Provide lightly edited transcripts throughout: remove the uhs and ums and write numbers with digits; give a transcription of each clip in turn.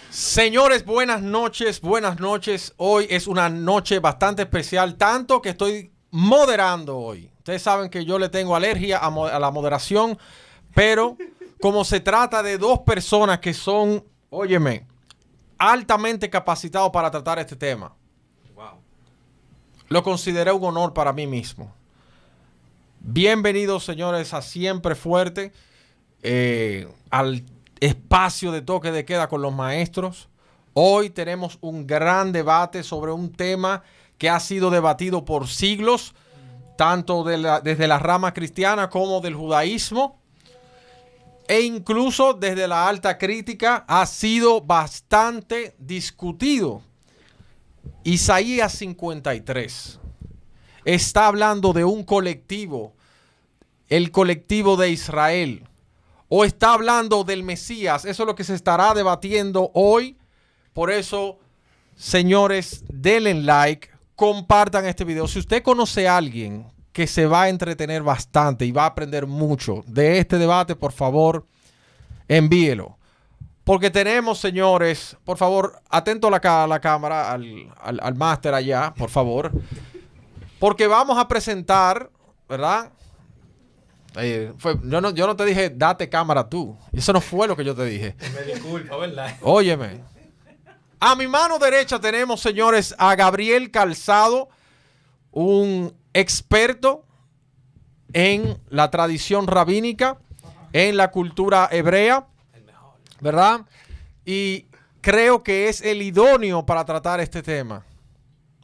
Señores, buenas noches, buenas noches. Hoy es una noche bastante especial, tanto que estoy moderando hoy. Ustedes saben que yo le tengo alergia a la moderación, pero como se trata de dos personas que son, óyeme, altamente capacitados para tratar este tema, lo consideré un honor para mí mismo. Bienvenidos, señores, a Siempre Fuerte, al espacio de toque de queda con los maestros. Hoy tenemos un gran debate sobre un tema que ha sido debatido por siglos, tanto desde la rama cristiana como del judaísmo, e incluso desde la alta crítica ha sido bastante discutido. Isaías 53 está hablando de un colectivo, el colectivo de Israel, o está hablando del Mesías. Eso es lo que se estará debatiendo hoy. Por eso, señores, denle like, compartan este video. Si usted conoce a alguien que se va a entretener bastante y va a aprender mucho de este debate, por favor, envíelo. Porque tenemos, señores, por favor, atento a la cámara, al máster allá, por favor. Porque vamos a presentar, ¿verdad? Yo no te dije, date cámara tú. Eso no fue lo que yo te dije. Me disculpa, ¿verdad? Óyeme. A mi mano derecha tenemos, señores, a Gabriel Calzado, un experto en la tradición rabínica, en la cultura hebrea, ¿verdad? Y creo que es el idóneo para tratar este tema.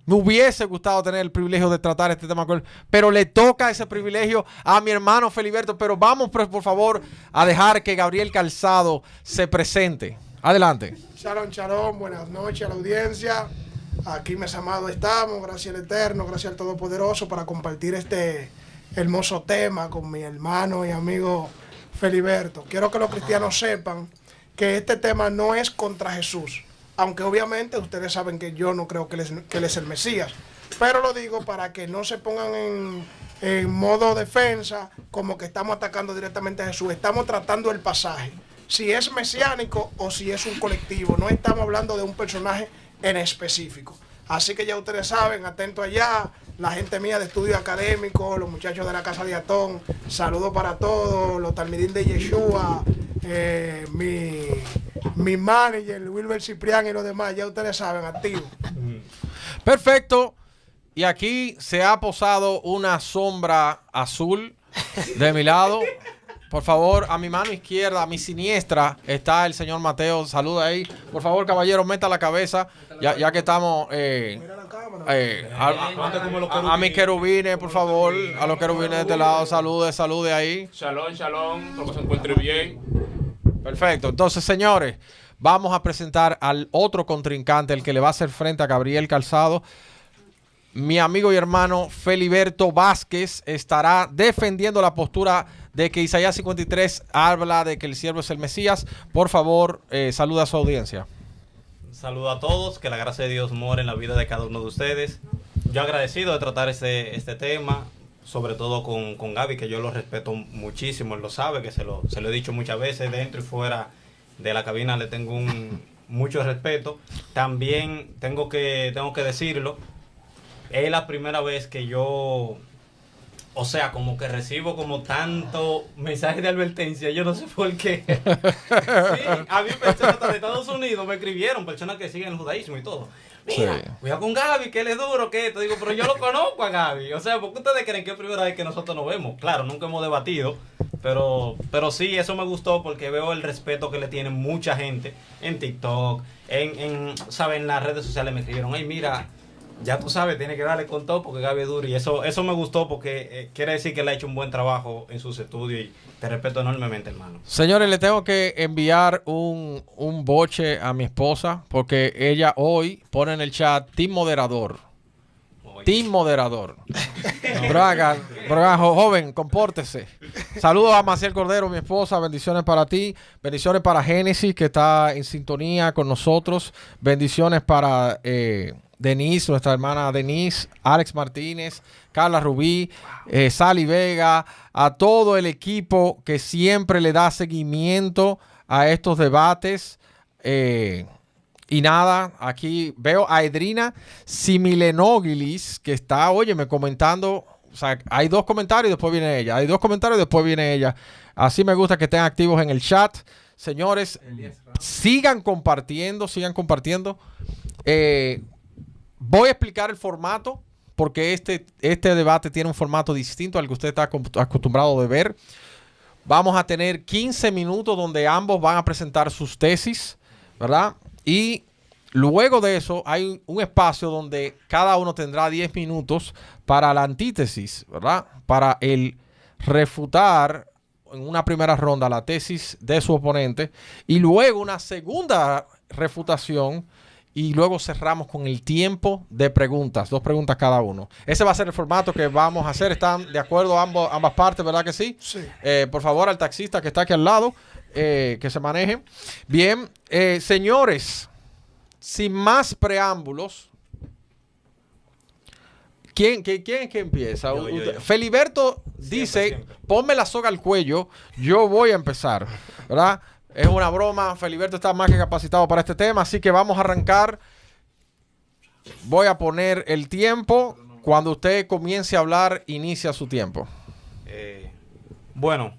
Me hubiese gustado tener el privilegio de tratar este tema con él, pero le toca ese privilegio a mi hermano Feliberto. Pero vamos, por favor, a dejar que Gabriel Calzado se presente. Adelante. Shalom, shalom, buenas noches a la audiencia. Aquí, mes amado, estamos. Gracias al Eterno, gracias al Todopoderoso para compartir este hermoso tema con mi hermano y amigo Feliberto. Quiero que los cristianos sepan que este tema no es contra Jesús. Aunque obviamente ustedes saben que yo no creo que él es el Mesías. Pero lo digo para que no se pongan en modo defensa como que estamos atacando directamente a Jesús. Estamos tratando el pasaje. Si es mesiánico o si es un colectivo. No estamos hablando de un personaje en específico. Así que ya ustedes saben, atento allá, la gente mía de estudio académico, los muchachos de la Casa de Atón, saludos para todos, los talmidín de Yeshua, mi manager, Wilber Ciprián y los demás, ya ustedes saben, activo. Perfecto. Y aquí se ha posado una sombra azul de mi lado. Por favor, a mi mano izquierda, a mi siniestra, está el señor Mateo. Saluda ahí. Por favor, caballero, meta la cabeza, ya que estamos... a mis querubines, por favor. A los querubines de este lado, salude ahí. Shalom, shalom, espero que se encuentre bien. Perfecto. Entonces, señores, vamos a presentar al otro contrincante, el que le va a hacer frente a Gabriel Calzado. Mi amigo y hermano Feliberto Vázquez estará defendiendo la postura de que Isaías 53 habla de que el siervo es el Mesías. Por favor, saluda a su audiencia. Saludo a todos, que la gracia de Dios more en la vida de cada uno de ustedes. Yo agradecido de tratar este tema, sobre todo con Gaby, que yo lo respeto muchísimo, él lo sabe, que se lo he dicho muchas veces, dentro y fuera de la cabina le tengo mucho respeto. También tengo que decirlo, es la primera vez que yo, o sea, como que recibo como tanto mensaje de advertencia, yo no sé por qué. Sí, a mí personas de Estados Unidos me escribieron, personas que siguen el judaísmo y todo. Mira, Sí. cuidado con Gaby, que él es duro, que te digo, pero yo lo conozco a Gaby. O sea, ¿por qué ustedes creen que es primera vez que nosotros nos vemos? Claro, nunca hemos debatido, pero sí, eso me gustó porque veo el respeto que le tiene mucha gente en TikTok, ¿saben? En las redes sociales me escribieron, ay, mira, ya tú sabes, tiene que darle con todo porque Gaby es duro. Y eso me gustó porque quiere decir que él ha hecho un buen trabajo en sus estudios y te respeto enormemente, hermano. Señores, le tengo que enviar un boche a mi esposa porque ella hoy pone en el chat Team Moderador. Team Moderador. Braga, joven, compórtese. Saludos a Maciel Cordero, mi esposa. Bendiciones para ti. Bendiciones para Génesis, que está en sintonía con nosotros. Bendiciones para Denise, nuestra hermana Denise, Alex Martínez, Carla Rubí, Sally Vega, a todo el equipo que siempre le da seguimiento a estos debates. Y nada, aquí veo a Edrina Similenogilis, que está, óyeme, comentando. O sea, hay 2 comentarios y después viene ella. Hay 2 comentarios y después viene ella. Así me gusta que estén activos en el chat. Señores, sigan compartiendo, sigan compartiendo. Voy a explicar el formato, porque este debate tiene un formato distinto al que usted está acostumbrado de ver. Vamos a tener 15 minutos donde ambos van a presentar sus tesis, ¿verdad? Y luego de eso hay un espacio donde cada uno tendrá 10 minutos para la antítesis, ¿verdad? Para el refutar en una primera ronda la tesis de su oponente y luego una segunda refutación y luego cerramos con el tiempo de preguntas, 2 preguntas cada uno. Ese va a ser el formato que vamos a hacer. ¿Están de acuerdo ambas partes, verdad que sí? Sí. Por favor, al taxista que está aquí al lado, que se maneje. Bien, señores, sin más preámbulos, ¿quién es que empieza? Yo. Feliberto dice, Siempre. ponme la soga al cuello, yo voy a empezar, ¿verdad? Es una broma, Feliberto está más que capacitado para este tema, así que vamos a arrancar. Voy a poner el tiempo. Cuando usted comience a hablar, inicia su tiempo. Bueno,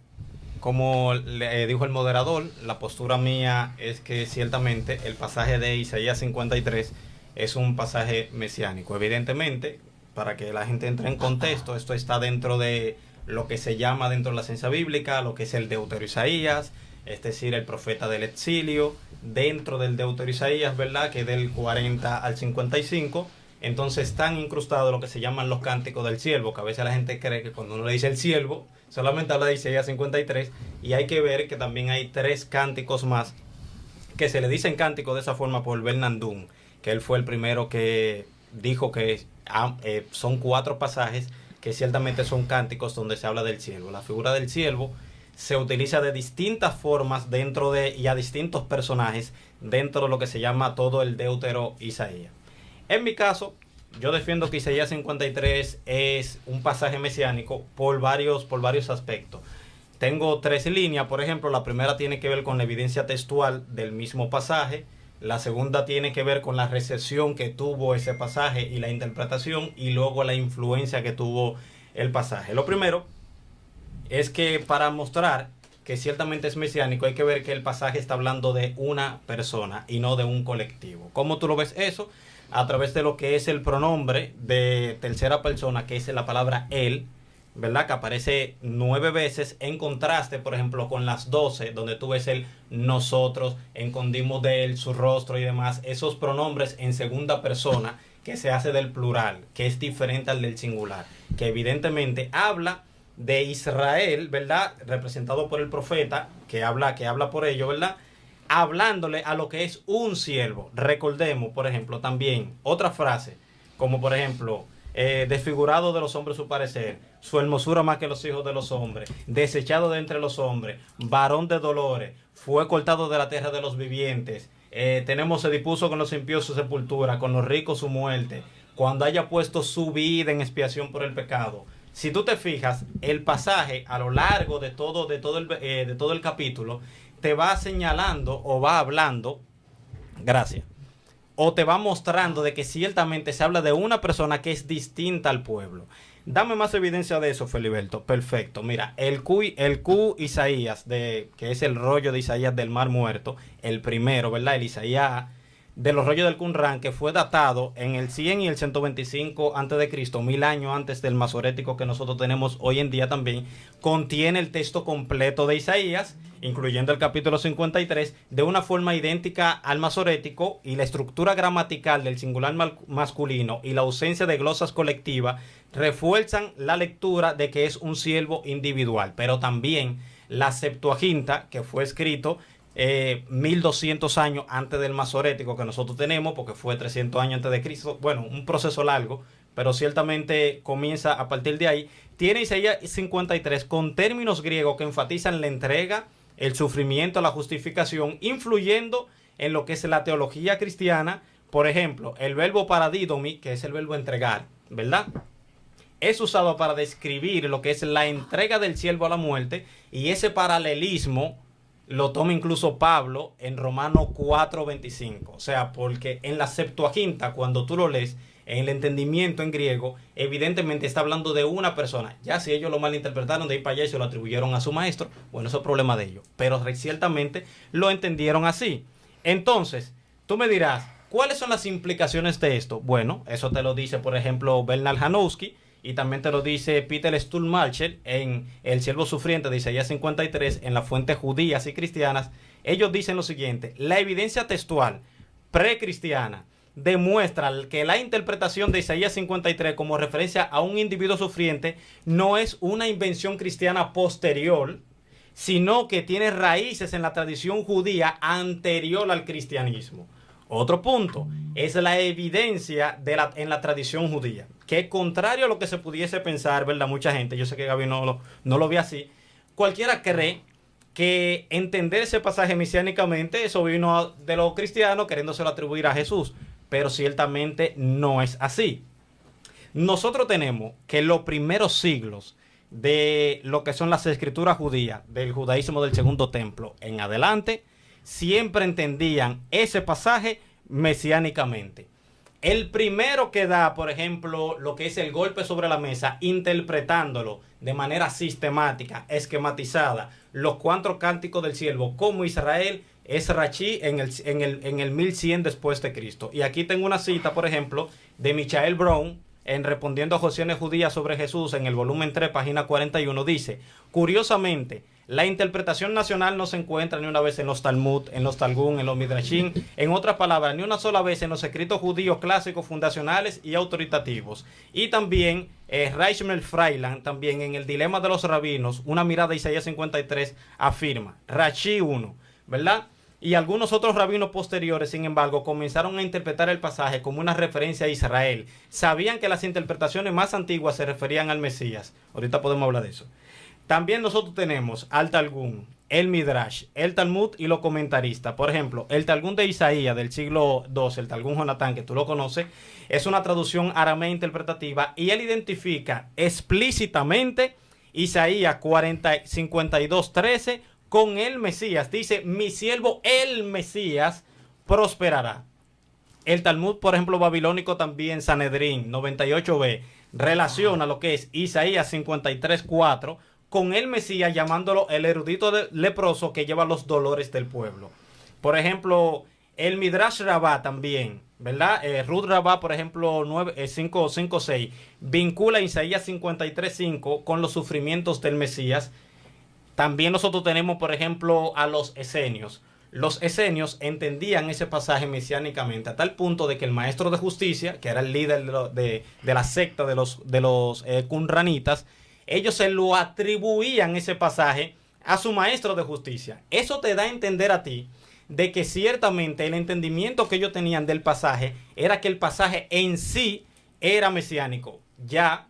como le dijo el moderador, la postura mía es que ciertamente el pasaje de Isaías 53 es un pasaje mesiánico. Evidentemente, para que la gente entre en contexto, esto está dentro de lo que se llama dentro de la ciencia bíblica, lo que es el Deutero Isaías, es decir, el profeta del exilio, dentro del Deutero Isaías, ¿verdad?, que es del 40 al 55, entonces están incrustados lo que se llaman los cánticos del siervo, que a veces la gente cree que cuando uno le dice el siervo, solamente habla de Isaías 53, y hay que ver que también hay 3 cánticos más, que se le dicen cánticos de esa forma por Bernardún, que él fue el primero que dijo que son 4 pasajes que ciertamente son cánticos donde se habla del siervo. La figura del siervo se utiliza de distintas formas y a distintos personajes dentro de lo que se llama todo el Deutero Isaías. En mi caso, yo defiendo que Isaías 53 es un pasaje mesiánico por varios aspectos. Tengo 3 líneas, por ejemplo, la primera tiene que ver con la evidencia textual del mismo pasaje, la segunda tiene que ver con la recepción que tuvo ese pasaje y la interpretación, y luego la influencia que tuvo el pasaje. Lo primero es que para mostrar que ciertamente es mesiánico hay que ver que el pasaje está hablando de una persona y no de un colectivo. ¿Cómo tú lo ves eso? A través de lo que es el pronombre de tercera persona, que es la palabra él, ¿verdad?, que aparece 9 veces, en contraste, por ejemplo, con las 12, donde tú ves el nosotros, encondimos de él, su rostro y demás, esos pronombres en segunda persona que se hace del plural, que es diferente al del singular, que evidentemente habla de Israel, ¿verdad?, representado por el profeta, que habla por ello, ¿verdad?, hablándole a lo que es un siervo. Recordemos, por ejemplo, también otra frase, como por ejemplo, desfigurado de los hombres su parecer, su hermosura más que los hijos de los hombres, desechado de entre los hombres, varón de dolores, fue cortado de la tierra de los vivientes. Se dispuso con los impíos su sepultura, con los ricos su muerte, cuando haya puesto su vida en expiación por el pecado. Si tú te fijas, el pasaje a lo largo de todo el capítulo te va señalando o va hablando, o te va mostrando de que ciertamente se habla de una persona que es distinta al pueblo. Dame más evidencia de eso, Feliberto. Perfecto. Mira, el Q Isaías, que es el rollo de Isaías del Mar Muerto, el primero, ¿verdad? El Isaías de los rollos del Qumran, que fue datado en el 100 y el 125 a.C., 1000 años antes del masorético que nosotros tenemos hoy en día también, contiene el texto completo de Isaías, incluyendo el capítulo 53, de una forma idéntica al masorético, y la estructura gramatical del singular masculino y la ausencia de glosas colectivas refuerzan la lectura de que es un siervo individual. Pero también la Septuaginta, que fue escrito 1200 años antes del masorético que nosotros tenemos, porque fue 300 años antes de Cristo, bueno, un proceso largo, pero ciertamente comienza a partir de ahí. Tiene Isaías 53 con términos griegos que enfatizan la entrega, el sufrimiento, la justificación, influyendo en lo que es la teología cristiana. Por ejemplo, el verbo paradidomi, que es el verbo entregar, ¿verdad?, es usado para describir lo que es la entrega del siervo a la muerte, y ese paralelismo lo toma incluso Pablo en Romanos 4:25. O sea, porque en la Septuaginta, cuando tú lo lees, en el entendimiento en griego, evidentemente está hablando de una persona. Ya si ellos lo malinterpretaron de ahí para allá y se lo atribuyeron a su maestro, bueno, eso es problema de ellos. Pero ciertamente lo entendieron así. Entonces, tú me dirás, ¿cuáles son las implicaciones de esto? Bueno, eso te lo dice, por ejemplo, Bernard Hanowski, y también te lo dice Peter Stuhlmarcher en El siervo sufriente de Isaías 53, en las fuentes judías y cristianas. Ellos dicen lo siguiente: la evidencia textual precristiana demuestra que la interpretación de Isaías 53 como referencia a un individuo sufriente no es una invención cristiana posterior, sino que tiene raíces en la tradición judía anterior al cristianismo. Otro punto es la evidencia en la tradición judía, que contrario a lo que se pudiese pensar, ¿verdad? Mucha gente, yo sé que Gaby no lo ve así, cualquiera cree que entender ese pasaje mesiánicamente, eso vino de los cristianos queriéndoselo atribuir a Jesús, pero ciertamente no es así. Nosotros tenemos que los primeros siglos de lo que son las escrituras judías, del judaísmo del segundo templo en adelante, siempre entendían ese pasaje mesiánicamente. El primero que da, por ejemplo, lo que es el golpe sobre la mesa, interpretándolo de manera sistemática, esquematizada, los 4 cánticos del siervo como Israel, es Rachi en el 1100 después de Cristo. Y aquí tengo una cita, por ejemplo, de Michael Brown, en Respondiendo a Cuestiones Judías sobre Jesús, en el volumen 3, página 41, dice: curiosamente, la interpretación nacional no se encuentra ni una vez en los Talmud, en los Talmud, en los Midrashim, en otras palabras, ni una sola vez en los escritos judíos clásicos, fundacionales y autoritativos. Y también Reichmel Freiland, también en el Dilema de los Rabinos, una mirada a Isaías 53, afirma, Rashi 1, ¿verdad? Y algunos otros rabinos posteriores, sin embargo, comenzaron a interpretar el pasaje como una referencia a Israel. Sabían que las interpretaciones más antiguas se referían al Mesías. Ahorita podemos hablar de eso. También nosotros tenemos al Talmud, el Midrash, el Talmud y los comentaristas. Por ejemplo, el Talmud de Isaías del siglo II, el Talmud Jonatán, que tú lo conoces, es una traducción aramea interpretativa y él identifica explícitamente Isaías 52:13 con el Mesías. Dice, mi siervo el Mesías prosperará. El Talmud, por ejemplo, babilónico también, Sanedrín 98b, relaciona lo que es Isaías 53:4 con el Mesías, llamándolo el erudito leproso que lleva los dolores del pueblo. Por ejemplo, el Midrash Rabbah también, ¿verdad? Ruth Rabbah, por ejemplo, 5:6, vincula Isaías 53:5 con los sufrimientos del Mesías. También nosotros tenemos, por ejemplo, a los esenios. Los esenios entendían ese pasaje mesiánicamente a tal punto de que el maestro de justicia, que era el líder de la secta de los qumranitas, ellos se lo atribuían ese pasaje a su maestro de justicia. Eso te da a entender a ti de que ciertamente el entendimiento que ellos tenían del pasaje era que el pasaje en sí era mesiánico. Ya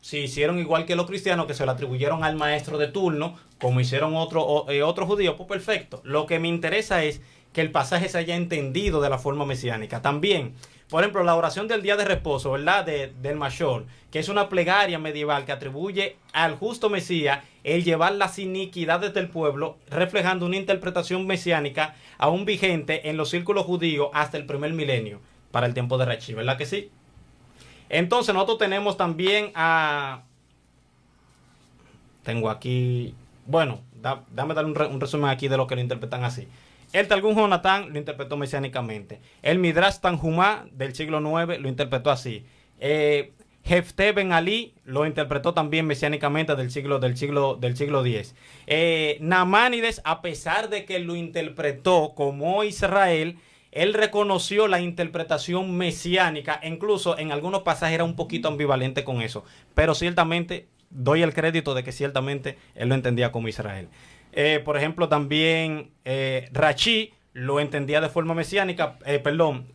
si hicieron igual que los cristianos, que se lo atribuyeron al maestro de turno, como hicieron otros judíos, pues perfecto. Lo que me interesa es que el pasaje se haya entendido de la forma mesiánica. También, por ejemplo, la oración del día de reposo, ¿verdad? Del Mashor, que es una plegaria medieval que atribuye al justo Mesías el llevar las iniquidades del pueblo, reflejando una interpretación mesiánica aún vigente en los círculos judíos hasta el primer milenio, para el tiempo de Rachi, ¿verdad que sí? Entonces nosotros tenemos también a... Tengo aquí... Bueno, dame dar un resumen aquí de lo que lo interpretan así. El Talmud Jonatán lo interpretó mesiánicamente. El Midrash Tanjumá del siglo IX lo interpretó así. Jefté Ben Ali lo interpretó también mesiánicamente del siglo X. Namanides, a pesar de que lo interpretó como Israel, él reconoció la interpretación mesiánica, incluso en algunos pasajes era un poquito ambivalente con eso, pero ciertamente doy el crédito de que ciertamente él lo entendía como Israel. Por ejemplo, también Rachi lo entendía de forma mesiánica,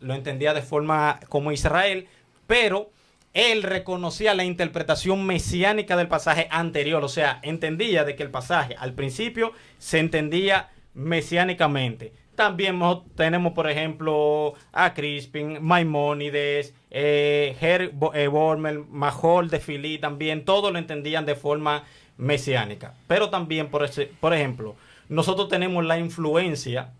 lo entendía de forma como Israel, pero él reconocía la interpretación mesiánica del pasaje anterior, o sea, entendía de que el pasaje al principio se entendía mesiánicamente. También tenemos, por ejemplo, a Crispin, Maimónides, Bormel, Majol de Filí, también todos lo entendían de forma mesiánica. Pero también, por ejemplo, nosotros tenemos la influencia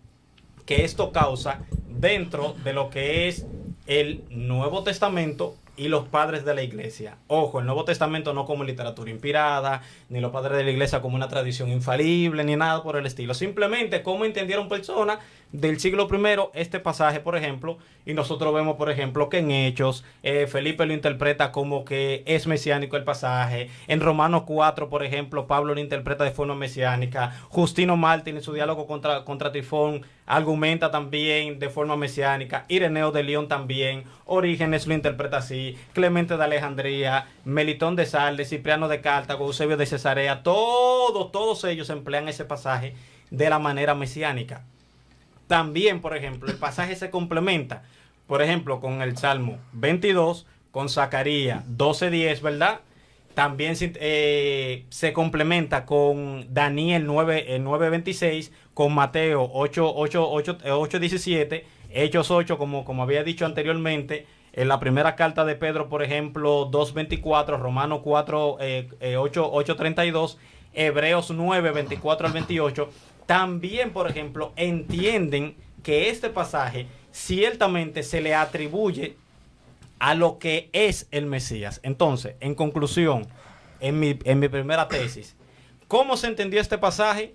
que esto causa dentro de lo que es el Nuevo Testamento y los padres de la iglesia. Ojo, el Nuevo Testamento no como literatura inspirada, ni los padres de la iglesia como una tradición infalible, ni nada por el estilo. Simplemente cómo entendieron personas del siglo I este pasaje, por ejemplo, y nosotros vemos, por ejemplo, que en Hechos, Felipe lo interpreta como que es mesiánico el pasaje. En Romanos 4, por ejemplo, Pablo lo interpreta de forma mesiánica. Justino Mártir en su diálogo contra Trifón argumenta también de forma mesiánica. Ireneo de León también. Orígenes lo interpreta así. Clemente de Alejandría, Melitón de Sardes, Cipriano de Cartago, Eusebio de Cesarea, todos ellos emplean ese pasaje de la manera mesiánica. También, por ejemplo, el pasaje se complementa, por ejemplo, con el Salmo 22, con Zacarías 12:10, ¿verdad? También se complementa con Daniel 9:26, con Mateo 8:17, Hechos 8, como había dicho anteriormente, en la primera carta de Pedro, por ejemplo, 2:24, Romanos 4, 8:32, Hebreos 9:24 al 28. También, por ejemplo, entienden que este pasaje ciertamente se le atribuye a lo que es el Mesías. Entonces, en conclusión, en mi primera tesis, ¿cómo se entendió este pasaje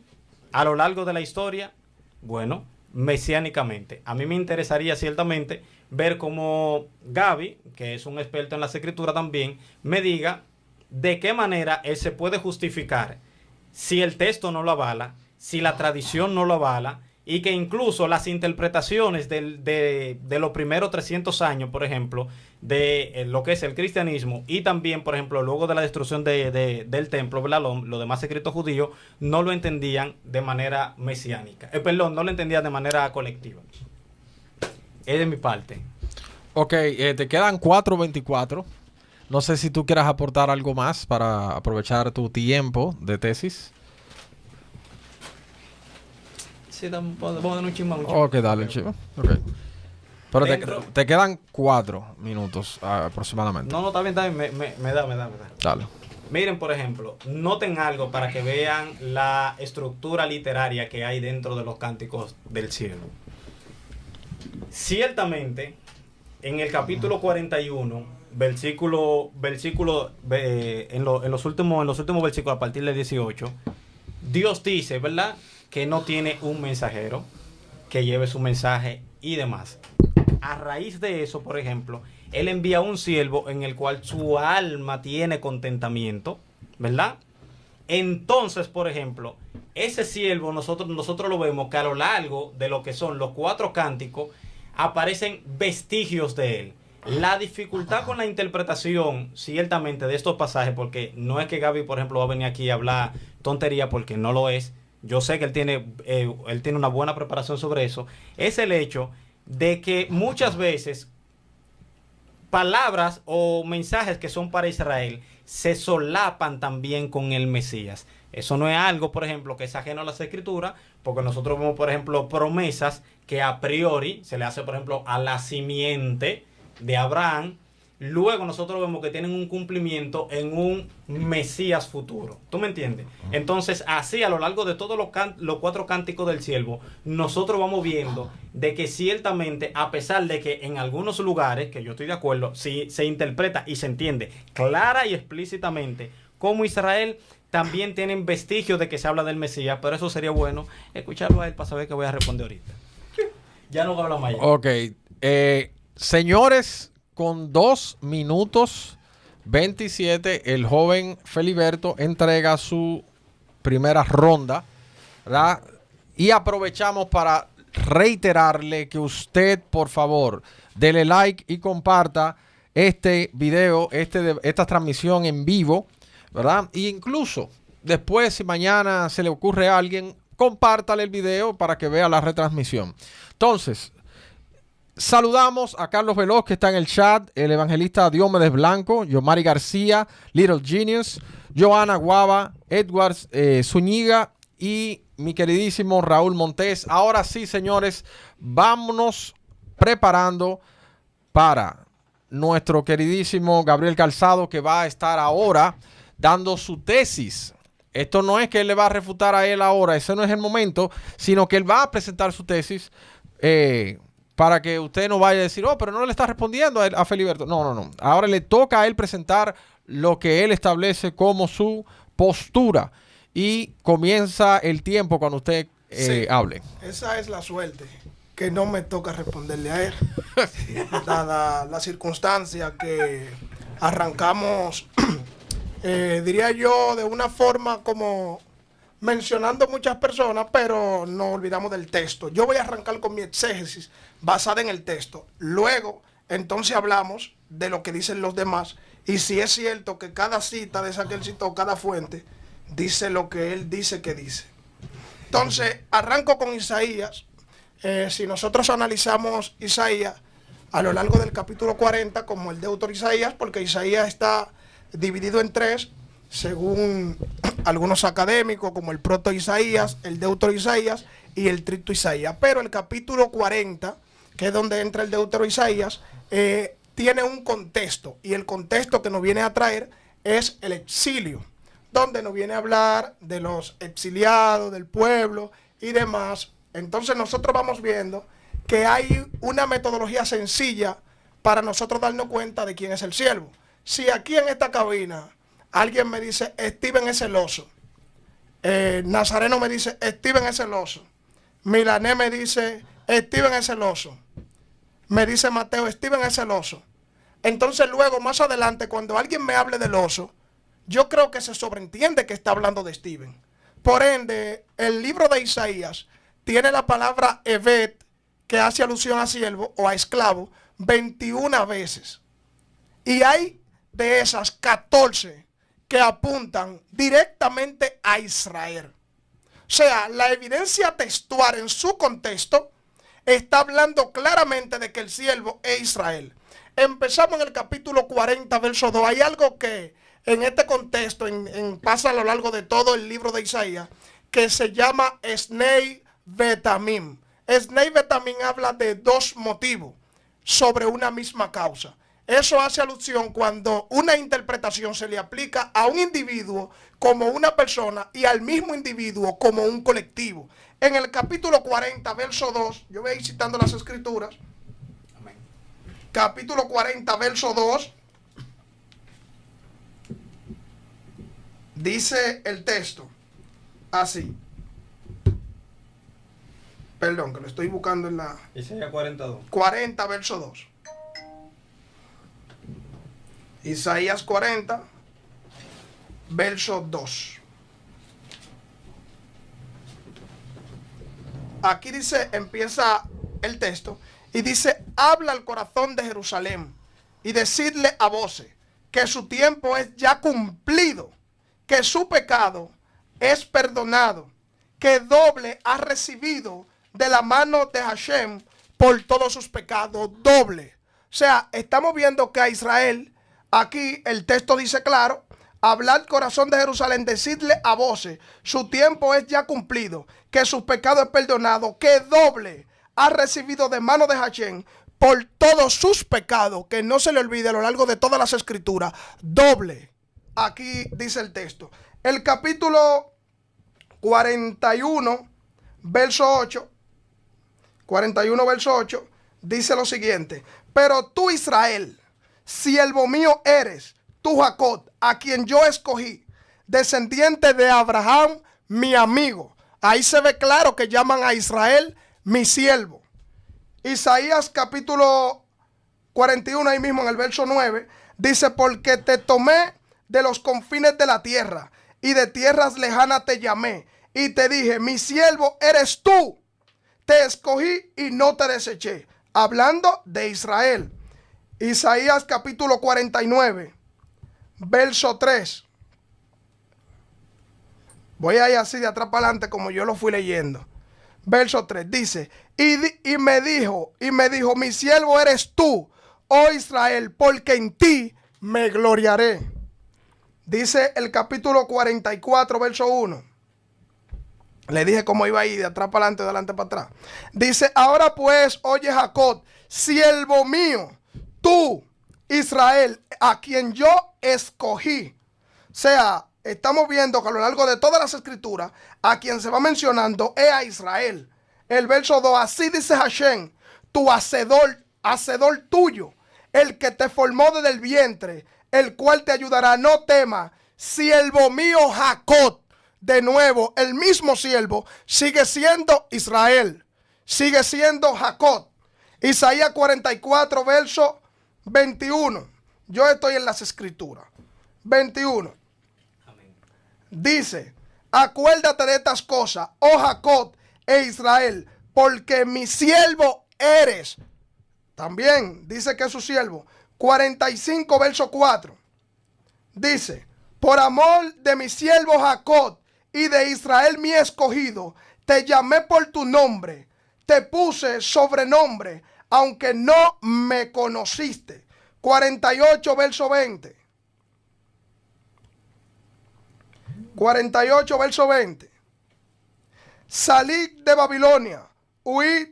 a lo largo de la historia? Bueno, mesiánicamente. A mí me interesaría ciertamente ver cómo Gaby, que es un experto en las escrituras también, me diga de qué manera él se puede justificar si el texto no lo avala, si la tradición no lo avala, y que incluso las interpretaciones de los primeros 300 años, por ejemplo, de lo que es el cristianismo, y también, por ejemplo, luego de la destrucción del templo, ¿verdad? Los demás escritos judíos no lo entendían de manera mesiánica. No lo entendían de manera colectiva. Es de mi parte. Ok, te quedan 4:24. No sé si tú quieras aportar algo más para aprovechar tu tiempo de tesis. Sí, vamos a dar un chisme. Ok, dale, chivo. Ok. Pero te quedan 4 minutos aproximadamente. No, está bien, me da. Dale. Miren, por ejemplo, noten algo para que vean la estructura literaria que hay dentro de los cánticos del cielo. Ciertamente, en el capítulo 41, en los últimos versículos, a partir del 18, Dios dice, ¿verdad?, que no tiene un mensajero que lleve su mensaje y demás. A raíz de eso, por ejemplo, él envía un siervo en el cual su alma tiene contentamiento, ¿verdad? Entonces, por ejemplo, ese siervo nosotros lo vemos que a lo largo de lo que son los 4 cánticos aparecen vestigios de él. La dificultad con la interpretación, ciertamente, de estos pasajes, porque no es que Gaby, por ejemplo, va a venir aquí a hablar tontería, porque no lo es. Yo sé que él tiene una buena preparación sobre eso. Es el hecho de que muchas veces palabras o mensajes que son para Israel se solapan también con el Mesías. Eso no es algo, por ejemplo, que es ajeno a las escrituras, porque nosotros vemos, por ejemplo, promesas que a priori se le hace, por ejemplo, a la simiente de Abraham. Luego nosotros vemos que tienen un cumplimiento en un Mesías futuro. ¿Tú me entiendes? Entonces, así a lo largo de todos los 4 cánticos del siervo, nosotros vamos viendo de que ciertamente, a pesar de que en algunos lugares, que yo estoy de acuerdo, si se interpreta y se entiende clara y explícitamente como Israel, también tienen vestigios de que se habla del Mesías, pero eso sería bueno escucharlo a él para saber qué voy a responder ahorita. Ya no habla más. Ok. Señores, con 2 minutos 27, el joven Feliberto entrega su primera ronda, ¿verdad? Y aprovechamos para reiterarle que usted, por favor, dele like y comparta este video, esta transmisión en vivo, ¿verdad? E incluso después, si mañana se le ocurre a alguien, compártale el video para que vea la retransmisión. Entonces, saludamos a Carlos Veloz, que está en el chat, el evangelista Diomedes Blanco, Yomari García, Little Genius, Joana Guava, Edwards Zúñiga y mi queridísimo Raúl Montés. Ahora sí, señores, vámonos preparando para nuestro queridísimo Gabriel Calzado, que va a estar ahora dando su tesis Esto no es que él le va a refutar a él ahora, ese no es el momento, sino que él va a presentar su tesis para que usted no vaya a decir, oh, pero no le está respondiendo a Feliberto. No. Ahora le toca a él presentar lo que él establece como su postura y comienza el tiempo cuando usted hable. Esa es la suerte, que no me toca responderle a él, dada la circunstancia que arrancamos, diría yo, de una forma como mencionando muchas personas, pero no olvidamos del texto. Yo voy a arrancar con mi exégesis basada en el texto. Luego, entonces hablamos de lo que dicen los demás y si es cierto que cada cita de esa que él citó, cada fuente, dice lo que él dice que dice. Entonces, arranco con Isaías. Si nosotros analizamos Isaías a lo largo del capítulo 40 como el Deutero Isaías, porque Isaías está dividido en tres, según algunos académicos, como el Proto Isaías, el Deutero Isaías y el Trito Isaías. Pero el capítulo 40, que es donde entra el Deutero Isaías, tiene un contexto, y el contexto que nos viene a traer es el exilio, donde nos viene a hablar de los exiliados, del pueblo y demás. Entonces nosotros vamos viendo que hay una metodología sencilla para nosotros darnos cuenta de quién es el siervo. Si aquí en esta cabina alguien me dice, Steven es celoso, Nazareno me dice, Steven es celoso, Milané me dice, Steven es celoso, me dice Mateo, Steven es celoso. Entonces luego, más adelante, cuando alguien me hable del oso, yo creo que se sobreentiende que está hablando de Steven. Por ende, el libro de Isaías tiene la palabra Evet, que hace alusión a siervo o a esclavo, 21 veces. Y hay de esas 14 que apuntan directamente a Israel. O sea, la evidencia textual en su contexto está hablando claramente de que el siervo es Israel. Empezamos en el capítulo 40, verso 2. Hay algo que en este contexto pasa a lo largo de todo el libro de Isaías, que se llama Esnei Betamim. Esnei Betamim habla de dos motivos sobre una misma causa. Eso hace alusión cuando una interpretación se le aplica a un individuo como una persona y al mismo individuo como un colectivo. En el capítulo 40, verso 2, yo voy a ir citando las escrituras. Amén. Capítulo 40, verso 2. Dice el texto así. Perdón, que lo estoy buscando en la... Isaías 42. 40, verso 2. Isaías 40, verso 2. Aquí dice, empieza el texto, y dice, habla al corazón de Jerusalén, y decidle a voces, que su tiempo es ya cumplido, que su pecado es perdonado, que doble ha recibido de la mano de Hashem por todos sus pecados, doble. O sea, estamos viendo que a Israel, aquí el texto dice claro, hablar al corazón de Jerusalén, decirle a voces, su tiempo es ya cumplido, que sus pecados es perdonado, que doble ha recibido de mano de Hashem por todos sus pecados, que no se le olvide a lo largo de todas las escrituras, doble. Aquí dice el texto. El capítulo 41, verso 8, 41, verso 8, dice lo siguiente: pero tú, Israel, siervo mío eres, tú, Jacob, a quien yo escogí, descendiente de Abraham, mi amigo. Ahí se ve claro que llaman a Israel mi siervo. Isaías capítulo 41, ahí mismo en el verso 9, dice, porque te tomé de los confines de la tierra, y de tierras lejanas te llamé, y te dije, mi siervo eres tú. Te escogí y no te deseché. Hablando de Israel. Isaías capítulo 49, verso 3. Voy a ir así de atrás para adelante como yo lo fui leyendo. Verso 3 dice, y me dijo, mi siervo eres tú, oh Israel, porque en ti me gloriaré. Dice el capítulo 44, verso 1. Le dije cómo iba a ir de atrás para adelante, de adelante para atrás. Dice, ahora pues, oye Jacob, siervo mío, tú, Israel, a quien yo escogí. O sea, estamos viendo que a lo largo de todas las escrituras, a quien se va mencionando es a Israel. El verso 2, así dice Hashem, tu hacedor tuyo, el que te formó desde el vientre, el cual te ayudará, no temas, siervo mío Jacob. De nuevo, el mismo siervo sigue siendo Israel, sigue siendo Jacob. Isaías 44, verso 21. Yo estoy en las escrituras. 21. Amén. Dice, acuérdate de estas cosas, oh Jacob e Israel, porque mi siervo eres. También dice que es su siervo. 45, verso 4. Dice, por amor de mi siervo Jacob y de Israel mi escogido, te llamé por tu nombre, te puse sobrenombre, aunque no me conociste. 48, verso 20. 48, verso 20. Salid de Babilonia, huid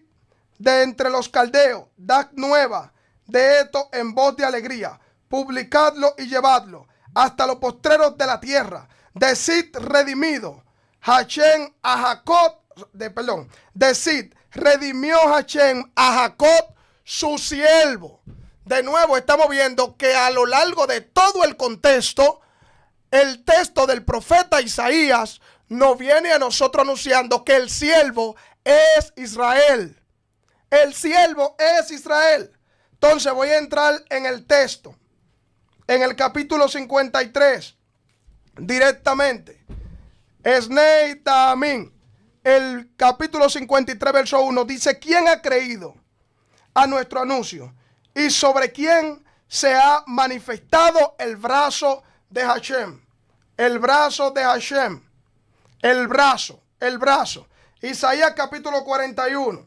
de entre los caldeos, dad nueva de esto en voz de alegría, publicadlo y llevadlo hasta los postreros de la tierra. Decid redimido Hashem a Jacob, decid redimió Hashem a Jacob su siervo. De nuevo estamos viendo que a lo largo de todo el contexto, el texto del profeta Isaías nos viene a nosotros anunciando que el siervo es Israel. El siervo es Israel. Entonces voy a entrar en el texto, en el capítulo 53, directamente. Esnei Tamín, el capítulo 53, verso 1, dice, ¿quién ha creído a nuestro anuncio? Y sobre quién se ha manifestado el brazo de Hashem. El brazo de Hashem. El brazo. Isaías capítulo 41.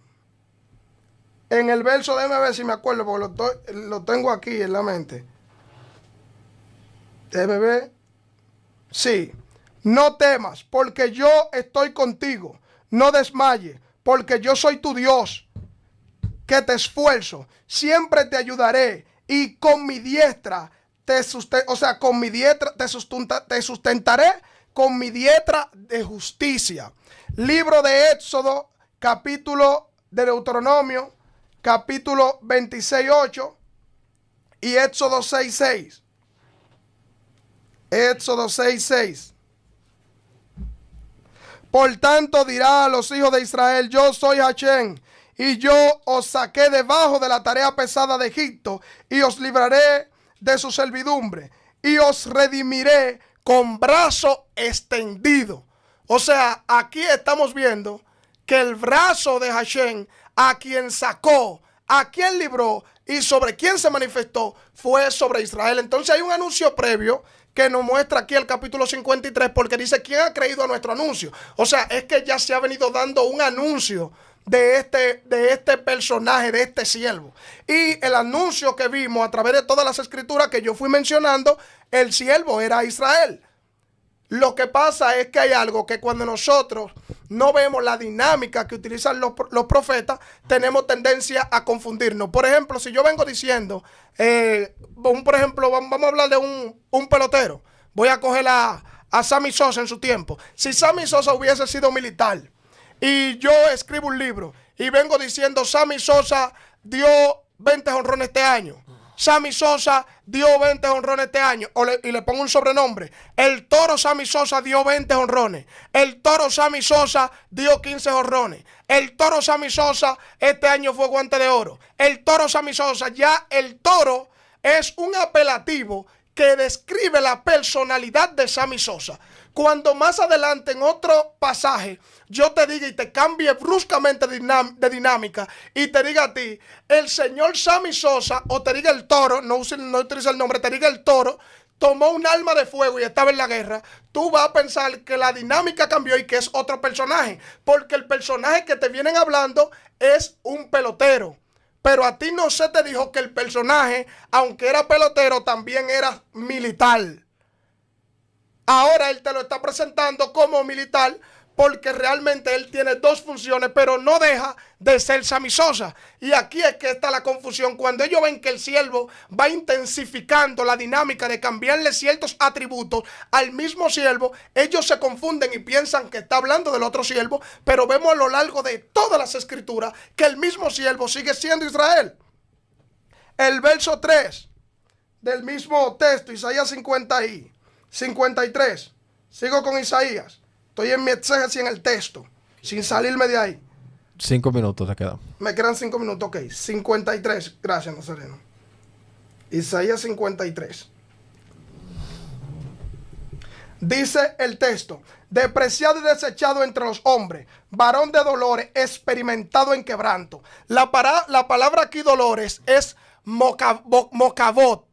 En el verso, déjame ver si me acuerdo, porque lo tengo aquí en la mente. Déjame ver. Sí. No temas, porque yo estoy contigo. No desmayes, porque yo soy tu Dios, que te esfuerzo. Siempre te ayudaré y con mi diestra te sustentaré con mi diestra de justicia. Libro de Éxodo, capítulo de Deuteronomio, capítulo 26:8 y Éxodo 6:6. Éxodo 6:6. Por tanto dirá a los hijos de Israel, yo soy Hashem, y yo os saqué debajo de la tarea pesada de Egipto, y os libraré de su servidumbre, y os redimiré con brazo extendido. O sea, aquí estamos viendo que el brazo de Hashem, a quien sacó, a quien libró y sobre quien se manifestó, fue sobre Israel. Entonces hay un anuncio previo que nos muestra aquí el capítulo 53, porque dice, ¿quién ha creído a nuestro anuncio? O sea, es que ya se ha venido dando un anuncio de este personaje, de este siervo. Y el anuncio que vimos a través de todas las escrituras que yo fui mencionando, el siervo era Israel. Lo que pasa es que hay algo que cuando nosotros no vemos la dinámica que utilizan los profetas, tenemos tendencia a confundirnos. Por ejemplo, si yo vengo diciendo, por ejemplo, vamos a hablar de un pelotero. Voy a coger a Sammy Sosa en su tiempo. Si Sammy Sosa hubiese sido militar y yo escribo un libro y vengo diciendo, Sammy Sosa dio 20 jonrones este año. Sammy Sosa dio 20 jonrones este año, y le pongo un sobrenombre. El toro Sammy Sosa dio 20 jonrones. El toro Sammy Sosa dio 15 jonrones. El toro Sammy Sosa este año fue guante de oro. El toro Sammy Sosa, ya el toro es un apelativo que describe la personalidad de Sammy Sosa. Cuando más adelante en otro pasaje yo te diga y te cambie bruscamente de dinámica y te diga a ti, el señor Sammy Sosa, o te diga el toro, no utiliza el nombre, te diga el toro, tomó un arma de fuego y estaba en la guerra, tú vas a pensar que la dinámica cambió y que es otro personaje, porque el personaje que te vienen hablando es un pelotero. Pero a ti no se te dijo que el personaje, aunque era pelotero, también era militar. Ahora él te lo está presentando como militar porque realmente él tiene dos funciones, pero no deja de ser Samisosa. Y aquí es que está la confusión. Cuando ellos ven que el siervo va intensificando la dinámica de cambiarle ciertos atributos al mismo siervo, ellos se confunden y piensan que está hablando del otro siervo, pero vemos a lo largo de todas las escrituras que el mismo siervo sigue siendo Israel. El verso 3 del mismo texto, Isaías 50 y 53. Sigo con Isaías. Estoy en mi exégesis en el texto, sin salirme de ahí. 5 minutos te quedan. Me quedan 5 minutos, ok. 53, gracias, Nazareno. Isaías 53. Dice el texto: despreciado y desechado entre los hombres, varón de dolores, experimentado en quebranto. La palabra aquí dolores es mocavot.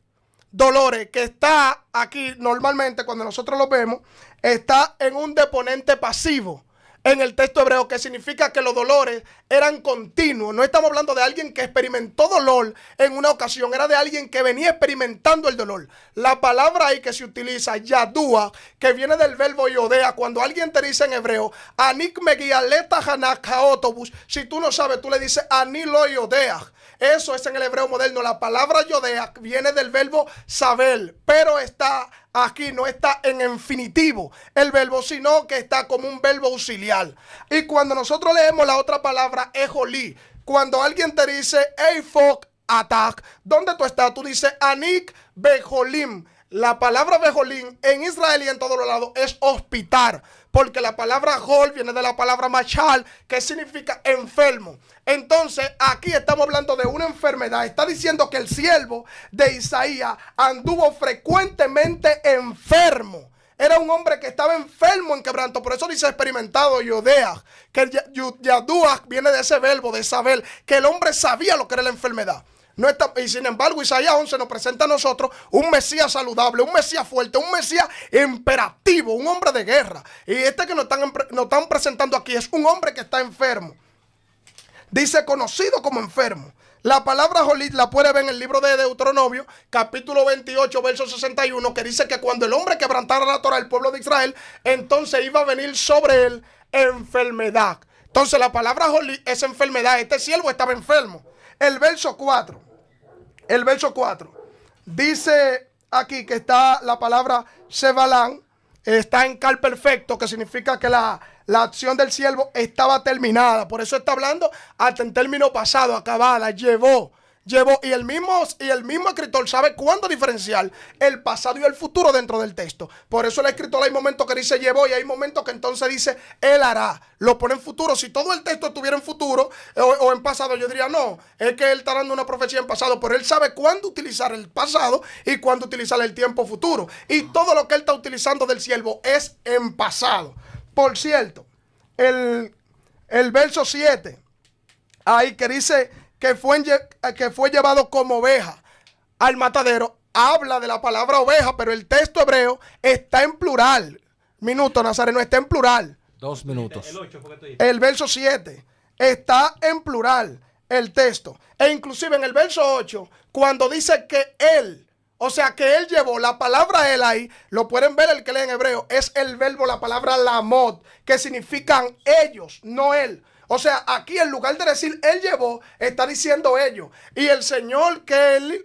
Dolores, que está aquí normalmente cuando nosotros lo vemos, está en un deponente pasivo en el texto hebreo, que significa que los dolores eran continuos. No estamos hablando de alguien que experimentó dolor en una ocasión, era de alguien que venía experimentando el dolor. La palabra ahí que se utiliza, yadúa, que viene del verbo yodea, cuando alguien te dice en hebreo, anik megialeta hanak haotobus, si tú no sabes, tú le dices anilo yodea. Eso es en el hebreo moderno. La palabra yodea viene del verbo saber, pero está aquí, no está en infinitivo el verbo, sino que está como un verbo auxiliar. Y cuando nosotros leemos la otra palabra, ejolí, cuando alguien te dice, eifok atak, ¿dónde tú estás? Tú dices, anik bejolim. La palabra bejolim en Israel y en todos los lados es hospital, porque la palabra hol viene de la palabra machal, que significa enfermo. Entonces aquí estamos hablando de una enfermedad. Está diciendo que el siervo de Isaías anduvo frecuentemente enfermo. Era un hombre que estaba enfermo en quebranto. Por eso dice experimentado, yodea, que el yaduach viene de ese verbo, de saber, que el hombre sabía lo que era la enfermedad. No está, y sin embargo, Isaías 11 nos presenta a nosotros un Mesías saludable, un Mesías fuerte, un Mesías imperativo, un hombre de guerra. Y este que nos están presentando aquí es un hombre que está enfermo. Dice conocido como enfermo. La palabra jolit la puede ver en el libro de Deuteronomio, capítulo 28, verso 61, que dice que cuando el hombre quebrantara la Torah del pueblo de Israel, entonces iba a venir sobre él enfermedad. Entonces la palabra jolit es enfermedad. Este siervo estaba enfermo. El verso 4 dice aquí que está la palabra Sebalán, está en cal perfecto, que significa que la acción del siervo estaba terminada. Por eso está hablando hasta en término pasado, acabada, llevó. Y el mismo escritor sabe cuándo diferenciar el pasado y el futuro dentro del texto. Por eso el escritor hay momentos que dice llevó y hay momentos que entonces dice él hará. Lo pone en futuro. Si todo el texto estuviera en futuro o en pasado, yo diría no, es que él está dando una profecía en pasado. Pero él sabe cuándo utilizar el pasado y cuándo utilizar el tiempo futuro. Y todo lo que él está utilizando del siervo es en pasado. Por cierto, el verso 7, ahí que dice que fue llevado como oveja al matadero, habla de la palabra oveja, pero el texto hebreo está en plural. Minuto, Nazareno, está en plural. 2 minutos. El verso 7 está en plural el texto. E inclusive en el verso 8, cuando dice que él, o sea que él llevó, la palabra él ahí, lo pueden ver el que lee en hebreo, es el verbo, la palabra lamot, que significan ellos, no él. O sea, aquí en lugar de decir él llevó, está diciendo ellos. Y el señor Kelly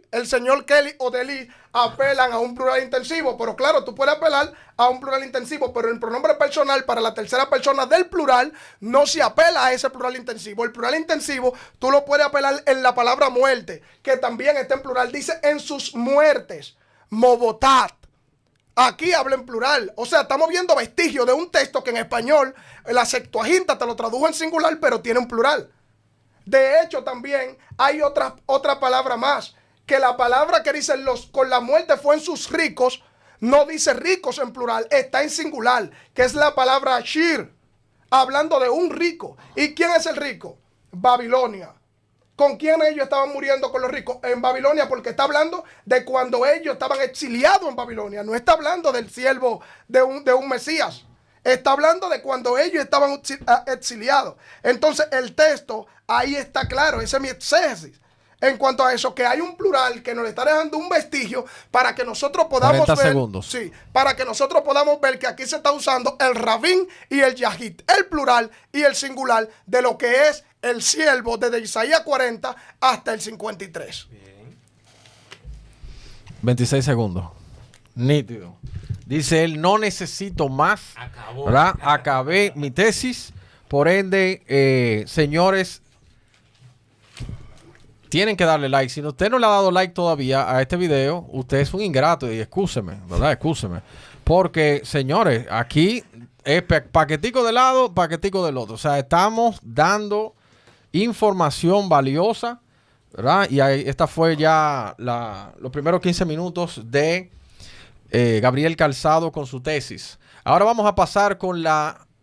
o Deli apelan a un plural intensivo. Pero claro, tú puedes apelar a un plural intensivo, pero el pronombre personal para la tercera persona del plural no se apela a ese plural intensivo. El plural intensivo tú lo puedes apelar en la palabra muerte, que también está en plural. Dice en sus muertes, mobotat. Aquí habla en plural. O sea, estamos viendo vestigios de un texto que en español, la Septuaginta te lo tradujo en singular, pero tiene un plural. De hecho, también hay otra palabra más. Que la palabra que dice con la muerte fue en sus ricos, no dice ricos en plural, está en singular, que es la palabra shir, hablando de un rico. ¿Y quién es el rico? Babilonia. ¿Con quién ellos estaban muriendo con los ricos? En Babilonia, porque está hablando de cuando ellos estaban exiliados en Babilonia. No está hablando del siervo de un Mesías. Está hablando de cuando ellos estaban exiliados. Entonces el texto ahí está claro. Ese es mi exégesis. en cuanto a eso, que hay un plural que nos está dejando un vestigio para que nosotros podamos 40 ver. segundos. Sí, para que nosotros podamos ver que aquí se está usando el rabín y el yahid, el plural y el singular de lo que es el siervo desde Isaías 40 hasta el 53. 26 segundos. Nítido. Dice él, no necesito más. Acabó. ¿Verdad? Acabé mi tesis. Por ende, señores, tienen que darle like. Si usted no le ha dado like todavía a este video, usted es un ingrato y excúseme, ¿verdad? Excúseme. Porque, señores, aquí es paquetico de lado, paquetico del otro. O sea, estamos dando información valiosa, ¿verdad? Y ahí, esta fue ya los primeros 15 minutos de Gabriel Calzado con su tesis. Ahora vamos a pasar con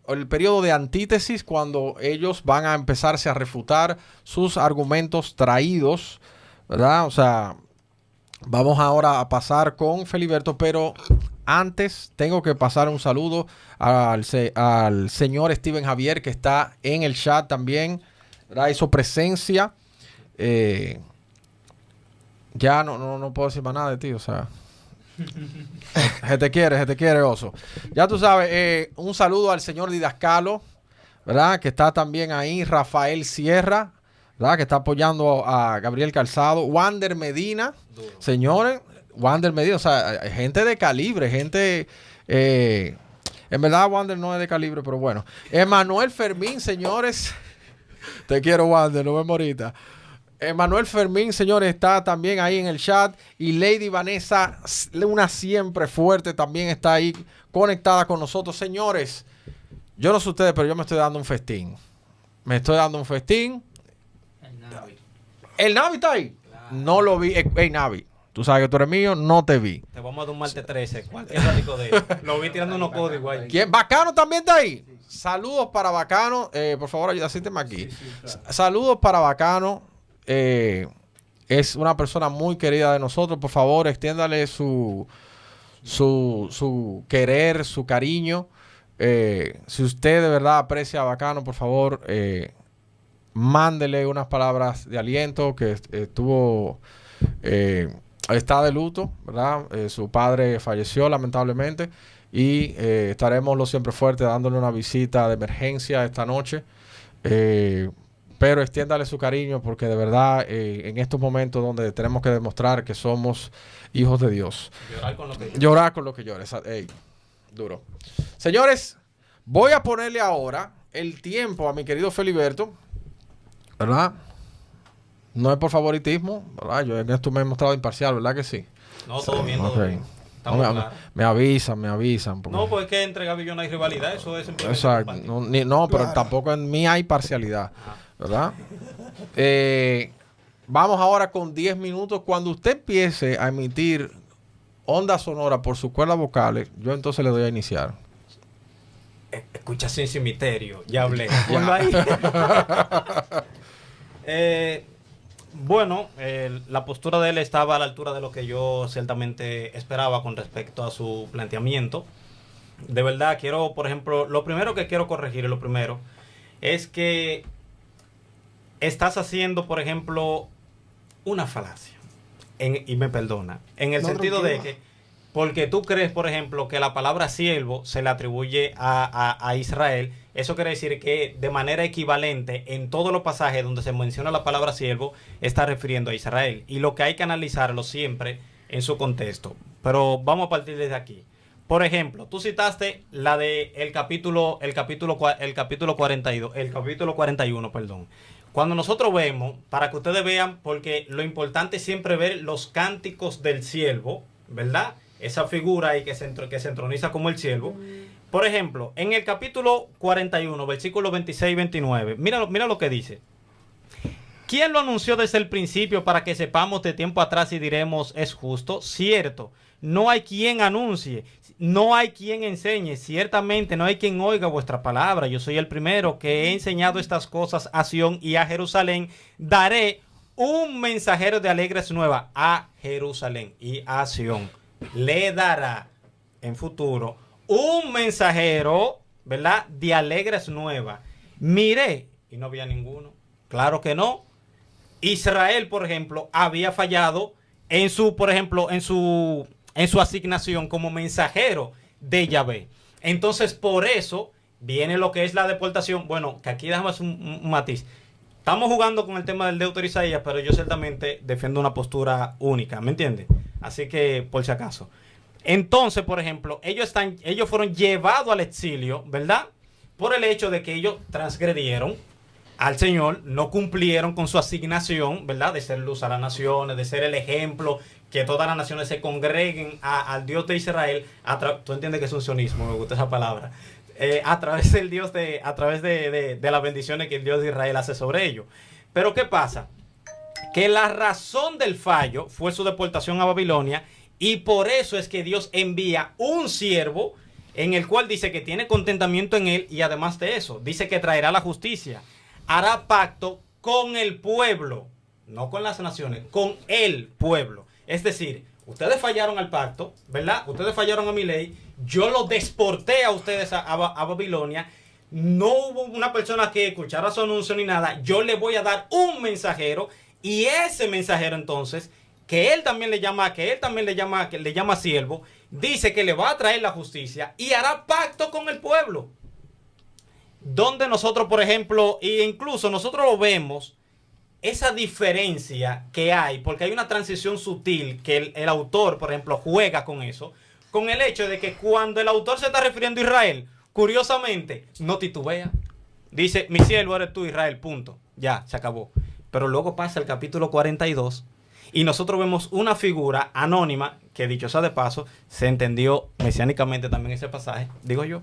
el periodo de antítesis, cuando ellos van a empezarse a refutar sus argumentos traídos, ¿verdad? O sea, vamos ahora a pasar con Feliberto, pero antes tengo que pasar un saludo al señor Steven Javier, que está en el chat también, ¿verdad? Hizo presencia. Ya no puedo decir más nada de ti, o sea. Se te quiere, oso. Ya tú sabes, un saludo al señor Didascalo, ¿verdad? Que está también ahí. Rafael Sierra, ¿verdad? Que está apoyando a Gabriel Calzado. Wander Medina, señores. Wander Medina, o sea, gente de calibre, gente. En verdad, Wander no es de calibre, pero bueno. Emanuel Fermín, señores. Te quiero, Wander, nos vemos ahorita. Manuel Fermín, señores, está también ahí en el chat. Y Lady Vanessa, una siempre fuerte, también está ahí conectada con nosotros. Señores, yo no sé ustedes, pero yo me estoy dando un festín. ¿El Navi está ahí? Claro. No lo vi. Hey, Navi, tú sabes que tú eres mío, no te vi. Te vamos a dar un martes 13. ¿Cuál es el rico de él? Lo vi tirando unos códigos ahí. ¿Quién? ¿Bacano también está ahí? Sí. Saludos para Bacano. Por favor, asísteme aquí. Sí, claro. Saludos para Bacano. Es una persona muy querida de nosotros. Por favor, extiéndale su querer, su cariño. Si usted de verdad aprecia a Bacano, por favor, mándele unas palabras de aliento, que está de luto, ¿verdad? Su padre falleció lamentablemente, y estaremos los siempre fuertes dándole una visita de emergencia esta noche. Pero extiéndale su cariño, porque de verdad en estos momentos donde tenemos que demostrar que somos hijos de Dios. Llorar con lo que llores. Ey, duro. Señores, voy a ponerle ahora el tiempo a mi querido Feliberto, ¿verdad? No es por favoritismo, ¿verdad? Yo en esto me he mostrado imparcial, ¿verdad que sí? No, todo bien, todo bien. Me avisan. No, pues es que entre Gaby y yo no hay rivalidad, eso es simplemente. Exacto. Pero tampoco en mí hay parcialidad. ¿Verdad? Vamos ahora con 10 minutos. Cuando usted empiece a emitir onda sonora por sus cuerdas vocales, yo entonces le doy a iniciar. Escucha sin misterio. Ya hablé. Ponlo ahí. Bueno, la postura de él estaba a la altura de lo que yo ciertamente esperaba con respecto a su planteamiento. De verdad, quiero, por ejemplo, lo primero que quiero corregir, es que estás haciendo, por ejemplo, una falacia. Y me perdona. En el sentido de que, porque tú crees, por ejemplo, que la palabra siervo se le atribuye a Israel, eso quiere decir que de manera equivalente en todos los pasajes donde se menciona la palabra siervo, está refiriendo a Israel. Y lo que hay que analizarlo siempre en su contexto. Pero vamos a partir desde aquí. Por ejemplo, tú citaste la de el capítulo 41, perdón. Cuando nosotros vemos, para que ustedes vean, porque lo importante es siempre ver los cánticos del siervo, ¿verdad? Esa figura ahí que se entroniza como el siervo. Por ejemplo, en el capítulo 41, versículos 26 y 29, mira lo que dice. ¿Quién lo anunció desde el principio para que sepamos de tiempo atrás y diremos es justo? Cierto, no hay quien anuncie, no hay quien enseñe, ciertamente no hay quien oiga vuestra palabra. Yo soy el primero que he enseñado estas cosas a Sión y a Jerusalén. Daré un mensajero de alegres nuevas a Jerusalén y a Sión. Le dará en futuro un mensajero, ¿verdad?, de alegres nuevas. Miré y no había ninguno. Claro que no. Israel, por ejemplo, había fallado en su, por ejemplo, en su asignación como mensajero de Yahvé. Entonces, por eso viene lo que es la deportación. Bueno, que aquí dejamos un matiz. Estamos jugando con el tema del Deutero Isaías, pero yo ciertamente defiendo una postura única, ¿me entiendes? Así que, por si acaso. Entonces, por ejemplo, ellos fueron llevados al exilio, ¿verdad? Por el hecho de que ellos transgredieron al Señor, no cumplieron con su asignación, ¿verdad? De ser luz a las naciones, de ser el ejemplo, que todas las naciones se congreguen al Dios de Israel. Tú entiendes que es un sionismo, me gusta esa palabra. A través del Dios a través de las bendiciones que el Dios de Israel hace sobre ellos. Pero ¿qué pasa? Que la razón del fallo fue su deportación a Babilonia, y por eso es que Dios envía un siervo en el cual dice que tiene contentamiento en él, y además de eso, dice que traerá la justicia, hará pacto con el pueblo, no con las naciones, con el pueblo. Es decir, ustedes fallaron al pacto, ¿verdad? Ustedes fallaron a mi ley, yo los deporté a ustedes a Babilonia, no hubo una persona que escuchara su anuncio ni nada, yo le voy a dar un mensajero, y ese mensajero entonces, que él también le llama siervo, dice que le va a traer la justicia y hará pacto con el pueblo. Donde nosotros, por ejemplo, e incluso nosotros lo vemos, esa diferencia que hay, porque hay una transición sutil que el autor, por ejemplo, juega con eso, con el hecho de que cuando el autor se está refiriendo a Israel, curiosamente, no titubea. Dice, mi siervo eres tú, Israel, punto. Ya, se acabó. Pero luego pasa el capítulo 42 y nosotros vemos una figura anónima, que dicho sea de paso, se entendió mesiánicamente también ese pasaje, digo yo.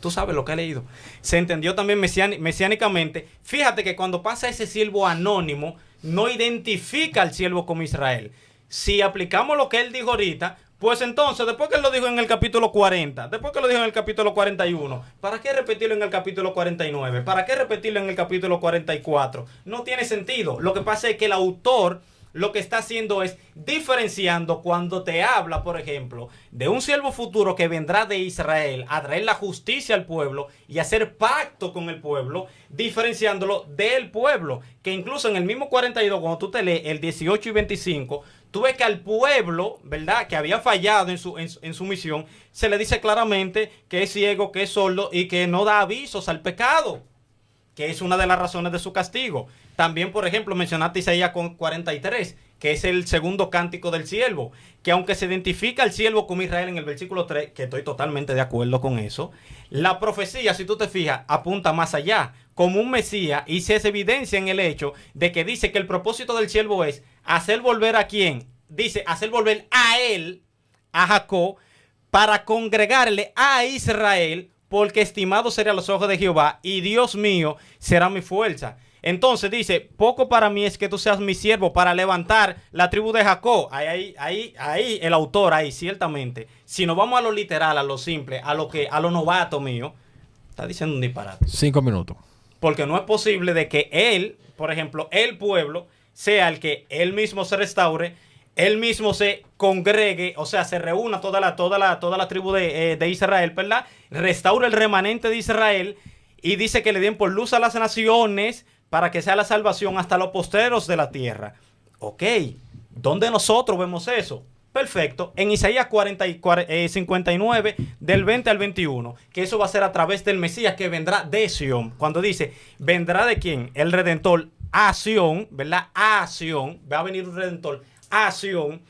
Tú sabes lo que he leído. Se entendió también mesiánicamente. Fíjate que cuando pasa ese siervo anónimo, no identifica al siervo como Israel. Si aplicamos lo que él dijo ahorita, pues entonces, después que él lo dijo en el capítulo 40, después que lo dijo en el capítulo 41, ¿para qué repetirlo en el capítulo 49? ¿Para qué repetirlo en el capítulo 44? No tiene sentido. Lo que pasa es que el autor lo que está haciendo es diferenciando cuando te habla, por ejemplo, de un siervo futuro que vendrá de Israel a traer la justicia al pueblo y hacer pacto con el pueblo, diferenciándolo del pueblo, que incluso en el mismo 42, cuando tú te lees el 18 y 25, tú ves que al pueblo, ¿verdad?, que había fallado en su misión, se le dice claramente que es ciego, que es sordo y que no da avisos al pecado, que es una de las razones de su castigo. También, por ejemplo, mencionaste Isaías 43, que es el segundo cántico del siervo, que aunque se identifica al siervo como Israel en el versículo 3, que estoy totalmente de acuerdo con eso, la profecía, si tú te fijas, apunta más allá, como un Mesías, y se evidencia en el hecho de que dice que el propósito del siervo es hacer volver a quién, dice, hacer volver a él, a Jacob, para congregarle a Israel, porque estimado será a los ojos de Jehová, y Dios mío será mi fuerza. Entonces dice, poco para mí es que tú seas mi siervo para levantar la tribu de Jacob. Ahí el autor, ahí ciertamente. Si nos vamos a lo literal, a lo simple, a lo novato mío, está diciendo un disparate. 5 minutos. Porque no es posible de que él, por ejemplo, el pueblo, sea el que él mismo se restaure, él mismo se congregue, o sea, se reúna toda la tribu de Israel, ¿verdad? Restaure el remanente de Israel y dice que le den por luz a las naciones para que sea la salvación hasta los postreros de la tierra. Ok, ¿dónde nosotros vemos eso? Perfecto, en Isaías 59, del 20 al 21, que eso va a ser a través del Mesías que vendrá de Sión. Cuando dice, ¿vendrá de quién? El Redentor a Sión, ¿verdad? A Sión, va a venir un Redentor a Sión,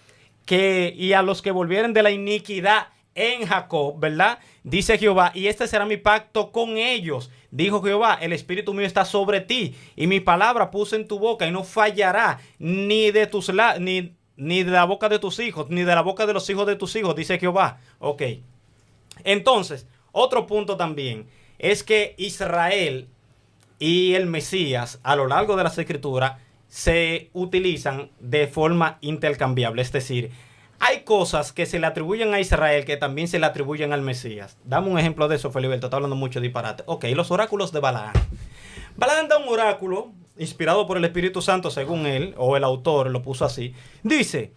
y a los que volvieren de la iniquidad en Jacob, ¿verdad? Dice Jehová, y este será mi pacto con ellos. Dijo Jehová, el espíritu mío está sobre ti, y mi palabra puse en tu boca, y no fallará ni de la boca de tus hijos, ni de la boca de los hijos de tus hijos, dice Jehová. Ok. Entonces, otro punto también, es que Israel y el Mesías, a lo largo de las Escrituras, se utilizan de forma intercambiable, es decir, hay cosas que se le atribuyen a Israel que también se le atribuyen al Mesías. Dame un ejemplo de eso, Feliberto. Está hablando mucho de disparate. Ok, los oráculos de Balaam. Balaam da un oráculo inspirado por el Espíritu Santo, según él, o el autor lo puso así. Dice,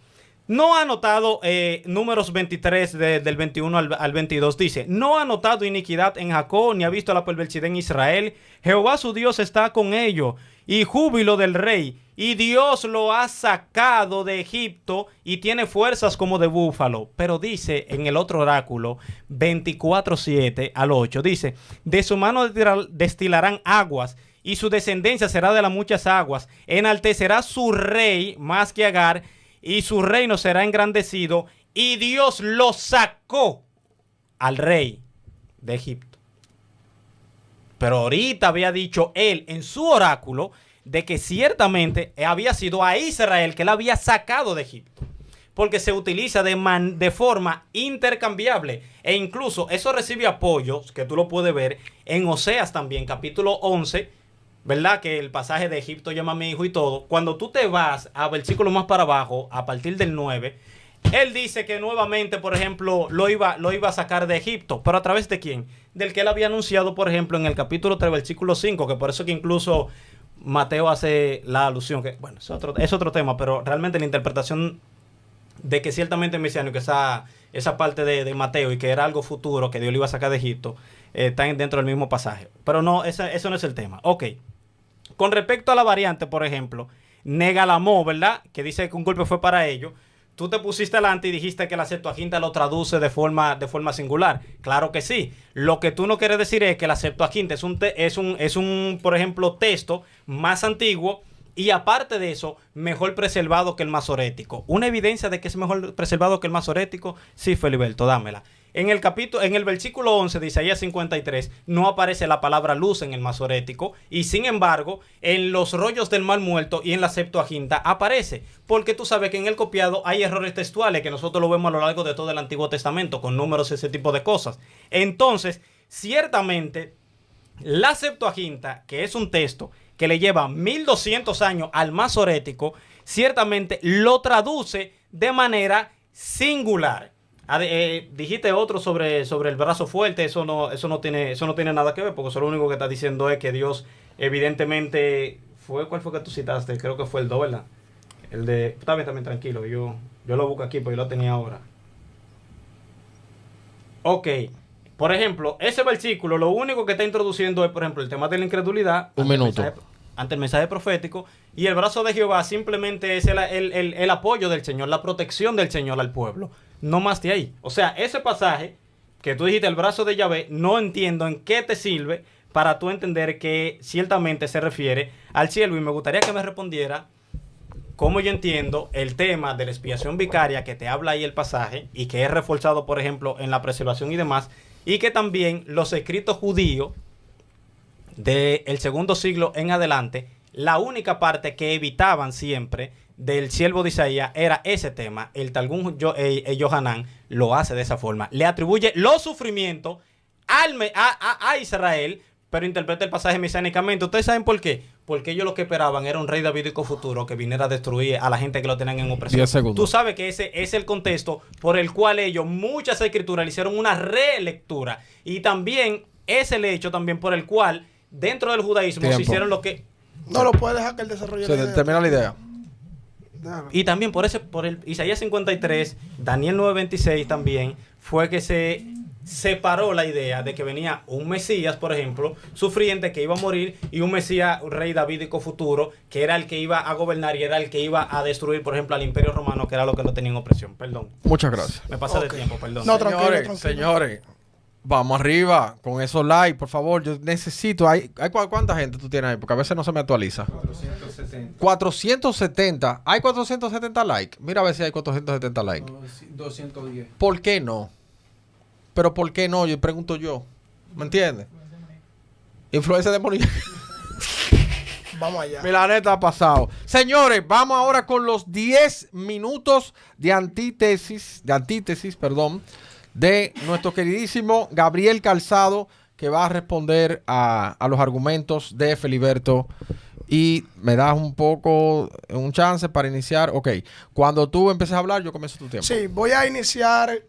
No ha notado, números 23 del 21 al 22 dice, no ha notado iniquidad en Jacob, ni ha visto la perversidad en Israel. Jehová su Dios está con ellos, y júbilo del rey. Y Dios lo ha sacado de Egipto y tiene fuerzas como de búfalo. Pero dice en el otro oráculo, 24:7 al 8, dice, de su mano destilarán aguas, y su descendencia será de las muchas aguas. Enaltecerá su rey más que Agar, y su reino será engrandecido, y Dios lo sacó al rey de Egipto. Pero ahorita había dicho él en su oráculo de que ciertamente había sido a Israel que él había sacado de Egipto, porque se utiliza de forma intercambiable, e incluso eso recibe apoyos, que tú lo puedes ver en Oseas también, capítulo 11, ¿verdad? Que el pasaje de Egipto llama a mi hijo y todo. Cuando tú te vas a versículo más para abajo, a partir del 9, él dice que nuevamente, por ejemplo, lo iba a sacar de Egipto. ¿Pero a través de quién? Del que él había anunciado, por ejemplo, en el capítulo 3, versículo 5, que por eso que incluso Mateo hace la alusión, que bueno, es otro tema, pero realmente la interpretación de que ciertamente mesiánico, esa parte de Mateo, y que era algo futuro, que Dios lo iba a sacar de Egipto, están dentro del mismo pasaje. Pero no, eso no es el tema. Ok. Con respecto a la variante, por ejemplo, Negalamó, ¿verdad? Que dice que un golpe fue para ellos. Tú te pusiste delante y dijiste que la Septuaginta lo traduce de forma singular. Claro que sí. Lo que tú no quieres decir es que la Septuaginta es un, por ejemplo, texto más antiguo y aparte de eso, mejor preservado que el masorético. ¿Una evidencia de que es mejor preservado que el masorético? Sí, Feliberto, dámela. En el versículo 11 de Isaías 53 no aparece la palabra luz en el masorético, y sin embargo en los rollos del Mar Muerto y en la Septuaginta aparece, porque tú sabes que en el copiado hay errores textuales que nosotros lo vemos a lo largo de todo el Antiguo Testamento con números y ese tipo de cosas. Entonces, ciertamente la Septuaginta, que es un texto que le lleva 1200 años al masorético, ciertamente lo traduce de manera singular. Dijiste otro sobre el brazo fuerte. Eso no tiene nada que ver, porque eso lo único que está diciendo es que Dios evidentemente ¿cuál fue que tú citaste? Creo que fue el 2, ¿verdad? El de, está bien, también tranquilo, yo lo busco aquí porque yo lo tenía ahora. Ok, por ejemplo, ese versículo lo único que está introduciendo es, por ejemplo, el tema de la incredulidad. Un minuto. Ante el mensaje profético, y el brazo de Jehová simplemente es el apoyo del Señor, la protección del Señor al pueblo. No más de ahí. O sea, ese pasaje que tú dijiste, el brazo de Yahvé, no entiendo en qué te sirve para tú entender que ciertamente se refiere al cielo. Y me gustaría que me respondiera cómo yo entiendo el tema de la expiación vicaria que te habla ahí el pasaje y que es reforzado, por ejemplo, en la preservación y demás, y que también los escritos judíos del segundo siglo en adelante, la única parte que evitaban siempre del siervo de Isaías era ese tema. El Targum Yohanan lo hace de esa forma, le atribuye los sufrimientos a Israel, pero interpreta el pasaje mesiánicamente. ¿Ustedes saben por qué? Porque ellos lo que esperaban era un rey davídico futuro que viniera a destruir a la gente que lo tenían en opresión. 10 segundos. Tú sabes que ese es el contexto por el cual ellos, muchas escrituras, le hicieron una relectura, y también es el hecho también por el cual dentro del judaísmo se hicieron lo que... No lo puede dejar que él desarrolle la idea. Termina la idea. Y también por el Isaías 53, Daniel 9:26 también fue que se separó la idea de que venía un Mesías, por ejemplo, sufriente, que iba a morir, y un Mesías, un rey davídico futuro, que era el que iba a gobernar y era el que iba a destruir, por ejemplo, al Imperio Romano, que era lo que lo tenía en opresión. Perdón. Muchas gracias. Me pasé de tiempo, perdón. No, tranquilo. Señores, vamos arriba con esos likes, por favor. Yo necesito. ¿Cuánta gente tú tienes ahí? Porque a veces no se me actualiza. 470. ¿Hay 470 likes? Mira a ver si hay 470 likes. 210. ¿Por qué no? Pero ¿por qué no? Yo pregunto yo. ¿Me entiendes? Influencia demoníaca. Vamos allá. La neta ha pasado. Señores, vamos ahora con los 10 minutos de antítesis, de nuestro queridísimo Gabriel Calzado, que va a responder a los argumentos de Feliberto. Y me das un chance para iniciar. Ok, cuando tú empieces a hablar, yo comienzo tu tiempo. Sí, voy a iniciar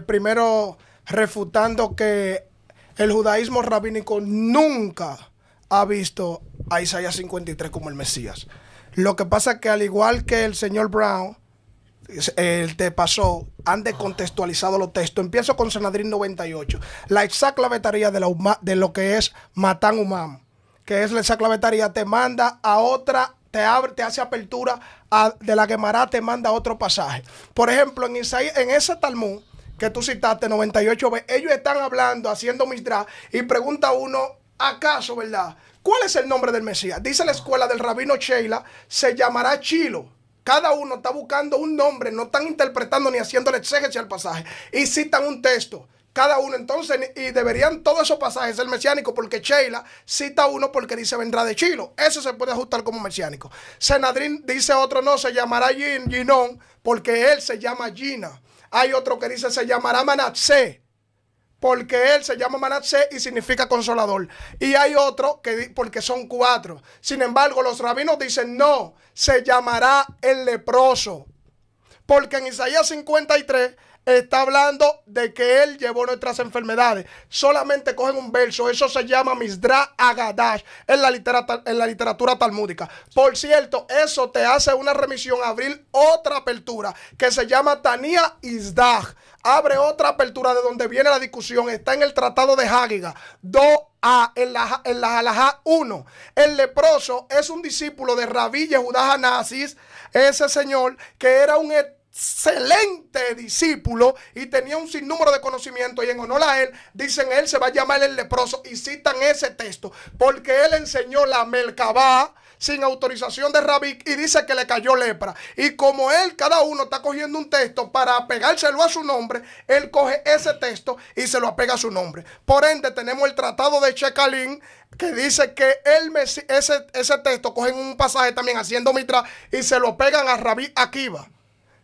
primero refutando que el judaísmo rabínico nunca ha visto a Isaías 53 como el Mesías. Lo que pasa es que, al igual que el señor Brown, te pasó, han descontextualizado los textos. Empiezo con Sanedrín 98. La exaclavetaría de lo que es Matán Umam, que es la exaclavetaría, te manda a otra, te hace apertura de la Guemará, te manda a otro pasaje. Por ejemplo, en ese Talmud que tú citaste, 98b, ellos están hablando, haciendo Misdrash, y pregunta uno, ¿acaso, verdad? ¿Cuál es el nombre del Mesías? Dice la escuela del rabino Sheila, se llamará Chilo. Cada uno está buscando un nombre, no están interpretando ni haciendo el exégesis al pasaje, y citan un texto. Cada uno, entonces, y deberían todos esos pasajes ser mesiánicos, porque Sheila cita uno porque dice vendrá de Chilo. Eso se puede ajustar como mesiánico. Sanedrín dice otro, no, se llamará Ginón, porque él se llama Gina. Hay otro que dice se llamará Manassé, porque él se llama Manassé y significa consolador. Y hay otro que porque son 4. Sin embargo, los rabinos dicen no, se llamará el leproso, porque en Isaías 53 está hablando de que él llevó nuestras enfermedades. Solamente cogen un verso, eso se llama Misdrash Agadash en la literatura talmúdica. Por cierto, eso te hace una remisión, abrir otra apertura que se llama Tania Isdach. Abre otra apertura de donde viene la discusión. Está en el Tratado de Hágiga 2a, en la Halajá 1. El leproso es un discípulo de Rabí Yehudá Hanassis, ese señor que era un excelente discípulo y tenía un sinnúmero de conocimiento, y en honor a él dicen él se va a llamar el leproso, y citan ese texto porque él enseñó la Merkabá sin autorización de Rabí y dice que le cayó lepra, y como él, cada uno está cogiendo un texto para apegárselo a su nombre, él coge ese texto y se lo apega a su nombre. Por ende tenemos el tratado de Checalín que dice que ese texto cogen un pasaje también haciendo mitra y se lo pegan a Rabí Akiva.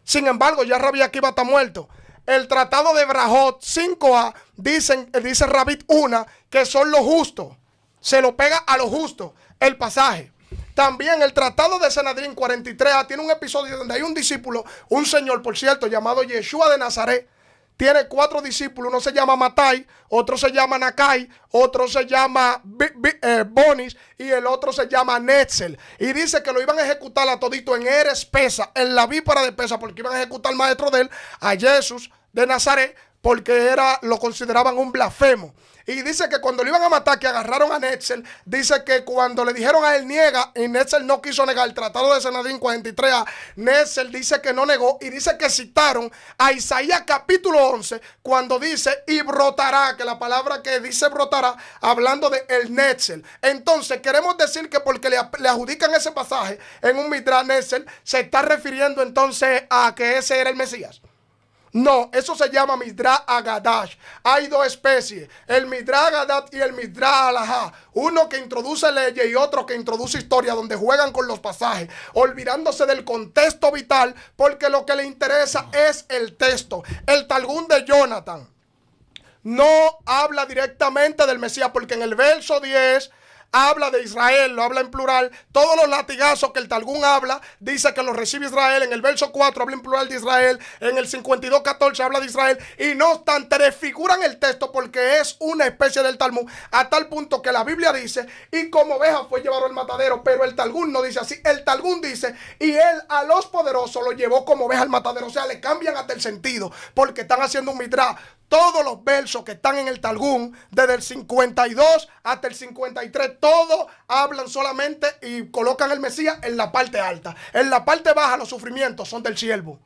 Sin embargo, ya Rabí Akiva está muerto. El tratado de Brajot 5a dice Rabí Una que son los justos. Se lo pega a los justos el pasaje. También el tratado de Sanedrín 43a tiene un episodio donde hay un discípulo, un señor, por cierto, llamado Yeshua de Nazaret. Tiene 4 discípulos, uno se llama Matai, otro se llama Nakai, otro se llama Bonis y el otro se llama Netzel. Y dice que lo iban a ejecutar a todito en Eres Pesa, en la vípora de Pesa, porque iban a ejecutar al maestro de él, a Jesús de Nazaret, porque lo consideraban un blasfemo. Y dice que cuando lo iban a matar, que agarraron a Netzel, dice que cuando le dijeron a él niega, y Netzel no quiso negar, el tratado de Sanedrín 43a, Netzel dice que no negó, y dice que citaron a Isaías capítulo 11, cuando dice, y brotará, que la palabra que dice brotará, hablando de el Netzel. Entonces, queremos decir que porque le adjudican ese pasaje en un Midrash Netzel, se está refiriendo entonces a que ese era el Mesías. No, eso se llama Midrash Agadash. Hay 2 especies, el Midrash Agadash y el Midrash Halajá. Uno que introduce leyes y otro que introduce historia, donde juegan con los pasajes, olvidándose del contexto vital, porque lo que le interesa es el texto. El Talmud de Jonathan no habla directamente del Mesías, porque en el verso 10 habla de Israel, lo habla en plural. Todos los latigazos que el Talmud habla, dice que los recibe Israel. En el verso 4 habla en plural de Israel. En el 52:14 habla de Israel. Y no obstante, desfiguran el texto porque es una especie del Talmud, a tal punto que la Biblia dice, y como oveja fue llevado al matadero, pero el Talmud no dice así. El Talmud dice, y él a los poderosos los llevó como oveja al matadero. O sea, le cambian hasta el sentido, porque están haciendo un midrash. Todos los versos que están en el Talmud, desde el 52 hasta el 53, todos hablan solamente y colocan el Mesías en la parte alta. En la parte baja los sufrimientos son del siervo.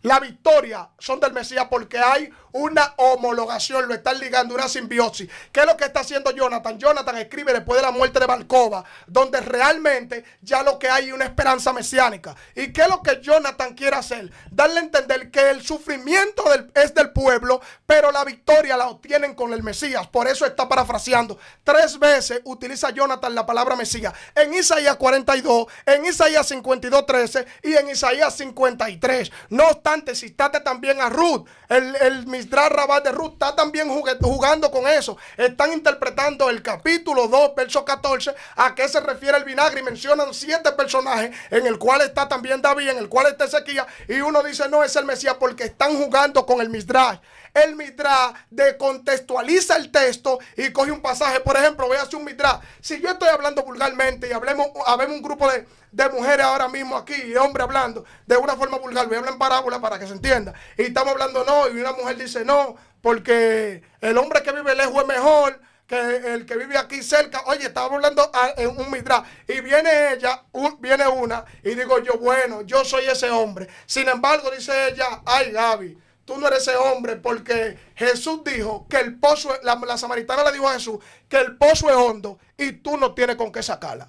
La victoria son del Mesías, porque hay una homologación, lo están ligando, una simbiosis. ¿Qué es lo que está haciendo Jonathan? Jonathan escribe después de la muerte de Balcova, donde realmente ya lo que hay es una esperanza mesiánica. ¿Y qué es lo que Jonathan quiere hacer? Darle a entender que el sufrimiento es del pueblo, pero la victoria la obtienen con el Mesías. Por eso está parafraseando. 3 veces utiliza Jonathan la palabra Mesías. En Isaías 42, en Isaías 52:13 y en Isaías 53. No obstante, citate también a Ruth, el Misdrash Rabbah de Ruth está también jugando con eso. Están interpretando el capítulo 2, verso 14, a qué se refiere el vinagre, y mencionan 7 personajes, en el cual está también David, en el cual está Ezequías, y uno dice no es el Mesías, porque están jugando con el Misdrash. el Midrash decontextualiza el texto y coge un pasaje. Por ejemplo, voy a hacer un Midrash. Si yo estoy hablando vulgarmente y habemos un grupo de mujeres ahora mismo aquí y hombres hablando de una forma vulgar, voy a hablar en parábola para que se entienda. Y estamos hablando no, y una mujer dice no, porque el hombre que vive lejos es mejor que el que vive aquí cerca. Oye, estaba hablando en un Midrash y viene ella, viene una y digo yo, bueno, yo soy ese hombre. Sin embargo, dice ella, ay Gaby, tú no eres ese hombre, porque Jesús dijo que el pozo, la samaritana le dijo a Jesús que el pozo es hondo y tú no tienes con qué sacarla.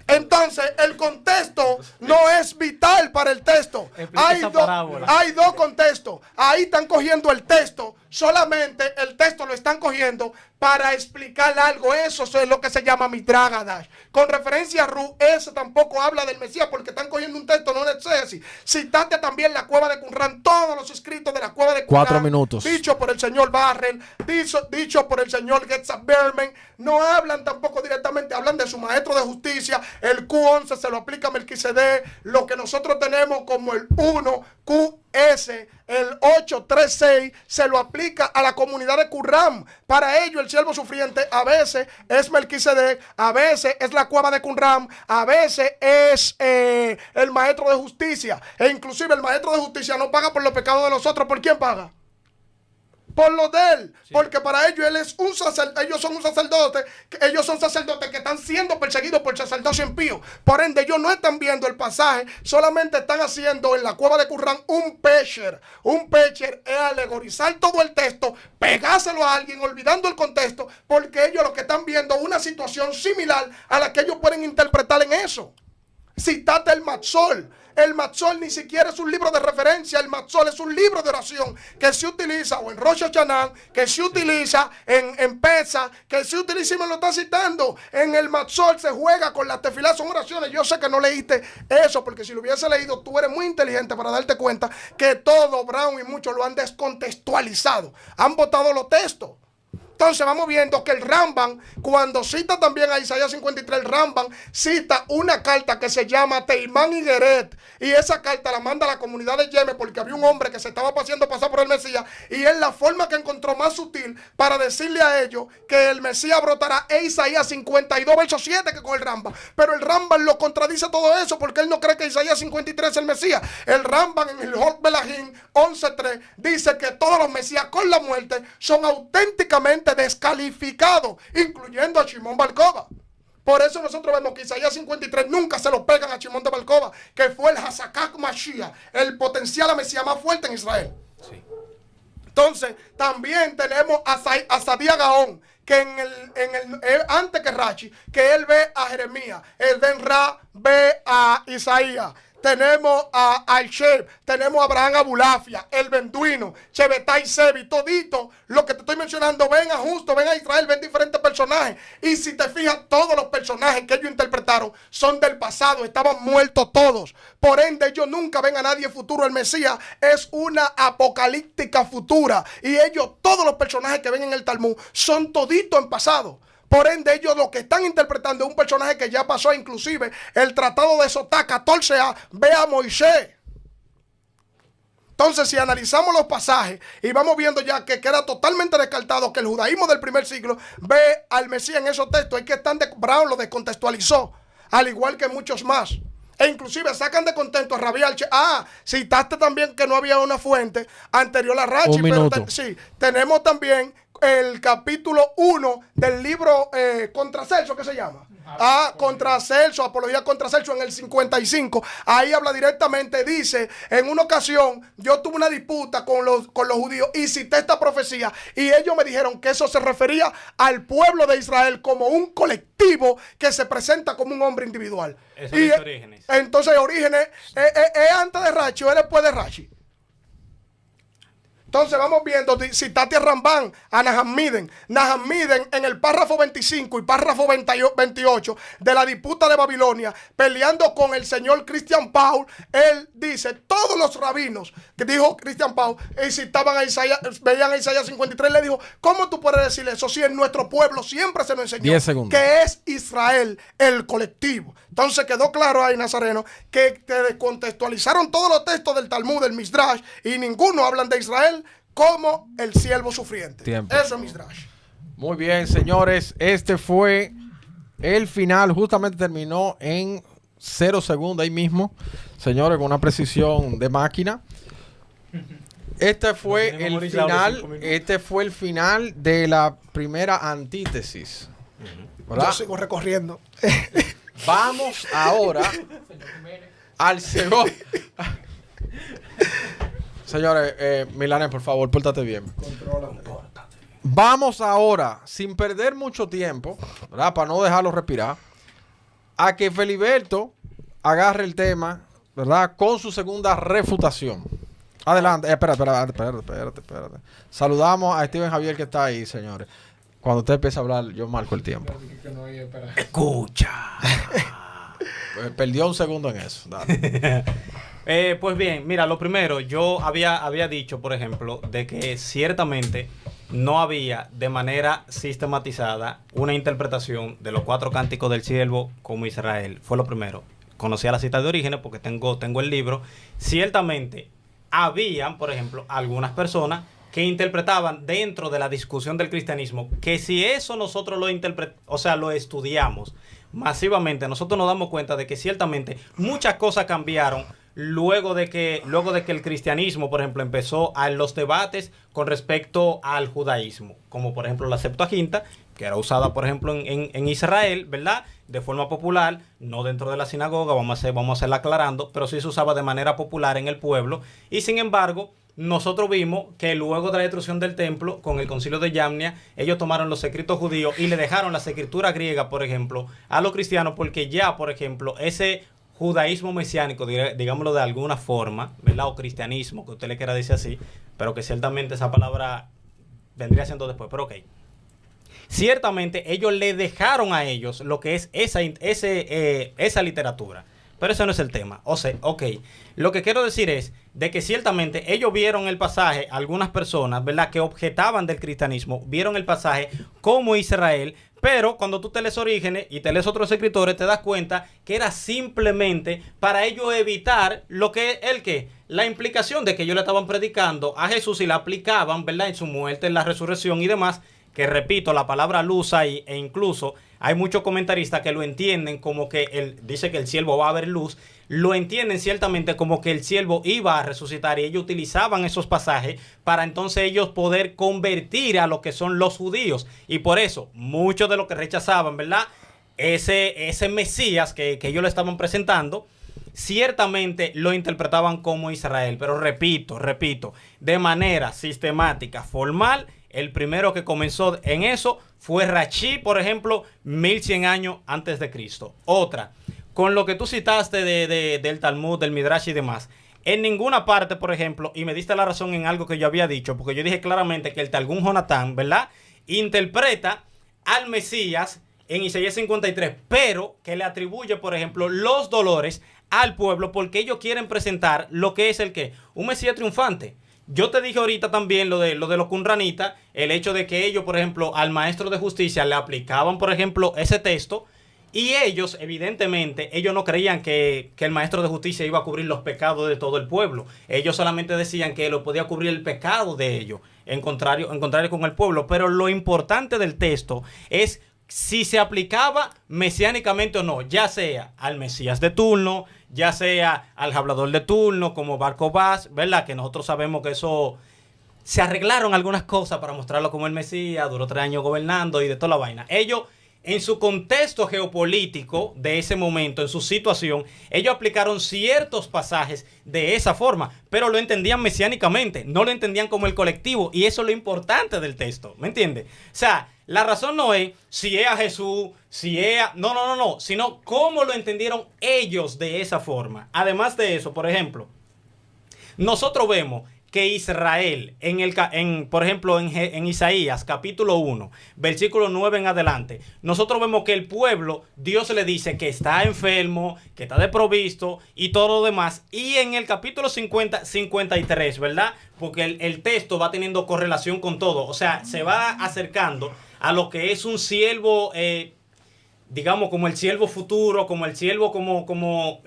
Entonces, el contexto no es vital para el texto. Hay dos contextos. Ahí están cogiendo el texto. Solamente el texto lo están cogiendo para explicar algo. Eso es lo que se llama Midrash. Con referencia a Ruth, eso tampoco habla del Mesías, porque están cogiendo un texto, no un exégesis. Citate también la cueva de Qumran, todos los escritos de la cueva de Qumran. 4 minutos. Dicho por el señor Barrel, dicho por el señor Getzah Berman. No hablan tampoco directamente, hablan de su maestro de justicia. El Q11 se lo aplica a Melquisedec. Lo que nosotros tenemos como el 1QS, el 836, se lo aplica a la comunidad de Qumran. Para ello, el siervo sufriente a veces es Melquisedec, a veces es la cueva de Qumran, a veces es el maestro de justicia. E inclusive el maestro de justicia no paga por los pecados de los otros. ¿Por quién paga? Por lo de él, sí. Porque para ellos ellos son sacerdotes que están siendo perseguidos por sacerdocio impío. Por ende, ellos no están viendo el pasaje, solamente están haciendo en la cueva de Qumran un pesher. Un pesher es alegorizar todo el texto, pegárselo a alguien, olvidando el contexto, porque ellos lo que están viendo es una situación similar a la que ellos pueden interpretar en eso. Citate el Matzol. El Matzol ni siquiera es un libro de referencia. El Matzol es un libro de oración que se utiliza o en Rosh Hashanah, que se utiliza en Pesach, que se utiliza, y me lo está citando. En el Matzol se juega con las tefilá, son oraciones. Yo sé que no leíste eso, porque si lo hubiese leído, tú eres muy inteligente para darte cuenta que todo Brown y muchos lo han descontextualizado. Han botado los textos. Entonces vamos viendo que el Rambam, cuando cita también a Isaías 53, el Rambam cita una carta que se llama Teimán y Geret. Y esa carta la manda a la comunidad de Yemen porque había un hombre que se estaba haciendo pasar por el Mesías. Y es la forma que encontró más sutil para decirle a ellos que el Mesías brotará. Es Isaías 52, verso 7 que con el Rambam. Pero el Rambam lo contradice todo eso porque él no cree que Isaías 53 es el Mesías. El Rambam en el Hot Belahim 11.3 dice que todos los Mesías con la muerte son auténticamente descalificados, incluyendo a Shimon Bar Kokhba. Por eso nosotros vemos que Isaías 53 nunca se lo pegan a Shimon de Bar Kokhba, que fue el Hazakak Mashiach, el potencial a Mesías más fuerte en Israel. Sí. Entonces, también tenemos a Sadia Gaón, que antes que Rashi, que él ve a Jeremías, el Ben Ra ve a Isaías. Tenemos a Al-Sheb, tenemos a Abraham Abulafia, el Benduino, Chebetai Sebi, todito lo que te estoy mencionando, ven a Justo, ven a Israel, ven diferentes personajes. Y si te fijas, todos los personajes que ellos interpretaron son del pasado, estaban muertos todos. Por ende, ellos nunca ven a nadie futuro. El Mesías es una apocalíptica futura. Y ellos, todos los personajes que ven en el Talmud, son toditos en pasado. Por ende, ellos lo que están interpretando es un personaje que ya pasó. Inclusive el tratado de Sotá 14a ve a Moisés. Entonces, si analizamos los pasajes y vamos viendo ya que queda totalmente descartado que el judaísmo del primer siglo ve al Mesías en esos textos, es que Brown lo descontextualizó, al igual que muchos más. E inclusive sacan de contexto a Rabbi Alche. Citaste también que no había una fuente anterior a Rashi. Pero sí, tenemos también el capítulo 1 del libro Contra Celso, ¿qué se llama? Contra Celso, Apología contra Celso, en el 55. Ahí habla directamente, dice, en una ocasión yo tuve una disputa con los judíos y cité esta profecía y ellos me dijeron que eso se refería al pueblo de Israel como un colectivo que se presenta como un hombre individual. Eso es Orígenes. Entonces Orígenes es antes de Rashi o es después de Rashi. Entonces vamos viendo, citate a Rambán, a Nahum Miden. Nahum Miden en el párrafo 25 y párrafo 28 de la disputa de Babilonia, peleando con el señor Christian Paul, él dice, todos los rabinos que dijo Christian Paul, y citaban a Isaías, veían a Isaías 53, le dijo, ¿cómo tú puedes decir eso si en nuestro pueblo siempre se nos enseñó que es Israel el colectivo? Entonces quedó claro ahí, Nazareno, que te descontextualizaron todos los textos del Talmud, del Midrash, y ninguno hablan de Israel como el siervo sufriente. Tiempo. Eso es Midrash. Muy bien, señores. Este fue el final. Justamente terminó en 0 segundos ahí mismo. Señores, con una precisión de máquina. Este fue Lo tiene el memorizado final. 5 minutos. Este fue el final de la primera antítesis. ¿Verdad? Yo sigo recorriendo. Vamos ahora al segundo. Señores, Milanes, por favor, pórtate bien. Vamos ahora, sin perder mucho tiempo, ¿verdad? Para no dejarlo respirar, a que Feliberto agarre el tema, ¿verdad? Con su segunda refutación. Adelante. Espérate. Saludamos a Steven Javier que está ahí, señores. Cuando usted empiece a hablar, yo marco el tiempo. Escucha. Pues perdió un segundo en eso. Dale. Pues bien, mira, lo primero, yo había dicho, por ejemplo, de que ciertamente no había de manera sistematizada una interpretación de los 4 cánticos del siervo como Israel. Fue lo primero. Conocía la cita de Orígenes porque tengo el libro. Ciertamente habían, por ejemplo, algunas personas que interpretaban dentro de la discusión del cristianismo que si eso nosotros lo estudiamos masivamente, nosotros nos damos cuenta de que ciertamente muchas cosas cambiaron luego de que el cristianismo, por ejemplo, empezó a los debates con respecto al judaísmo, como por ejemplo la Septuaginta, que era usada, por ejemplo, en Israel, ¿verdad? De forma popular, no dentro de la sinagoga, vamos a hacerla aclarando, pero sí se usaba de manera popular en el pueblo. Y sin embargo, nosotros vimos que luego de la destrucción del templo, con el concilio de Yamnia, ellos tomaron los escritos judíos y le dejaron las escrituras griegas, por ejemplo, a los cristianos, porque ya, por ejemplo, ese judaísmo mesiánico, digámoslo de alguna forma, ¿verdad? O cristianismo, que usted le quiera decir así, pero que ciertamente esa palabra vendría siendo después, pero ok. Ciertamente ellos le dejaron a ellos lo que es esa literatura. Pero ese no es el tema. O sea, ok. Lo que quiero decir es de que ciertamente ellos vieron el pasaje, algunas personas, ¿verdad?, que objetaban del cristianismo, vieron el pasaje como Israel, pero cuando tú te lees Orígenes y te lees otros escritores, te das cuenta que era simplemente para ellos evitar la implicación de que ellos le estaban predicando a Jesús y la aplicaban, ¿verdad?, en su muerte, en la resurrección y demás. Que repito, la palabra luz ahí, e incluso hay muchos comentaristas que lo entienden como que dice que el siervo va a ver luz, lo entienden ciertamente como que el siervo iba a resucitar y ellos utilizaban esos pasajes para entonces ellos poder convertir a lo que son los judíos. Y por eso, muchos de los que rechazaban, ¿verdad?, ese Mesías que ellos le estaban presentando, ciertamente lo interpretaban como Israel. Pero repito, de manera sistemática, formal, el primero que comenzó en eso fue Rashi, por ejemplo, 1100 años antes de Cristo. Otra, con lo que tú citaste del Talmud, del Midrash y demás, en ninguna parte, por ejemplo, y me diste la razón en algo que yo había dicho, porque yo dije claramente que el Targum Jonatán, ¿verdad?, interpreta al Mesías en Isaías 53, pero que le atribuye, por ejemplo, los dolores al pueblo porque ellos quieren presentar lo que es un Mesías triunfante. Yo te dije ahorita también lo de los qumranitas, el hecho de que ellos, por ejemplo, al maestro de justicia le aplicaban, por ejemplo, ese texto y ellos, evidentemente, ellos no creían que el maestro de justicia iba a cubrir los pecados de todo el pueblo. Ellos solamente decían que lo podía cubrir el pecado de ellos, en contrario con el pueblo. Pero lo importante del texto es si se aplicaba mesiánicamente o no, ya sea al Mesías de turno, ya sea al hablador de turno como Bar Kokhba, ¿verdad? Que nosotros sabemos que eso se arreglaron algunas cosas para mostrarlo como el Mesías, duró 3 años gobernando y de toda la vaina. Ellos, en su contexto geopolítico de ese momento, en su situación, ellos aplicaron ciertos pasajes de esa forma, pero lo entendían mesiánicamente, no lo entendían como el colectivo, y eso es lo importante del texto, ¿me entiendes? O sea, la razón no es si es a Jesús, si es a... No, sino cómo lo entendieron ellos de esa forma. Además de eso, por ejemplo, nosotros vemos que Israel, por ejemplo, en Isaías capítulo 1, versículo 9 en adelante, nosotros vemos que el pueblo, Dios le dice que está enfermo, que está desprovisto y todo lo demás. Y en el capítulo 53, ¿verdad? Porque el texto va teniendo correlación con todo. O sea, se va acercando a lo que es un siervo, digamos, como el siervo futuro, como el siervo como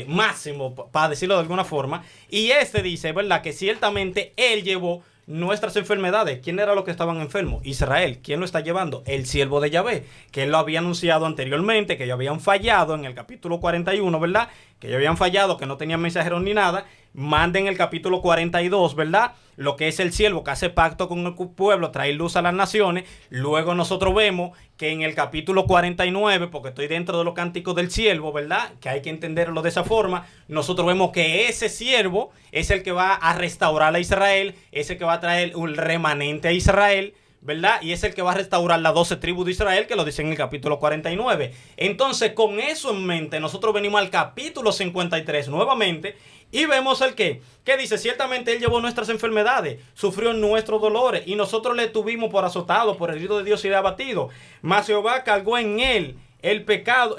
máximo, para decirlo de alguna forma. Y dice, ¿verdad?, que ciertamente él llevó nuestras enfermedades. ¿Quién era lo que estaban enfermos? Israel. ¿Quién lo está llevando? El siervo de Yahvé, que él lo había anunciado anteriormente, que ellos habían fallado en el capítulo 41, ¿verdad? Que ellos habían fallado, que no tenían mensajeros ni nada. Manda en el capítulo 42, ¿verdad? Lo que es el siervo que hace pacto con el pueblo, trae luz a las naciones. Luego nosotros vemos que en el capítulo 49, porque estoy dentro de los cánticos del siervo, ¿verdad? Que hay que entenderlo de esa forma. Nosotros vemos que ese siervo es el que va a restaurar a Israel, es el que va a traer un remanente a Israel, ¿verdad? Y es el que va a restaurar las 12 tribus de Israel, que lo dice en el capítulo 49. Entonces, con eso en mente, nosotros venimos al capítulo 53 nuevamente y vemos el que dice, ciertamente él llevó nuestras enfermedades, sufrió nuestros dolores, y nosotros le tuvimos por azotado, por herido de Dios y abatido. Mas Jehová cargó en él el pecado.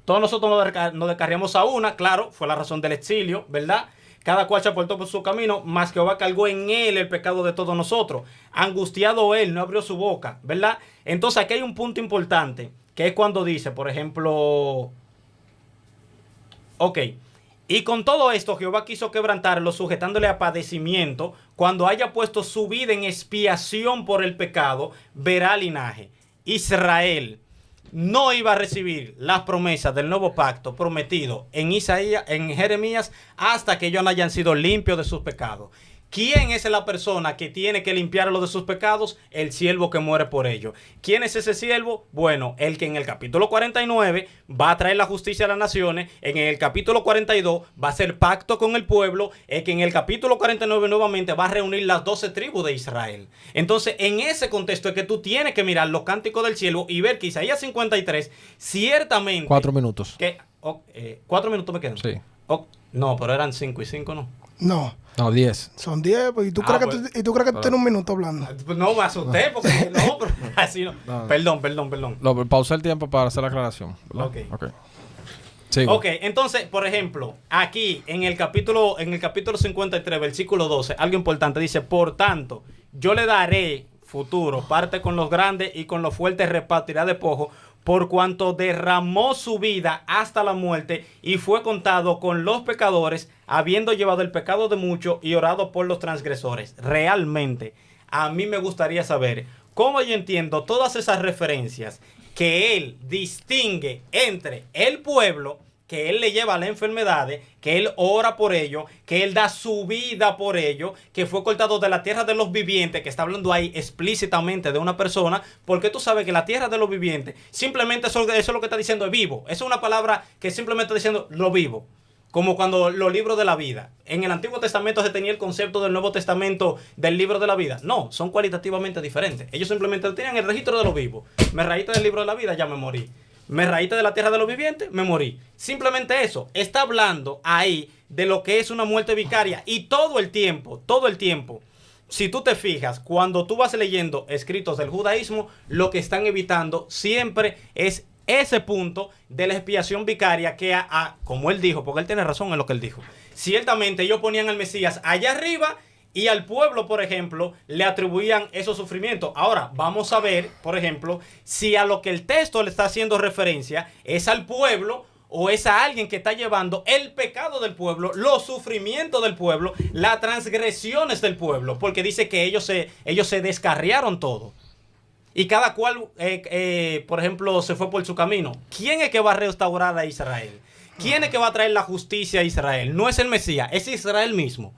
Todos nosotros nos descarriamos a una, claro, fue la razón del exilio, ¿verdad? Cada cual se aportó por su camino, mas Jehová cargó en él el pecado de todos nosotros. Angustiado él, no abrió su boca, ¿verdad? Entonces aquí hay un punto importante, que es cuando dice, por ejemplo, ok, y con todo esto Jehová quiso quebrantarlo, sujetándole a padecimiento. Cuando haya puesto su vida en expiación por el pecado, verá linaje. Israel no iba a recibir las promesas del nuevo pacto prometido en Isaías, en Jeremías, hasta que ellos no hayan sido limpios de sus pecados. ¿Quién es la persona que tiene que limpiarlo de sus pecados? El siervo que muere por ellos. ¿Quién es ese siervo? Bueno, el que en el capítulo 49 va a traer la justicia a las naciones, en el capítulo 42 va a hacer pacto con el pueblo, el que en el capítulo 49 nuevamente va a reunir las 12 tribus de Israel. Entonces, en ese contexto es que tú tienes que mirar los cánticos del siervo y ver que Isaías 53 ciertamente... 4 minutos. 4 minutos me quedan. Sí. No, pero eran 5 y 5, ¿no? No. No, 10. Son 10, pues, ¿y tú crees que tú tienes un minuto hablando? No, me asusté porque no, pero así no. No. Perdón. Pausé el tiempo para hacer la aclaración, ¿verdad? Ok. Sigo. Ok, entonces, por ejemplo, aquí en el capítulo 53, versículo 12, algo importante dice, por tanto, yo le daré futuro, parte con los grandes y con los fuertes repartirá despojo, por cuanto derramó su vida hasta la muerte y fue contado con los pecadores, habiendo llevado el pecado de muchos y orado por los transgresores. Realmente, a mí me gustaría saber cómo yo entiendo todas esas referencias que él distingue entre el pueblo, que él le lleva las enfermedades, que él ora por ello, que él da su vida por ello, que fue cortado de la tierra de los vivientes, que está hablando ahí explícitamente de una persona, porque tú sabes que la tierra de los vivientes, simplemente eso es lo que está diciendo, es vivo. Eso es una palabra que simplemente está diciendo lo vivo. Como cuando los libros de la vida. En el Antiguo Testamento se tenía el concepto del Nuevo Testamento del libro de la vida. No, son cualitativamente diferentes. Ellos simplemente tenían el registro de lo vivo. Me raíste del libro de la vida, ya me morí. Me raíste de la tierra de los vivientes, me morí. Simplemente eso. Está hablando ahí de lo que es una muerte vicaria. Y todo el tiempo, si tú te fijas, cuando tú vas leyendo escritos del judaísmo, lo que están evitando siempre es ese punto de la expiación vicaria que, como él dijo, porque él tiene razón en lo que él dijo, ciertamente ellos ponían al Mesías allá arriba y al pueblo, por ejemplo, le atribuían esos sufrimientos. Ahora, vamos a ver, por ejemplo, si a lo que el texto le está haciendo referencia es al pueblo o es a alguien que está llevando el pecado del pueblo, los sufrimientos del pueblo, las transgresiones del pueblo, porque dice que ellos se descarriaron todo. Y cada cual, por ejemplo, se fue por su camino. ¿Quién es que va a restaurar a Israel? ¿Quién es que va a traer la justicia a Israel? No es el Mesías, es Israel mismo.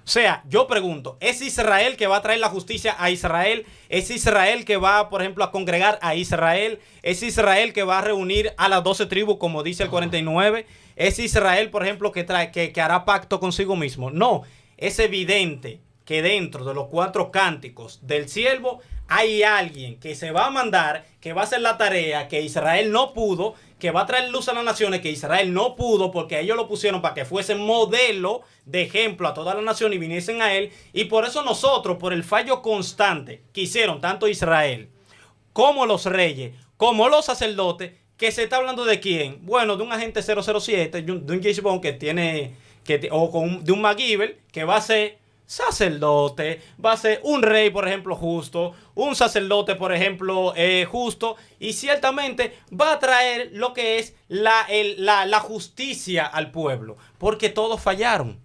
O sea, yo pregunto, ¿es Israel que va a traer la justicia a Israel? ¿Es Israel que va, por ejemplo, a congregar a Israel? ¿Es Israel que va a reunir a las 12 tribus, como dice el 49? ¿Es Israel, por ejemplo, que hará pacto consigo mismo? No, es evidente que dentro de los 4 cánticos del siervo hay alguien que se va a mandar, que va a hacer la tarea que Israel no pudo, que va a traer luz a las naciones, que Israel no pudo, porque ellos lo pusieron para que fuesen modelo de ejemplo a todas las naciones y viniesen a él. Y por eso nosotros, por el fallo constante que hicieron tanto Israel como los reyes, como los sacerdotes, que se está hablando de quién, bueno, de un agente 007, de un James Bond de un MacGyver, que va a ser sacerdote, va a ser un rey, por ejemplo, justo, un sacerdote, por ejemplo, justo, y ciertamente va a traer lo que es la justicia al pueblo, porque todos fallaron.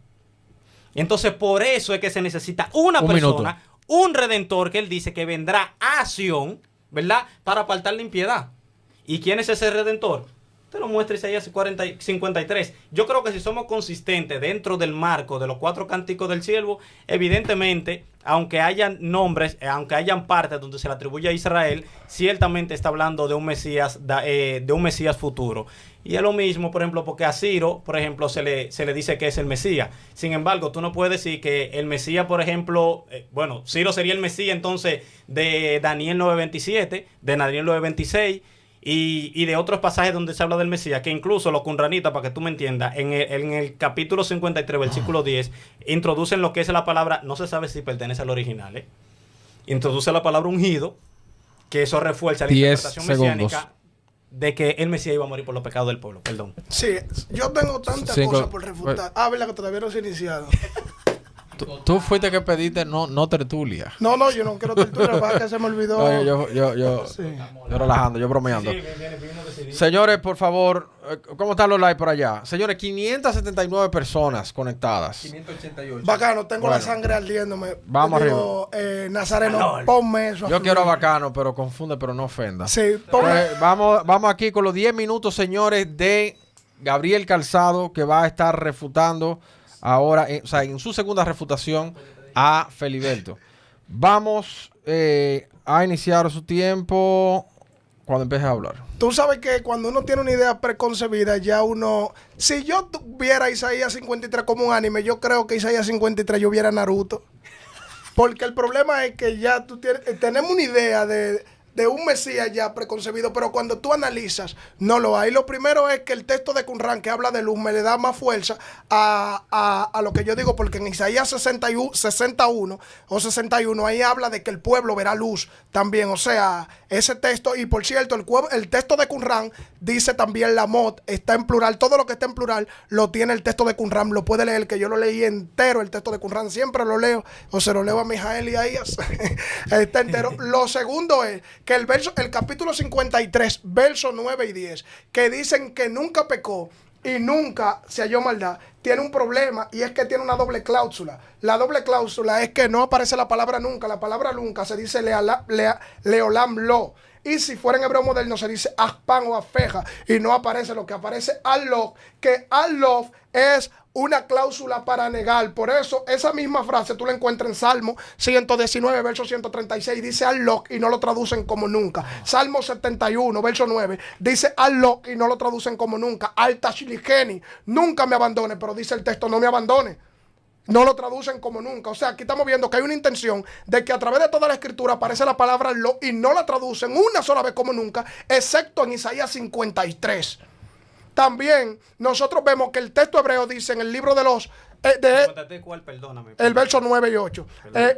Y entonces por eso es que se necesita una Un persona, minuto. un redentor que él dice que vendrá a Sion, ¿verdad? Para apartar la impiedad. ¿Y quién es ese redentor? Te lo muestra Isaías 53. Yo creo que si somos consistentes dentro del marco de los 4 cánticos del siervo, evidentemente, aunque hayan nombres, aunque hayan partes donde se le atribuye a Israel, ciertamente está hablando de un Mesías, de un Mesías futuro. Y es lo mismo, por ejemplo, porque a Ciro, por ejemplo, se le dice que es el Mesías. Sin embargo, tú no puedes decir que el Mesías, por ejemplo, Ciro sería el Mesías entonces de Daniel 9:27, de Daniel 9:26, y de otros pasajes donde se habla del Mesías, que incluso los cunranitas, para que tú me entiendas, en el capítulo 53, versículo 10, introducen lo que es la palabra, no se sabe si pertenece al original, introduce la palabra ungido, que eso refuerza la 10 interpretación segundos. mesiánica de que el Mesías iba a morir por los pecados del pueblo. Perdón. Sí, yo tengo tantas 5. cosas por refutar. Verdad que todavía no se ha iniciado. Tú fuiste que pediste no tertulia. No, yo no quiero torturar, para que se me olvidó. No, yo Sí. relajando, yo bromeando. Señores, por favor, ¿cómo están los likes por allá? Señores, 579 personas conectadas. 588. Bacano, tengo Bueno. la sangre ardiéndome. Vamos Nazareno, ponme eso. a Yo quiero a fluir. Bacano, pero confunde, pero no ofenda. Sí, ponme. Vamos aquí con los 10 minutos, señores, de Gabriel Calzado, que va a estar refutando ahora, en su segunda refutación a Feliberto. Vamos a iniciar su tiempo cuando empiece a hablar. Tú sabes que cuando uno tiene una idea preconcebida, ya uno... Si yo viera Isaías 53 como un anime, yo creo que Isaías 53 yo viera Naruto. Porque el problema es que ya tenemos una idea de un Mesías ya preconcebido, pero cuando tú analizas, no lo hay. Lo primero es que el texto de Qumran que habla de luz me le da más fuerza a lo que yo digo, porque en Isaías 61 o 61 ahí habla de que el pueblo verá luz también. O sea, ese texto, y por cierto, el texto de Qumran dice también la mod, está en plural, todo lo que está en plural lo tiene el texto de Qumran, lo puede leer, que yo lo leí entero, el texto de Qumran, siempre lo leo, o se lo leo a Mijael y a ellas, está entero. Lo segundo es que el capítulo 53, versos 9 y 10, que dicen que nunca pecó y nunca se halló maldad, tiene un problema, y es que tiene una doble cláusula. La doble cláusula es que no aparece la palabra nunca. La palabra nunca se dice leolam lo. Y si fuera en hebreo moderno se dice aspan o afeja, y no aparece lo que aparece al-lof, que al-lof es una cláusula para negar. Por eso esa misma frase tú la encuentras en Salmo 119, verso 136, dice al-lof y no lo traducen como nunca. Salmo 71, verso 9, dice al-lof y no lo traducen como nunca. Al-tashligeni, nunca me abandone, pero dice el texto no me abandone. No lo traducen como nunca. O sea, aquí estamos viendo que hay una intención de que a través de toda la escritura aparece la palabra lo y no la traducen una sola vez como nunca, excepto en Isaías 53. También nosotros vemos que el texto hebreo dice en el libro de los... ¿Cuál? Perdóname. el verso 9 y 8.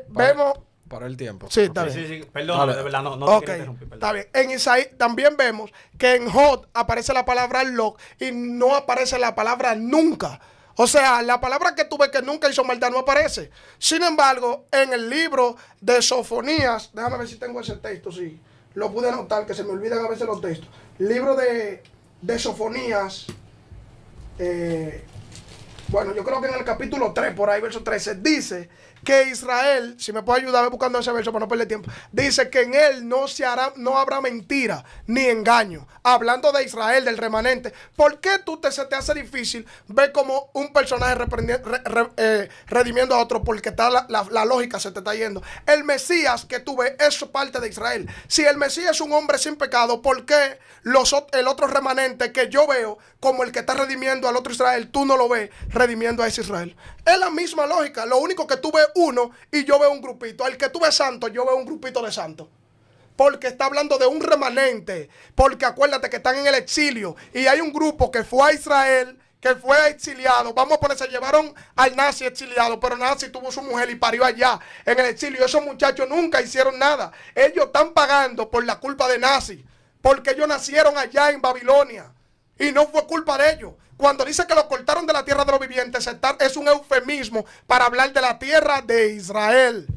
Vemos... Para el tiempo. Sí, está bien. Sí. Perdóname, Dale. de verdad, no Ok, te quiero interrumpir. está bien. En Isaías también vemos que en Jod aparece la palabra lo y no aparece la palabra nunca. O sea, la palabra que tú ves que nunca hizo maldad no aparece. Sin embargo, en el libro de Sofonías, déjame ver si tengo ese texto, sí. Lo pude anotar, que se me olvidan a veces los textos. Libro de Sofonías, bueno, yo creo que en el capítulo 3, por ahí, verso 13, dice que Israel, si me puede ayudar, voy buscando ese verso para no perder tiempo, dice que en él no habrá mentira ni engaño. Hablando de Israel, del remanente. ¿Por qué se te hace difícil ver como un personaje redimiendo a otro? Porque está la lógica se te está yendo. El Mesías que tú ves es parte de Israel. Si el Mesías es un hombre sin pecado, ¿por qué el otro remanente que yo veo como el que está redimiendo al otro Israel, tú no lo ves redimiendo a ese Israel? Es la misma lógica. Lo único que tú ves uno y yo veo un grupito. El que tú ves santo, yo veo un grupito de santos. Porque está hablando de un remanente. Porque acuérdate que están en el exilio. Y hay un grupo que fue a Israel, que fue exiliado. Vamos a poner, se llevaron al nazi exiliado. Pero nazi tuvo su mujer y parió allá en el exilio. Esos muchachos nunca hicieron nada. Ellos están pagando por la culpa de nazi. Porque ellos nacieron allá en Babilonia. Y no fue culpa de ellos. Cuando dice que lo cortaron de la tierra de los vivientes, es un eufemismo para hablar de la tierra de Israel.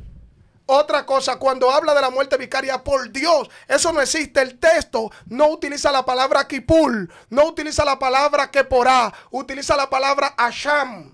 Otra cosa, cuando habla de la muerte vicaria por Dios, eso no existe. El texto no utiliza la palabra kipul, no utiliza la palabra keporá, utiliza la palabra asham.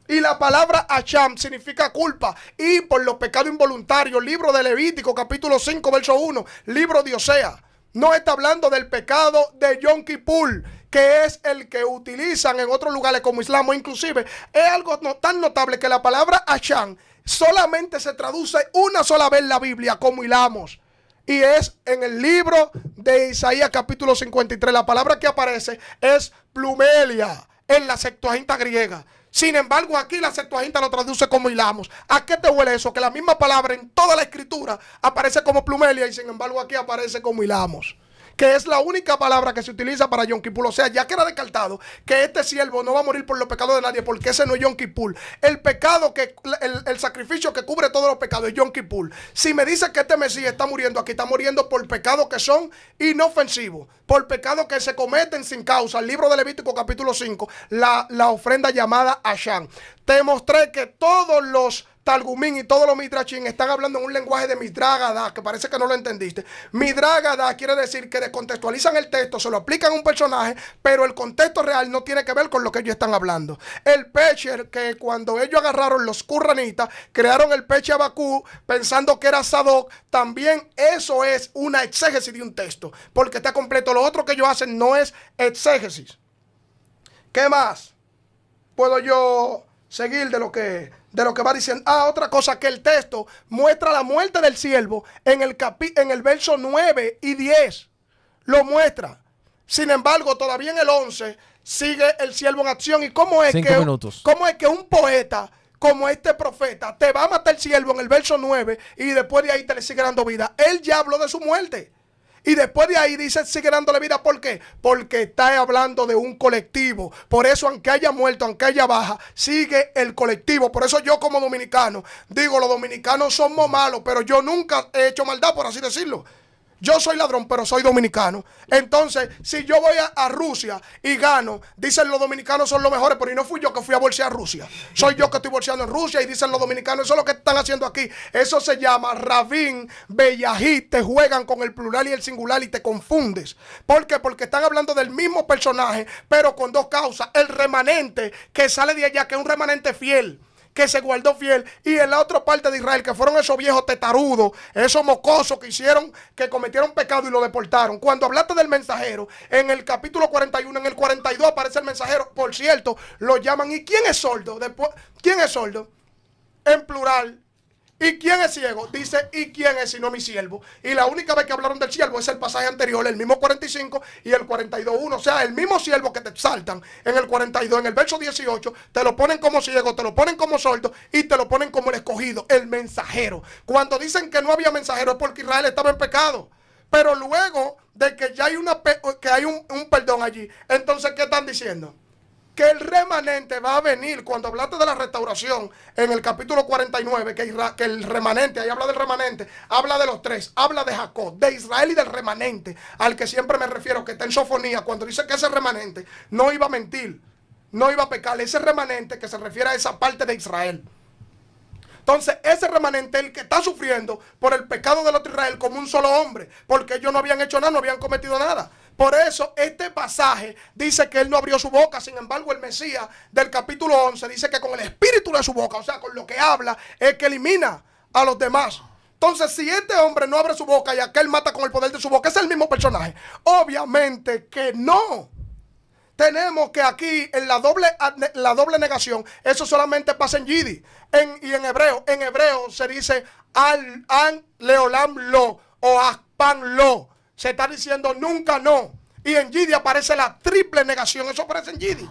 Y la palabra Hacham significa culpa. Y por los pecados involuntarios, libro de Levítico, capítulo 5, verso 1, libro de Osea. No está hablando del pecado de Yom Kippur, que es el que utilizan en otros lugares como Islam, o inclusive es algo tan notable que la palabra Hacham solamente se traduce una sola vez en la Biblia, como hilamos. Y es en el libro de Isaías capítulo 53. La palabra que aparece es plumelia en la Septuaginta griega. Sin embargo, aquí la Septuaginta lo traduce como hilamos. ¿A qué te huele eso? Que la misma palabra en toda la escritura aparece como plumelia y sin embargo aquí aparece como hilamos, que es la única palabra que se utiliza para Yom Kippur. O sea, ya queda descartado que este siervo no va a morir por los pecados de nadie, porque ese no es Yom Kippur. El pecado, el sacrificio que cubre todos los pecados es Yom Kippur. Si me dice que este Mesías está muriendo aquí, está muriendo por pecados que son inofensivos, por pecados que se cometen sin causa. El libro de Levítico capítulo 5, la ofrenda llamada Hacham. Te mostré que todos los Targumín y todos los midrashim están hablando en un lenguaje de Midragada, que parece que no lo entendiste. Midragada quiere decir que descontextualizan el texto, se lo aplican a un personaje, pero el contexto real no tiene que ver con lo que ellos están hablando. El Pecher, que cuando ellos agarraron los Quranitas, crearon el Peche Abacú pensando que era Sadoc, también eso es una exégesis de un texto, porque está completo. Lo otro que ellos hacen no es exégesis. ¿Qué más puedo yo seguir de lo que va diciendo? Otra cosa, que el texto muestra la muerte del siervo en el verso 9 y 10. Lo muestra. Sin embargo, todavía en el 11 sigue el siervo en acción. ¿Y cómo es que un poeta como este profeta te va a matar el siervo en el verso 9 y después de ahí te le sigue dando vida? Él ya habló de su muerte. Y después de ahí dice, sigue dándole vida. ¿Por qué? Porque está hablando de un colectivo. Por eso, aunque haya muerto, aunque haya baja, sigue el colectivo. Por eso yo como dominicano digo, los dominicanos somos malos, pero yo nunca he hecho maldad, por así decirlo. Yo soy ladrón, pero soy dominicano. Entonces, si yo voy a Rusia y gano, dicen los dominicanos son los mejores, pero no fui yo que fui a bolsear a Rusia. Soy yo que estoy bolseando en Rusia y dicen los dominicanos, eso es lo que están haciendo aquí. Eso se llama Rabín, Bellají, te juegan con el plural y el singular y te confundes. ¿Por qué? Porque están hablando del mismo personaje, pero con dos causas. El remanente que sale de allá, que es un remanente fiel, que se guardó fiel, y en la otra parte de Israel, que fueron esos viejos tetarudos, esos mocosos que cometieron pecado y lo deportaron. Cuando hablaste del mensajero, en el capítulo 41, en el 42 aparece el mensajero, por cierto, lo llaman, ¿y quién es sordo? Después, ¿quién es sordo? En plural. ¿Y quién es ciego? Dice, ¿y quién es sino mi siervo? Y la única vez que hablaron del siervo es el pasaje anterior, el mismo 45 y el 42.1. O sea, el mismo siervo que te exaltan en el 42, en el verso 18, te lo ponen como ciego, te lo ponen como sordo y te lo ponen como el escogido, el mensajero. Cuando dicen que no había mensajero es porque Israel estaba en pecado. Pero luego de que ya hay, un perdón allí, entonces, ¿qué están diciendo? Que el remanente va a venir. Cuando hablaste de la restauración en el capítulo 49, que el remanente, ahí habla del remanente, habla de los tres, habla de Jacob, de Israel y del remanente, al que siempre me refiero, que está en Sofonía, cuando dice que ese remanente no iba a mentir, no iba a pecar, ese remanente que se refiere a esa parte de Israel. Entonces, ese remanente es el que está sufriendo por el pecado del otro Israel como un solo hombre, porque ellos no habían hecho nada, no habían cometido nada. Por eso este pasaje dice que él no abrió su boca. Sin embargo, el Mesías del capítulo 11 dice que con el espíritu de su boca, o sea, con lo que habla, es que elimina a los demás. Entonces, si este hombre no abre su boca y aquel mata con el poder de su boca, ¿es el mismo personaje? Obviamente que no. Tenemos que aquí en la doble negación, eso solamente pasa en Yiddi y en hebreo. En hebreo se dice an leolam lo o aspan lo. Se está diciendo nunca no. Y en Yiddi aparece la triple negación. Eso aparece en Yiddi.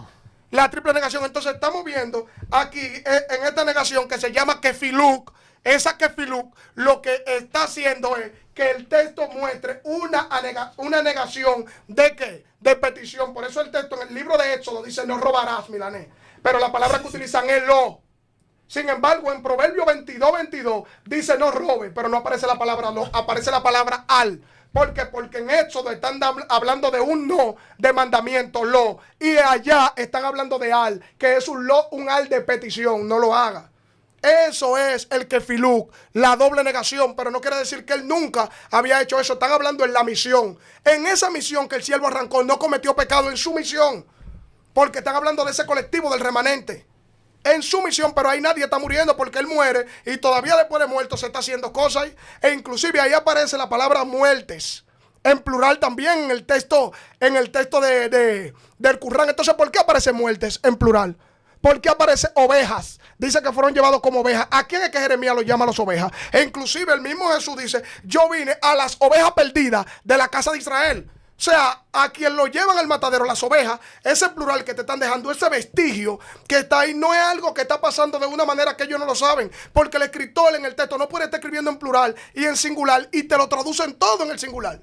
La triple negación. Entonces estamos viendo aquí en esta negación que se llama kefiluk. Esa kefiluk lo que está haciendo es que el texto muestre una negación de ¿qué? De petición. Por eso el texto en el libro de Éxodo dice no robarás, milanés. Pero la palabra que utilizan es lo. Sin embargo, en Proverbio 22 dice no robe, pero no aparece la palabra lo, aparece la palabra al. ¿Por qué? Porque en Éxodo están hablando de un no de mandamiento, lo. Y allá están hablando de al, que es un al de petición, no lo haga. Eso es el kefiluk, la doble negación, pero no quiere decir que él nunca había hecho eso. Están hablando en la misión. En esa misión que el siervo arrancó, no cometió pecado en su misión, porque están hablando de ese colectivo del remanente. en su misión, pero ahí nadie está muriendo porque él muere y todavía después de muerto se está haciendo cosas. E inclusive ahí aparece la palabra muertes. En plural también en el texto del Corán. Entonces, ¿por qué aparece muertes en plural? ¿Por qué aparece ovejas? Dice que fueron llevados como ovejas. ¿A quién es que Jeremías los llama las ovejas? E inclusive el mismo Jesús dice, yo vine a las ovejas perdidas de la casa de Israel. O sea, a quien lo llevan al matadero, las ovejas, ese plural que te están dejando, ese vestigio que está ahí, no es algo que está pasando de una manera que ellos no lo saben. Porque el escritor en el texto no puede estar escribiendo en plural y en singular y te lo traducen todo en el singular.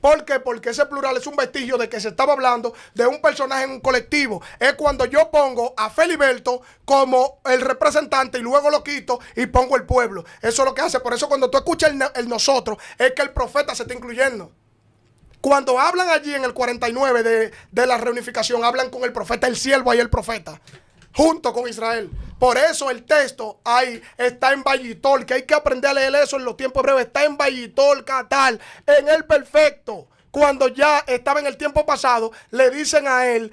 ¿Por qué? Porque ese plural es un vestigio de que se estaba hablando de un personaje en un colectivo. Es cuando yo pongo a Feliberto como el representante y luego lo quito y pongo el pueblo. Eso es lo que hace. Por eso cuando tú escuchas el nosotros, es que el profeta se está incluyendo. Cuando hablan allí en el 49 de la reunificación, hablan con el profeta, el siervo y el profeta, junto con Israel. Por eso el texto ahí está en Vallitol, que hay que aprender a leer eso en los tiempos breves. Está en Vallitol, Catal, en el perfecto. Cuando ya estaba en el tiempo pasado, le dicen a él,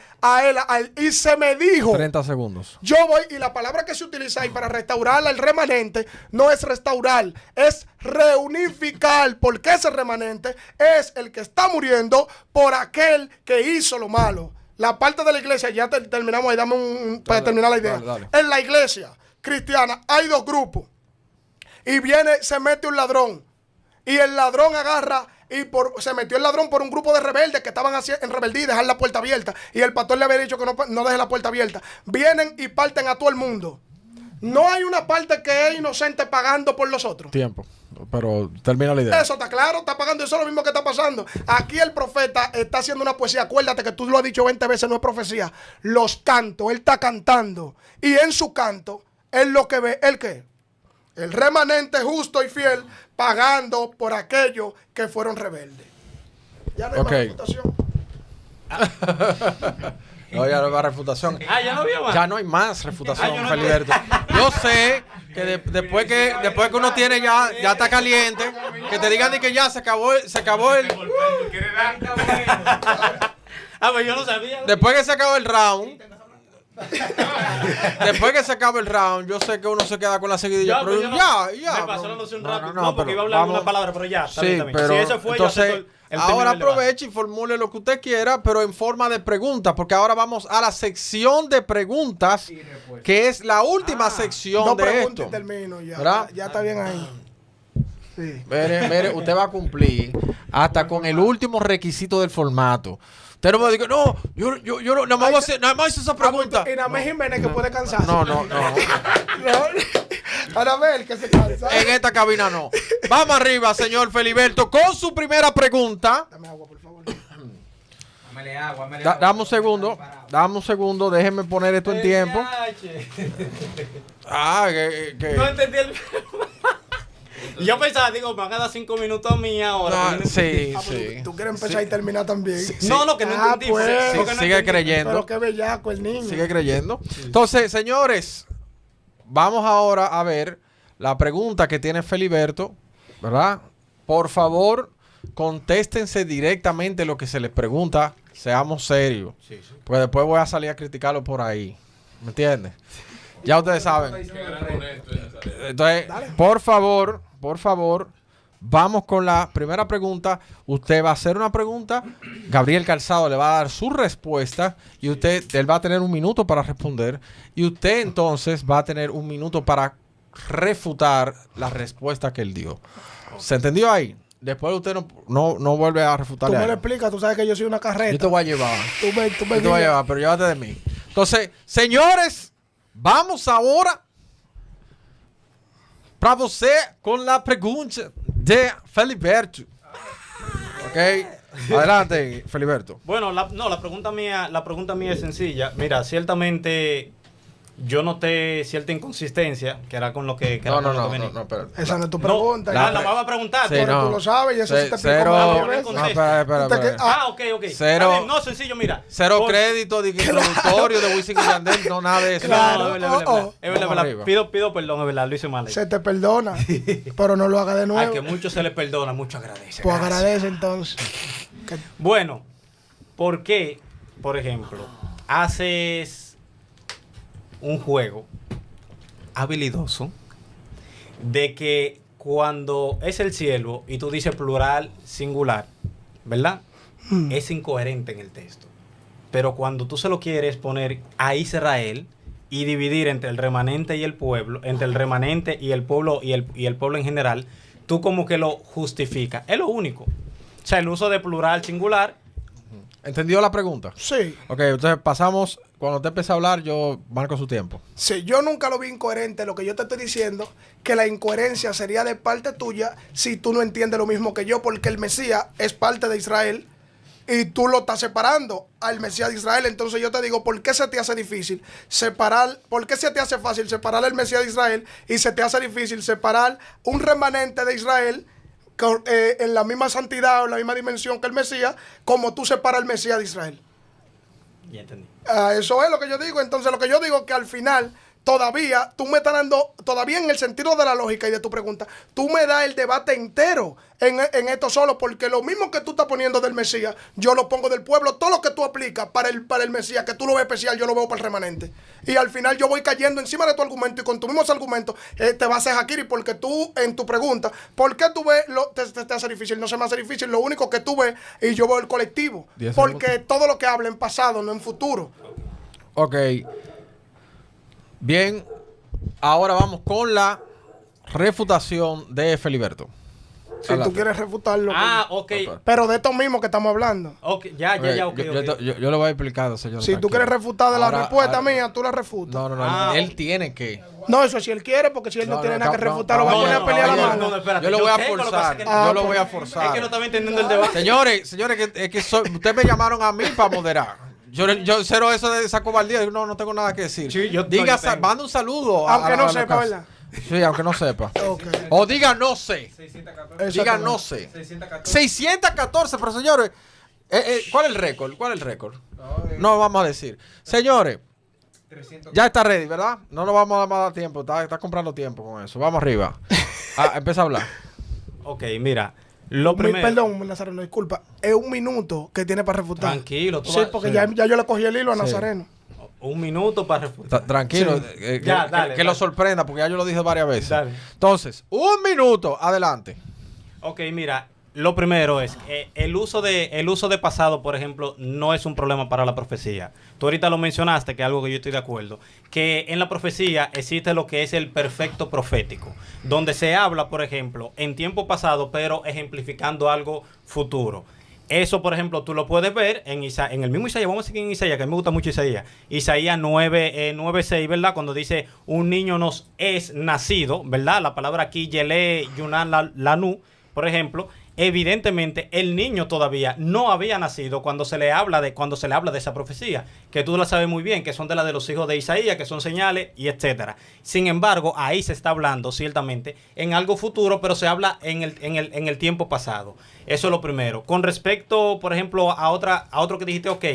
y se me dijo. 30 segundos. Yo voy, y la palabra que se utiliza ahí para restaurar al remanente no es restaurar, es reunificar, porque ese remanente es el que está muriendo por aquel que hizo lo malo. La parte de la iglesia, ya terminamos ahí, dame para terminar la idea. Dale. En la iglesia cristiana hay dos grupos. Y se mete un ladrón. Y el ladrón agarra se metió el ladrón por un grupo de rebeldes que estaban en rebeldía y dejar la puerta abierta. Y el pastor le había dicho que no deje la puerta abierta. Vienen y parten a todo el mundo. No hay una parte que es inocente pagando por los otros. Tiempo. Pero termina la idea. Eso está claro, está pagando. Eso es lo mismo que está pasando. Aquí el profeta está haciendo una poesía. Acuérdate que tú lo has dicho 20 veces, no es profecía. Los cantos, él está cantando. Y en su canto, él lo que ve, ¿el qué? El remanente justo y fiel pagando por aquellos que fueron rebeldes. Ya no hay más refutación. No, ya no hay más refutación. Ya no había más. Ya no hay más refutación, yo no Feliberto. Yo sé que después que uno tiene ya está caliente, que te digan de que ya se acabó el. Pues yo no sabía. Después que se acabó el round. Después que se acaba el round, yo sé que uno se queda con la seguidilla. Pero ya. Me pasó la noción rápido. No, porque iba a hablar una palabra, pero ya. Sí, pero si eso fue, entonces, el ahora aproveche y formule lo que usted quiera, pero en forma de preguntas, porque ahora vamos a la sección de preguntas, que es la última sección de esto. Y termino ya. Ya está bien ahí. Sí. Mire, usted va a cumplir hasta con el último requisito del formato. Usted no me dice, no, yo nada más hice esa pregunta. Y nada más Jiménez que puede cansarse. No. Para ver que se cansa. En esta cabina no. Vamos arriba, señor Feliberto, con su primera pregunta. Dame agua, por favor. Dámele agua. Dame un segundo, déjeme poner esto en tiempo. No entendí el... Yo pensaba, me van a dar 5 minutos a mí ahora. Sí. Tú quieres empezar y terminar también. No, que no entendí. Pues, sigue creyendo. Pero qué bellaco el niño. Sigue creyendo. Entonces, señores, vamos ahora a ver la pregunta que tiene Feliberto, ¿verdad? Por favor, contéstense directamente lo que se les pregunta. Seamos serios. Sí. Pues después voy a salir a criticarlo por ahí. ¿Me entiendes? Ya ustedes saben. Entonces, por favor, vamos con la primera pregunta. Usted va a hacer una pregunta, Gabriel Calzado le va a dar su respuesta y él va a tener 1 minuto para responder y usted entonces va a tener 1 minuto para refutar la respuesta que él dio. ¿Se entendió ahí? Después usted no vuelve a refutarle. Tú me lo explicas, tú sabes que yo soy una carreta. Yo te voy a llevar. Tú me yo te voy a llevar, pero llévate de mí. Entonces, señores, vamos ahora para você con la pregunta de Feliberto. Ok, adelante, Feliberto. Bueno, la pregunta mía es sencilla. Mira, ciertamente yo noté cierta inconsistencia, que era con lo que venía. No, pero esa no es tu pregunta. La vas a preguntar. Sí, pero tú lo sabes y eso se te cero, explicó no, espera. Ok. Cero, no, sencillo, mira. Cero crédito de introductorio de Wisin y Yandel, no nada de eso. Claro. Es verdad. Pido perdón, es verdad, lo hice mal. Se te perdona, pero no lo haga de nuevo. Al que mucho se le perdona, mucho agradece. Pues agradece entonces. Bueno, ¿por qué, por ejemplo, haces un juego habilidoso de que cuando es el siervo y tú dices plural singular, ¿verdad? Es incoherente en el texto. Pero cuando tú se lo quieres poner a Israel y dividir entre el remanente y el pueblo, entre el remanente y el pueblo y el pueblo en general, tú como que lo justificas. Es lo único. O sea, el uso de plural singular. ¿Entendió la pregunta? Sí. Ok, entonces pasamos. Cuando usted empiece a hablar, yo marco su tiempo. Sí, yo nunca lo vi incoherente. Lo que yo te estoy diciendo, que la incoherencia sería de parte tuya si tú no entiendes lo mismo que yo, porque el Mesías es parte de Israel y tú lo estás separando al Mesías de Israel. Entonces yo te digo, ¿por qué se te hace difícil separar? ¿Por qué se te hace fácil separar al Mesías de Israel y se te hace difícil separar un remanente de Israel en la misma santidad o en la misma dimensión que el Mesías, como tú separas al Mesías de Israel? Ya entendí. Eso es lo que yo digo. Entonces lo que yo digo es que al final todavía tú me estás dando, todavía en el sentido de la lógica y de tu pregunta, tú me das el debate entero en esto solo, porque lo mismo que tú estás poniendo del Mesías, yo lo pongo del pueblo. Todo lo que tú aplicas para el Mesías, que tú lo ves especial, yo lo veo para el remanente. Y al final yo voy cayendo encima de tu argumento y con tus mismos argumentos te vas a hacer Hakiri, porque tú en tu pregunta, ¿por qué tú ves te hace difícil? No se me hace difícil, lo único que tú ves y yo veo el colectivo, porque todo lo que habla en pasado, no en futuro. Ok. Bien, ahora vamos con la refutación de Feliberto. Si tú quieres refutarlo. Ah, ok. Pero de esto mismo que estamos hablando. Ok, ya, ok. Yo le voy explicando, señor. Si tú quieres refutar de la Ahora- respuesta ahora- mía, tú la refutas. No, él tiene que. No, eso si él quiere, porque si él no, No, tiene no, nada que no, refutar, no, lo va a no, poner a pelear no, la no, mano. espérate, Yo lo voy a sé, pero lo que pasa forzar. es que Yo lo pues, voy a forzar. Es que no estaba entendiendo el debate. Señores, ustedes me llamaron a mí para moderar. Yo cero eso de esa cobardía. No tengo nada que decir. Sí, yo Diga, tengo. manda un saludo. Aunque no la sepa, casa. ¿verdad? Sí, aunque no sepa. Ok. O diga no sé. 614. Diga no sé. 614. 614, pero señores, ¿cuál es el récord? No vamos a decir. Señores, 300. ya está ready, ¿verdad? No nos vamos a dar tiempo. Está comprando tiempo con eso. Vamos arriba. Empieza a hablar. Ok, mira. Lo primero. Perdón, Nazareno, disculpa. Es un minuto que tiene para refutar. Tranquilo. tú Sí, vas- porque sí. ya yo le cogí el hilo a Sí. Nazareno. Un minuto para refutar. Tranquilo. Sí. Ya, dale, que lo dale. sorprenda, porque ya yo lo dije varias veces. Dale. Entonces, un minuto. Adelante. Ok, mira, lo primero es que el uso de pasado, por ejemplo, no es un problema para la profecía. Tú ahorita lo mencionaste, que es algo que yo estoy de acuerdo, que en la profecía existe lo que es el perfecto profético, donde se habla, por ejemplo, en tiempo pasado, pero ejemplificando algo futuro. Eso, por ejemplo, tú lo puedes ver en el mismo Isaías. Vamos a seguir en Isaías, que a mí me gusta mucho Isaías. Isaías 9:6, ¿verdad? Cuando dice, un niño nos es nacido, ¿verdad? La palabra aquí, Yele, Yunan, Lanu, por ejemplo. Evidentemente, el niño todavía no había nacido cuando se le habla de esa profecía, que tú la sabes muy bien, que son de las de los hijos de Isaías, que son señales y etcétera. Sin embargo, ahí se está hablando ciertamente en algo futuro, pero se habla en el tiempo pasado. Eso es lo primero. Con respecto, por ejemplo, a otro que dijiste, ok,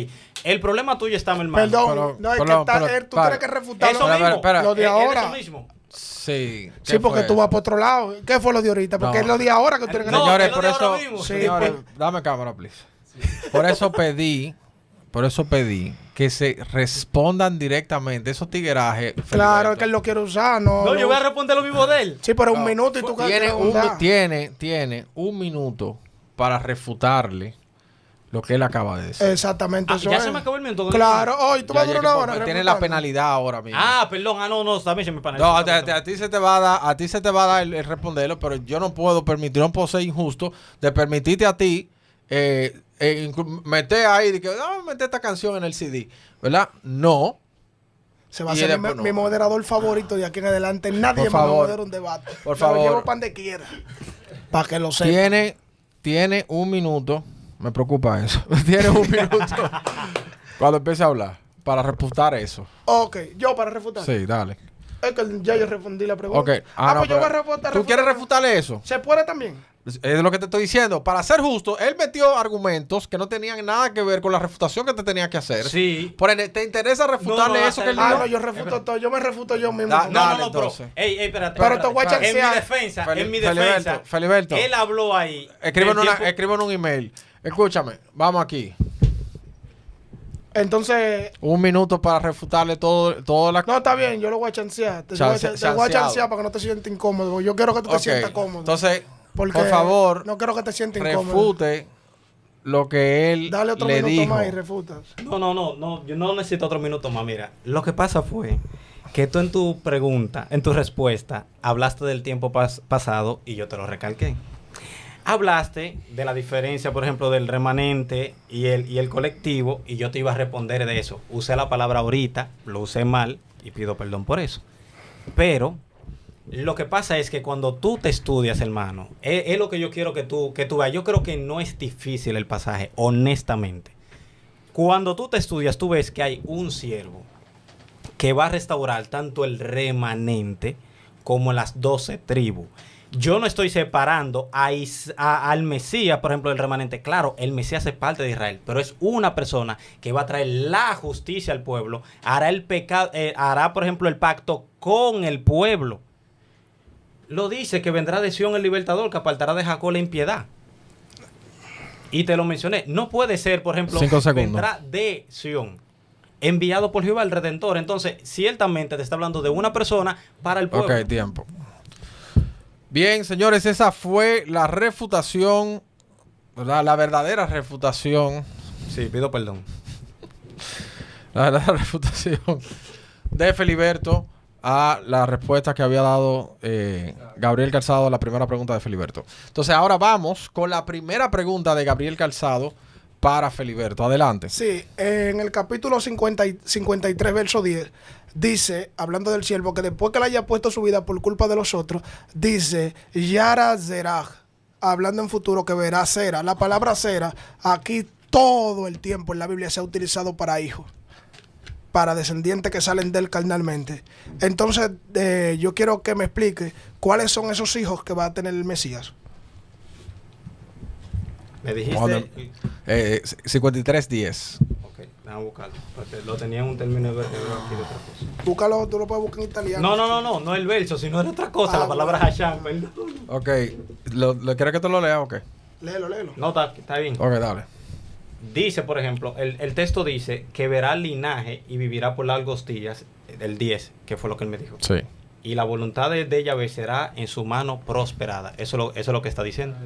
el problema tuyo está, mi hermano. Perdón, no, es que tú tienes que refutar Eso lo, mismo. espera. lo de Es ahora. eso mismo. Sí. Sí, porque tú vas por otro lado. ¿Qué fue lo de ahorita? Porque No. es lo de ahora que tú tienes que No, refutar. Señores, es lo por de eso, ahora mismo. Sí, señores, pues. dame cámara, please. Por eso pedí que se respondan directamente esos tiguerajes. Claro, es que él lo quiere usar. No, Yo voy a responder lo mismo de él. Sí, pero un minuto y tú tiene preguntar. tiene un minuto para refutarle lo que él acaba de decir. Exactamente, eso Ya es. se me acabó el minuto. Claro, hoy tú vas a Ya, durar ya una que hora. tiene la refutando. penalidad ahora mismo. Perdón. No, también se me panel. No, a ti se te va a dar, el responderlo, pero yo no puedo ser injusto de permitirte a ti meter ahí, de que meter esta canción en el CD, ¿verdad? No. Se va a Y ser después no. mi moderador favorito de aquí en adelante. Nadie Por me va a favor. moderar un debate. Por Me favor. lo llevo para donde quiera. Para que lo sepa. Tiene un minuto, me preocupa eso. Tiene un minuto cuando empiece a hablar para refutar eso. Ok, yo para refutar. Sí, dale. Es que ya yo respondí la pregunta. Ok. No, pero pues yo voy a refutar. ¿Tú quieres refutarle eso? ¿Se puede también? Es lo que te estoy diciendo. Para ser justo, él metió argumentos que no tenían nada que ver con la refutación que te tenía que hacer. Sí. ¿Te interesa refutarle No, eso que él Ah, dijo? no, yo refuto todo. Yo me refuto yo mismo. Da- No, Dale, pero. entonces. Ey, espérate. Pero te voy a espérate. En mi chancear. defensa, Feliberto, Feliberto. él habló ahí. Escriban del tiempo- un email. Escúchame, vamos aquí. Entonces, Un minuto para refutarle todo la... no, está bien, yo lo voy a chancear. Te voy a Chanceado. chancear para que no te sientas incómodo. Yo quiero que tú te Ok, sientas cómodo. entonces, Porque por favor, no quiero que te sientas incómodo. refute lo que él Dale otro le minuto dijo. más y refutas. No, yo no necesito otro minuto más. Mira, lo que pasa fue que tú en tu pregunta, en tu respuesta, hablaste del tiempo pasado y yo te lo recalqué. Hablaste de la diferencia, por ejemplo, del remanente y el colectivo, y yo te iba a responder de eso. Usé la palabra ahorita, lo usé mal y pido perdón por eso. Pero lo que pasa es que cuando tú te estudias, hermano, es lo que yo quiero que tú veas. Yo creo que no es difícil el pasaje, honestamente. Cuando tú te estudias, tú ves que hay un siervo que va a restaurar tanto el remanente como las 12 tribus. Yo no estoy separando al Mesías, por ejemplo, del remanente. Claro, el Mesías es parte de Israel, pero es una persona que va a traer la justicia al pueblo, hará el pecado, hará, por ejemplo, el pacto con el pueblo. Lo dice que vendrá de Sión el libertador, que apartará de Jacob la impiedad. Y te lo mencioné. No puede ser, por ejemplo, 5 segundos. vendrá de Sión, enviado por Jehová el Redentor. Entonces, ciertamente te está hablando de una persona para el pueblo. Ok, tiempo. Bien, señores, esa fue la refutación, ¿verdad? La verdadera refutación. Sí, pido perdón. La verdadera refutación de Feliberto a la respuesta que había dado Gabriel Calzado a la primera pregunta de Feliberto. Entonces, ahora vamos con la primera pregunta de Gabriel Calzado para Feliberto. Adelante. Sí, en el capítulo 53, verso 10, dice, hablando del siervo, que después que le haya puesto su vida por culpa de los otros, dice, Yara Zerah, hablando en futuro que verá cera. La palabra cera, aquí todo el tiempo en la Biblia se ha utilizado para hijos, para descendientes que salen de él carnalmente. Entonces, yo quiero que me explique cuáles son esos hijos que va a tener el Mesías. Me dijiste... Cuando- 53:10. Ok, déjame buscarlo. Porque lo tenía en un término hebreo aquí de otra cosa. Búscalo, tú lo puedes buscar en italiano. No el verso, sino era otra cosa. Ah, la palabra bueno. Hashem, perdón. Ok. ¿Lo quieres que te lo lea o qué? Léelo. No, está bien. Ok, dale. Dice, por ejemplo, el texto dice que verá el linaje y vivirá por largos días, el 10, que fue lo que él me dijo. Sí. Y la voluntad de Yahvé será en su mano prosperada. Eso es lo que está diciendo.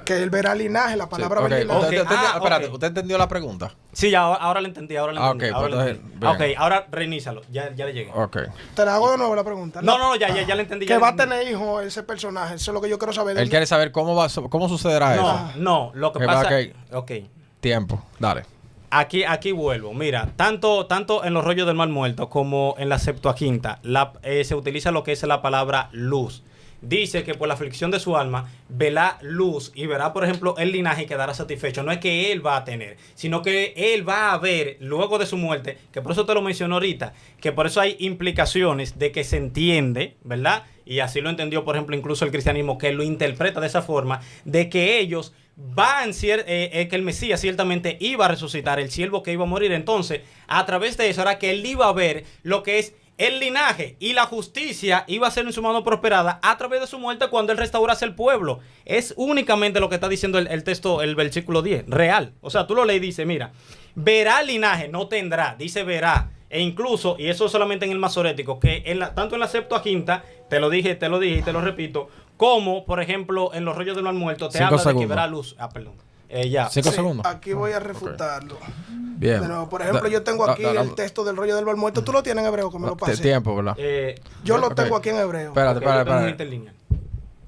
Que él verá linaje, la palabra Ok, ver linaje. ¿usted entendió- Ah, espérate, ok. ¿usted entendió la pregunta? Sí, ya, ahora lo entendí, ahora lo Ah, entendí. ok, ahora pues lo entonces, entendí. bien. Ok, ahora reinízalo. Ya le llegué. Ok. Te la hago de nuevo la pregunta. No, ya le entendí. Que ya va a le entendí. tener hijo ese personaje. Eso es lo que yo quiero saber. Él quiere saber cómo sucederá eso. No, lo que Que va, pasa... ok. Ok. Tiempo. Dale. Aquí vuelvo. Mira, tanto en los rollos del Mar Muerto como en la Septuaginta se utiliza lo que es la palabra luz. Dice que por la aflicción de su alma verá luz y verá, por ejemplo, el linaje y quedará satisfecho. No es que él va a tener, sino que él va a ver luego de su muerte, que por eso te lo menciono ahorita, que por eso hay implicaciones de que se entiende, ¿verdad? Y así lo entendió, por ejemplo, incluso el cristianismo, que lo interpreta de esa forma, de que ellos que el Mesías ciertamente iba a resucitar, el siervo que iba a morir. Entonces, a través de eso era que él iba a ver lo que es el linaje y la justicia iba a ser en su mano prosperada a través de su muerte cuando él restaurase el pueblo. Es únicamente lo que está diciendo el texto, el versículo 10, real. O sea, tú lo lees y dice, mira, verá el linaje, no tendrá, dice verá. E incluso, y eso solamente en el masorético, que tanto en la Septuaginta, te lo dije y te lo repito, como, por ejemplo, en los rollos del Mar Muerto, te 5 habla de segundos. que verá luz. Perdón. Ya. 5 Sí, segundos. aquí voy a refutarlo. Bien. Pero, por ejemplo, yo tengo aquí el texto del rollo del Mar Muerto. Tú lo tienes en hebreo, que me lo pases. Tiempo, ¿verdad? Yo lo ok. tengo aquí en hebreo. Espérate, Ok, yo tengo un espérate. interlineal.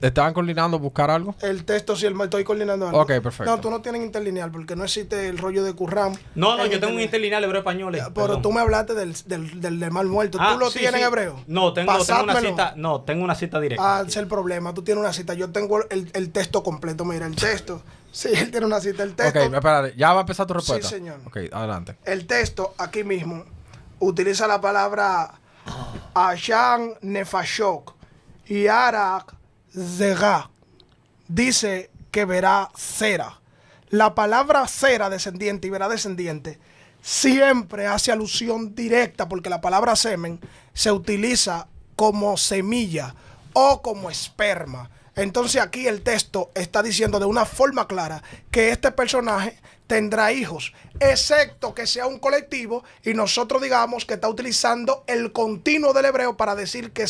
¿Estaban coordinando buscar algo? El texto, si estoy coordinando algo. Ok, perfecto. No, tú no tienes interlineal porque no existe el rollo de Qumran. No, en yo tengo un interlineal hebreo español. Pero perdón. tú me hablaste del Mar Muerto. Ah, ¿Tú lo sí, tienes sí. en hebreo? No, tengo una Pasádmelo. cita. No, tengo una cita directa. Ah, ese es el problema. Tú tienes una cita. Yo tengo el texto completo. Mira, el texto. Sí, él tiene una cita. El Ok, texto. espérate. ¿Ya va a empezar tu respuesta? Sí, señor. Ok, adelante. El texto aquí mismo utiliza la palabra Ashan Nefashok y Arak Zega. Dice que verá cera. La palabra cera, descendiente, y verá descendiente, siempre hace alusión directa, porque la palabra semen se utiliza como semilla o como esperma. Entonces aquí el texto está diciendo de una forma clara que este personaje tendrá hijos, excepto que sea un colectivo y nosotros digamos que está utilizando el continuo del hebreo para decir que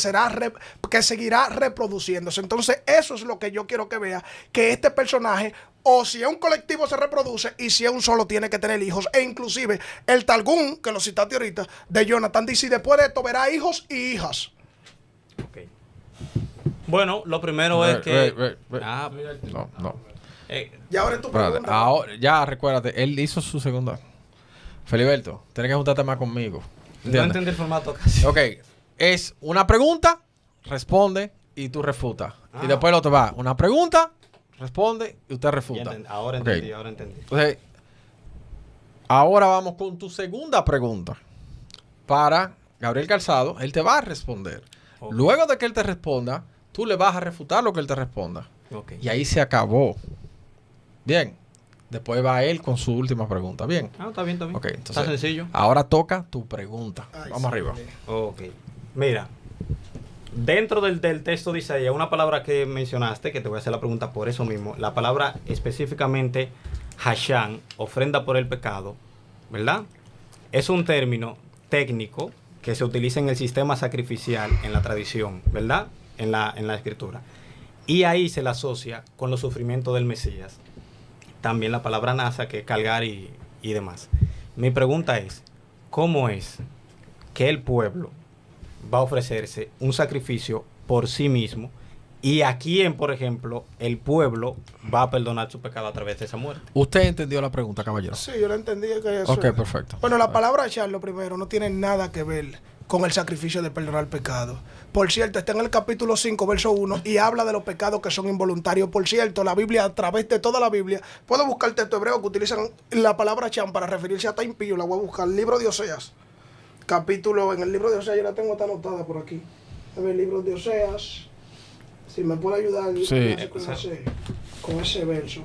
que seguirá reproduciéndose. Entonces eso es lo que yo quiero que vea, que este personaje, o si es un colectivo se reproduce, y si es un solo tiene que tener hijos. E inclusive el Targum, que lo citaste ahorita, de Jonathan, dice, y después de esto verá hijos y hijas. Ok. Bueno, lo primero es que... Ah, No. Y ahora es tu Espérate, pregunta. ahora, ya recuérdate, él hizo su segunda. Feliberto, tienes que juntarte más conmigo. no ¿Entiendes? entendí el formato casi. Ok, es una pregunta, responde y tú refutas. Y después el otro va, una pregunta, responde y usted Ya refuta. ahora Ok. entendí. Entonces, ahora vamos con tu segunda pregunta. Para Gabriel Calzado, él te va a responder. Ok. Luego de que él te responda, tú le vas a refutar lo que él te responda. Ok. Y ahí se acabó. Bien. Después va él con su última pregunta. Bien. Ah, está bien. Ok, entonces, Está sencillo. ahora toca tu pregunta. Ay, Vamos sí, arriba. sí. Ok. Mira, dentro del texto de Isaías, una palabra que mencionaste, que te voy a hacer la pregunta por eso mismo, la palabra específicamente Hashan, ofrenda por el pecado, ¿verdad? Es un término técnico que se utiliza en el sistema sacrificial, en la tradición, ¿verdad? En la escritura. Y ahí se la asocia con los sufrimientos del Mesías. También la palabra nasa, que es cargar y demás. Mi pregunta es, ¿cómo es que el pueblo va a ofrecerse un sacrificio por sí mismo y a quién, por ejemplo, el pueblo va a perdonar su pecado a través de esa muerte? ¿Usted entendió la pregunta, caballero? Sí, yo lo entendí que eso. Ok, perfecto. Bueno, la palabra Charlo primero no tiene nada que ver con el sacrificio de perdonar pecado. Por cierto, está en el capítulo 5, verso 1, y habla de los pecados que son involuntarios. Por cierto, la Biblia, a través de toda la Biblia, puedo buscar texto hebreo que utilizan la palabra Cham para referirse a impío. La voy a buscar, libro de Oseas. En el libro de Oseas, yo la tengo anotada por aquí. A ver, el libro de Oseas. Si me puede ayudar Sí. con ese verso.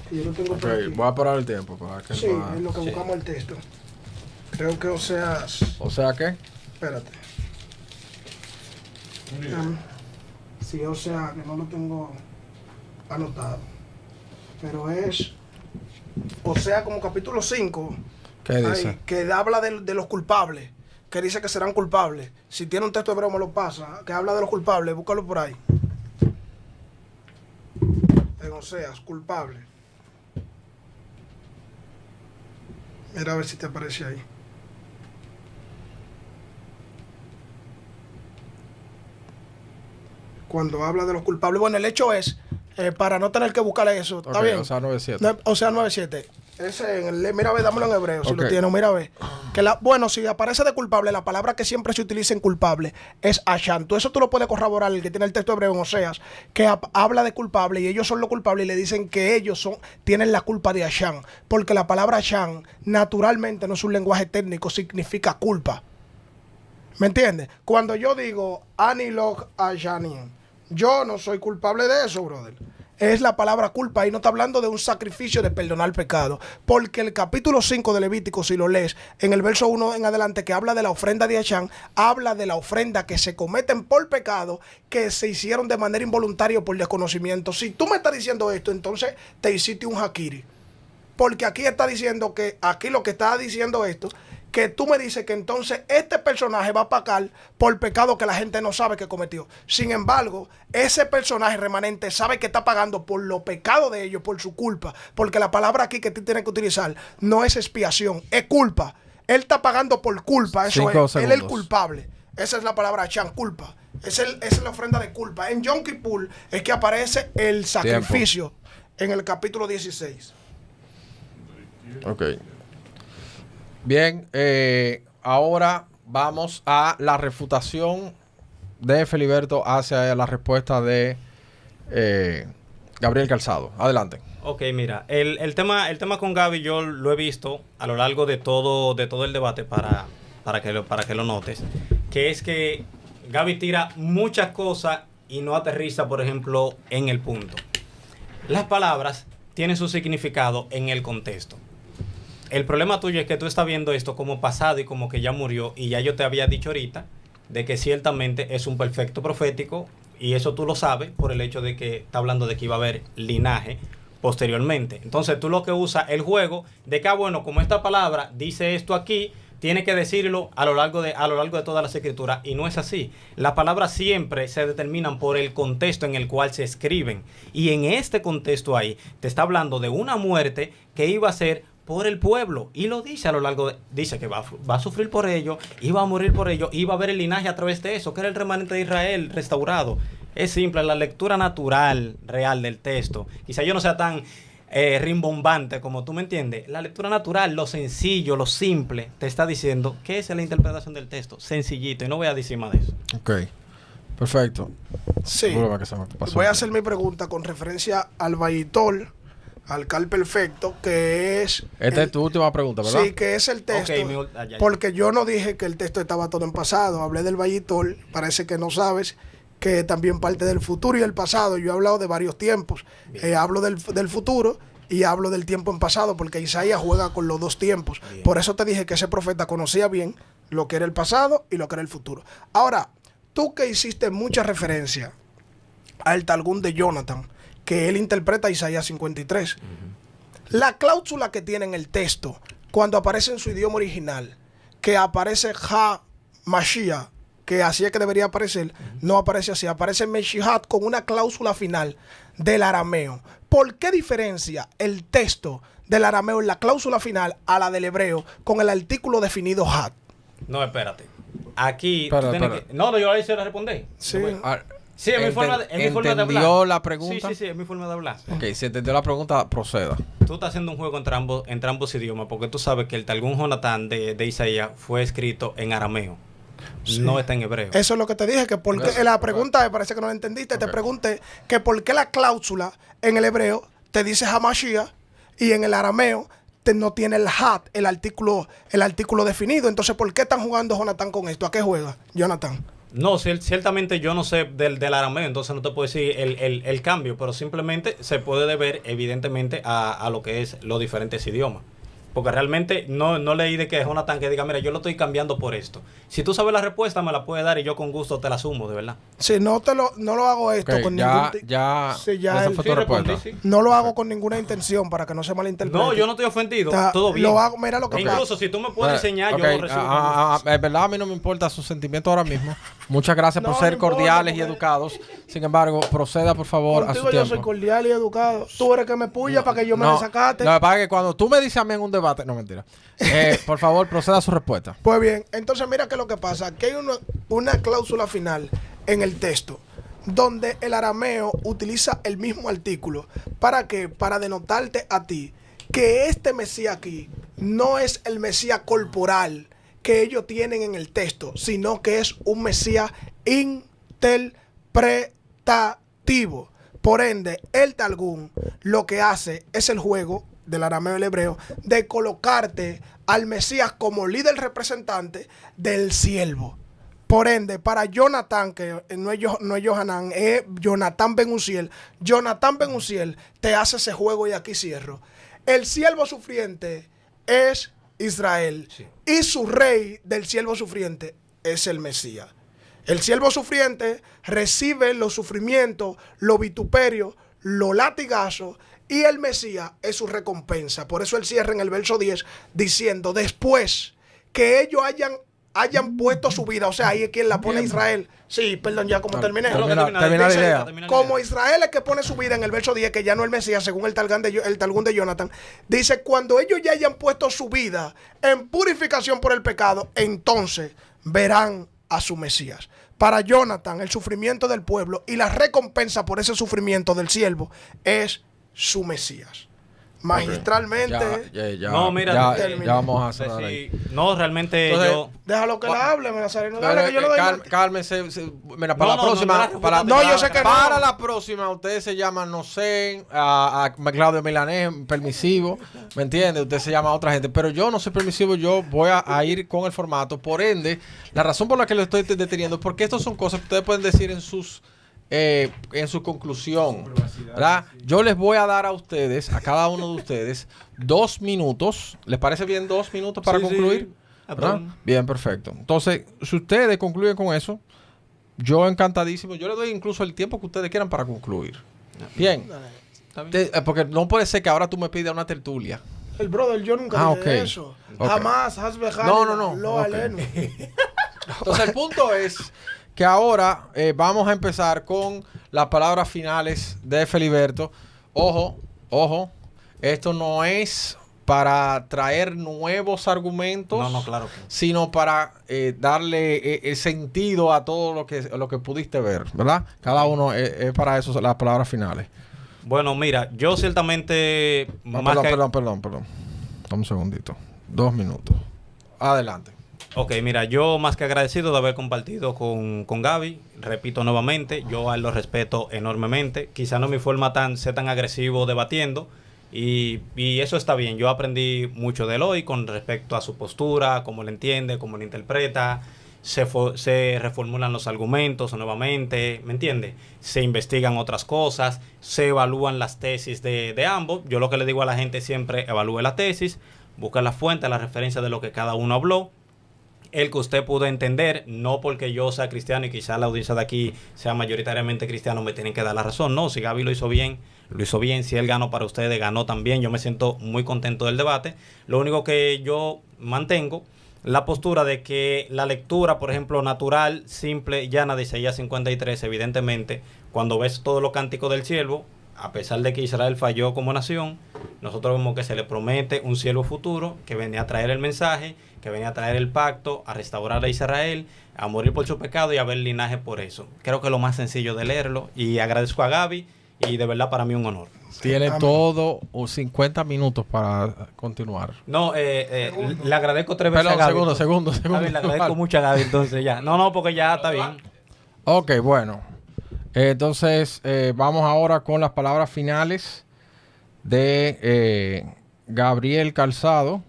Que yo lo tengo Ok, por aquí. voy a parar el tiempo para que Sí, no- es lo que buscamos el texto. Creo que Oseas. O sea que, Espérate. Sí, o sea, que no lo tengo anotado. Pero es. O sea, como capítulo 5. ¿qué dice? Que habla de los culpables. Que dice que serán culpables. Si tiene un texto hebreo, me lo pasa. Que habla de los culpables. Búscalo por ahí. En Oseas, culpable. Mira a ver si te aparece ahí. Cuando habla de los culpables. Bueno, el hecho es, para no tener que buscar eso, ¿está Ok, bien? o sea, 9-7. O sea, 9-7. Ese, mira a ver, dámelo en hebreo, si Ok. lo tiene, mira a ver. Bueno, si aparece de culpable, la palabra que siempre se utiliza en culpable es Ashan. Eso tú lo puedes corroborar, el que tiene el texto hebreo en Oseas, que habla de culpable y ellos son los culpables y le dicen que ellos tienen la culpa de Ashan. Porque la palabra Ashan, naturalmente, no es un lenguaje técnico, significa culpa. ¿Me entiendes? Cuando yo digo Anilog Ashanim, yo no soy culpable de eso, brother. Es la palabra culpa y no está hablando de un sacrificio de perdonar pecado. Porque el capítulo 5 de Levítico, si lo lees, en el verso 1 en adelante, que habla de la ofrenda de Achán, habla de la ofrenda que se cometen por pecado, que se hicieron de manera involuntaria o por desconocimiento. Si tú me estás diciendo esto, entonces te hiciste un hackiri. Porque aquí está diciendo que, aquí lo que está diciendo esto, que tú me dices que entonces este personaje va a pagar por pecado que la gente no sabe que cometió. Sin embargo, ese personaje remanente sabe que está pagando por los pecados de ellos, por su culpa. Porque la palabra aquí que tú tienes que utilizar no es expiación, es culpa. Él está pagando por culpa, eso 5 es. Él es el segundos. culpable. Esa es la palabra Chan, culpa. Esa es la ofrenda de culpa. En Yom Kippur es que aparece el sacrificio en el capítulo 16. Ok. Bien, ahora vamos a la refutación de Feliberto hacia la respuesta de Gabriel Calzado. Adelante. Ok, mira, el tema con Gaby yo lo he visto a lo largo de todo el debate para que lo notes, que es que Gaby tira muchas cosas y no aterriza, por ejemplo, en el punto. Las palabras tienen su significado en el contexto. El problema tuyo es que tú estás viendo esto como pasado y como que ya murió, y ya yo te había dicho ahorita de que ciertamente es un perfecto profético Y eso tú lo sabes por el hecho de que está hablando de que iba a haber linaje posteriormente. Entonces tú lo que usas el juego de que, bueno, como esta palabra dice esto aquí, tiene que decirlo a lo largo de todas las escrituras, y no es así. Las palabras siempre se determinan por el contexto en el cual se escriben, y en este contexto ahí te está hablando de una muerte que iba a ser por el pueblo, y lo dice a lo largo dice que va a sufrir por ello, iba a morir por ello, iba a haber el linaje a través de eso, que era el remanente de Israel restaurado. Es simple, la lectura natural, real del texto. Quizá yo no sea tan rimbombante como tú me entiendes. La lectura natural, lo sencillo, lo simple, te está diciendo qué es la interpretación del texto. Sencillito, y no voy a decir más de eso. Ok, perfecto. Sí. Disculpa que se me pasó. Voy a hacer mi pregunta con referencia al Vallitol, al Cal Perfecto, que es... Esta es tu última pregunta, ¿verdad? Sí, que es el texto. Ok, ya. Porque yo no dije que el texto estaba todo en pasado. Hablé del Vallitol, parece que no sabes que también parte del futuro y el pasado. Yo he hablado de varios tiempos. Hablo del futuro y hablo del tiempo en pasado, porque Isaías juega con los dos tiempos. Bien. Por eso te dije que ese profeta conocía bien lo que era el pasado y lo que era el futuro. Ahora, tú que hiciste mucha referencia al Targum de Jonathan, que él interpreta Isaías 53, la cláusula que tiene en el texto, cuando aparece en su idioma original, que aparece Ha Mashiach, que así es que debería aparecer, no aparece así, aparece Meshihat con una cláusula final del arameo. ¿Por qué diferencia el texto del arameo en la cláusula final a la del hebreo con el artículo definido Hat? No, espérate. Aquí Espera, tú tienes espera. que... No, yo ahí se la respondí. Sí. Ah, Sí, es mi forma de hablar. ¿Entendió la pregunta? Sí, es mi forma de hablar. Ok, si entendió la pregunta, proceda. Tú estás haciendo un juego entre ambos idiomas, porque tú sabes que el Targum Jonatán de Isaías fue escrito en arameo. Sí. No está en hebreo. Eso es lo que te dije, que porque Gracias. la pregunta me parece que no la entendiste. Ok. Te pregunté que por qué la cláusula en el hebreo te dice Hamashiach y en el arameo no tiene el hat, el artículo definido. Entonces, ¿por qué están jugando Jonathan con esto? ¿A qué juega Jonathan? No, ciertamente yo no sé del arameo, entonces no te puedo decir el cambio, pero simplemente se puede deber evidentemente a lo que es los diferentes idiomas. Porque realmente no leí de que Jonathan que diga, mira, yo lo estoy cambiando por esto. Si tú sabes la respuesta, me la puedes dar y yo con gusto te la sumo, de verdad. Si no lo hago esto Ok, con ya, ningún... ya, Sí, ya esa él- fue Sí, tu respondí, respuesta. sí. No lo hago con ninguna intención para que no se malinterprete. No, yo no estoy ofendido, Ta- todo bien. lo hago, mira lo que E pasa. incluso si tú me puedes enseñar, Ok, yo lo recibo. con gusto. es verdad, a mí no me importa sus sentimientos ahora mismo. Muchas gracias por No, ser no importa, cordiales y porque- educados. Sin embargo, proceda, por favor, a su Contigo yo soy tiempo. cordial y educado. Tú eres que me puya para que yo me No, desacate. Lo que pasa es que cuando tú me dices a mí en un debate... No, mentira. Por favor, proceda a su respuesta. Pues bien, entonces mira qué es lo que pasa. Aquí hay una cláusula final en el texto donde el arameo utiliza el mismo artículo. ¿Para qué? Para denotarte a ti que este Mesías aquí no es el Mesías corporal que ellos tienen en el texto, sino que es un Mesías interpretativo. Por ende, el Targum lo que hace es el juego del arameo y el hebreo de colocarte al Mesías como líder representante del siervo. Por ende, para Jonathan, que no es Johanan, es Jonathan Ben Uziel. Jonathan Ben Uziel te hace ese juego y aquí cierro. El siervo sufriente es Israel y su rey del siervo sufriente es el Mesías. El siervo sufriente recibe los sufrimientos, los vituperios, los latigazos y el Mesías es su recompensa. Por eso él cierra en el verso 10 diciendo, después que ellos hayan puesto su vida, o sea, ahí es quien la pone Israel. Sí, perdón, ya como terminé. Termina la Dice, idea. como Israel es que pone su vida en el verso 10, que ya no el Mesías, según el Targum de Jonathan, dice, cuando ellos ya hayan puesto su vida en purificación por el pecado, entonces verán a su Mesías. Para Jonathan, el sufrimiento del pueblo y la recompensa por ese sufrimiento del siervo es su Mesías. Magistralmente, No, mira, ya vamos a cerrar ahí. No, realmente Entonces, yo... déjalo que la hable, Nazareno, dale que yo lo doy más. Cálmense. Mira, para la próxima. No, yo sé que no. Para la próxima, ustedes se llaman, no sé, a Claudio Milanés, permisivo. ¿Me entiende? Usted se llama a otra gente. Pero yo no soy permisivo, yo voy a ir con el formato. Por ende, la razón por la que lo estoy deteniendo es porque estas son cosas que ustedes pueden decir en su conclusión, ¿verdad? Yo les voy a dar a ustedes, a cada uno de ustedes, 2 minutos. ¿Les parece bien 2 minutos para Sí, sí. concluir? ¿Verdad? Bien, perfecto. Entonces, si ustedes concluyen con eso, Yo encantadísimo. Yo le doy incluso el tiempo que ustedes quieran para concluir. Bien. Está bien. Porque no puede ser que ahora tú me pidas una tertulia. El brother, yo nunca dije ok. eso. Ok. Jamás has dejado. No. Lo Ok. aleno. Entonces el punto es que ahora vamos a empezar con las palabras finales de Feliberto. Ojo, esto no es para traer nuevos argumentos, No, claro que no. sino para darle el sentido a todo lo que pudiste ver, ¿verdad? Cada uno es para eso las palabras finales. Bueno, mira, yo ciertamente... No, más que- perdón. Dame un segundito. 2 minutos. Adelante. Ok, mira, yo más que agradecido de haber compartido con Gaby, repito nuevamente, yo a él lo respeto enormemente, quizá no mi forma ser tan agresivo debatiendo, y eso está bien, yo aprendí mucho de él hoy con respecto a su postura, cómo lo entiende, cómo lo interpreta, se reformulan los argumentos nuevamente, ¿me entiende? Se investigan otras cosas, se evalúan las tesis de ambos, yo lo que le digo a la gente siempre, evalúe la tesis, busca la fuente, la referencia de lo que cada uno habló, el que usted pudo entender, no porque yo sea cristiano y quizá la audiencia de aquí sea mayoritariamente cristiano, me tienen que dar la razón. No, si Gaby lo hizo bien. Si él ganó para ustedes, ganó también. Yo me siento muy contento del debate. Lo único que yo mantengo, la postura de que la lectura, por ejemplo, natural, simple, llana de Isaías 53, evidentemente, cuando ves todos los cánticos del siervo, a pesar de que Israel falló como nación, nosotros vemos que se le promete un siervo futuro que venía a traer el mensaje, que venía a traer el pacto, a restaurar a Israel, a morir por su pecado y a ver linaje por eso. Creo que es lo más sencillo de leerlo y agradezco a Gaby y de verdad para mí un honor. Tiene todo 50 minutos para continuar. No, le agradezco 3 veces Perdón, a Gaby. segundo. Gaby, le agradezco mucho a Gaby, entonces ya. No, porque ya está bien. Ok, bueno. Entonces, vamos ahora con las palabras finales de Gabriel Calzado,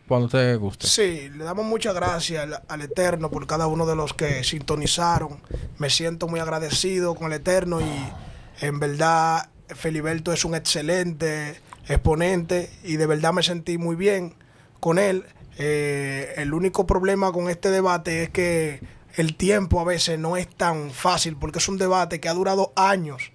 cuando usted guste. Sí, le damos muchas gracias al Eterno por cada uno de los que sintonizaron. Me siento muy agradecido con el Eterno y en verdad Feliberto es un excelente exponente y de verdad me sentí muy bien con él. El único problema con este debate es que el tiempo a veces no es tan fácil porque es un debate que ha durado años.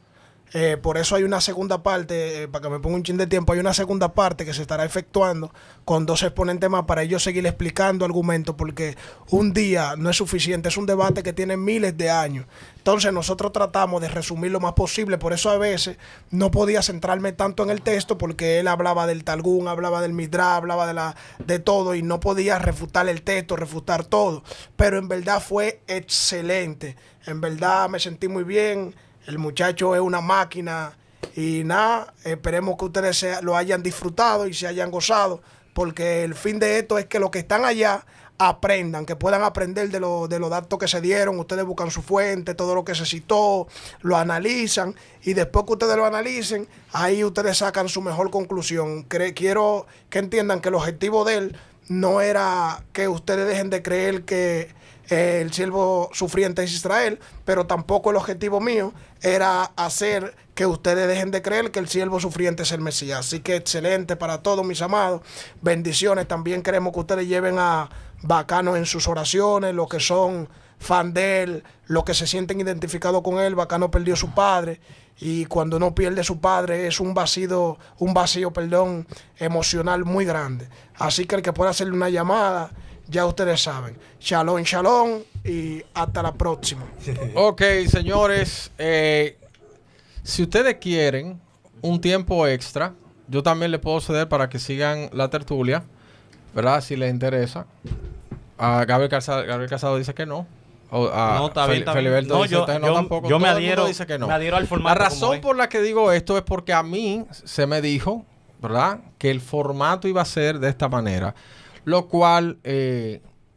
Por eso hay una segunda parte, para que me ponga un chin de tiempo, hay una segunda parte que se estará efectuando con 2 exponentes más para ellos seguir explicando argumentos, porque un día no es suficiente, es un debate que tiene miles de años. Entonces nosotros tratamos de resumir lo más posible, por eso a veces no podía centrarme tanto en el texto, porque él hablaba del Talgún, hablaba del Midrash, hablaba de todo, y no podía refutar el texto, refutar todo. Pero en verdad fue excelente, en verdad me sentí muy bien. El muchacho es una máquina y nada, esperemos que ustedes lo hayan disfrutado y se hayan gozado, porque el fin de esto es que los que están allá aprendan, que puedan aprender de los datos que se dieron. Ustedes buscan su fuente, todo lo que se citó, lo analizan y después que ustedes lo analicen, ahí ustedes sacan su mejor conclusión. Quiero que entiendan que el objetivo de él no era que ustedes dejen de creer que el siervo sufriente es Israel, pero tampoco el objetivo mío era hacer que ustedes dejen de creer que el siervo sufriente es el Mesías. Así que excelente para todos mis amados, bendiciones. También queremos que ustedes lleven a Bacano en sus oraciones, los que son fan de él, los que se sienten identificados con él. Bacano perdió a su padre y cuando uno pierde a su padre es un vacío emocional muy grande. Así que el que pueda hacerle una llamada, ya ustedes saben. Shalom, shalom y hasta la próxima. Ok, señores, si ustedes quieren un tiempo extra, yo también le puedo ceder para que sigan la tertulia, ¿verdad? Si les interesa. A Gabriel Casado dice que no. No, está bien, está bien. Feliberto No, dice yo- que no yo- tampoco. yo me Todo el mundo adhiero- dice que no. me adhiero al formato La como razón es. por la que digo esto es porque a mí se me dijo, ¿verdad? Que el formato iba a ser de esta manera. Lo cual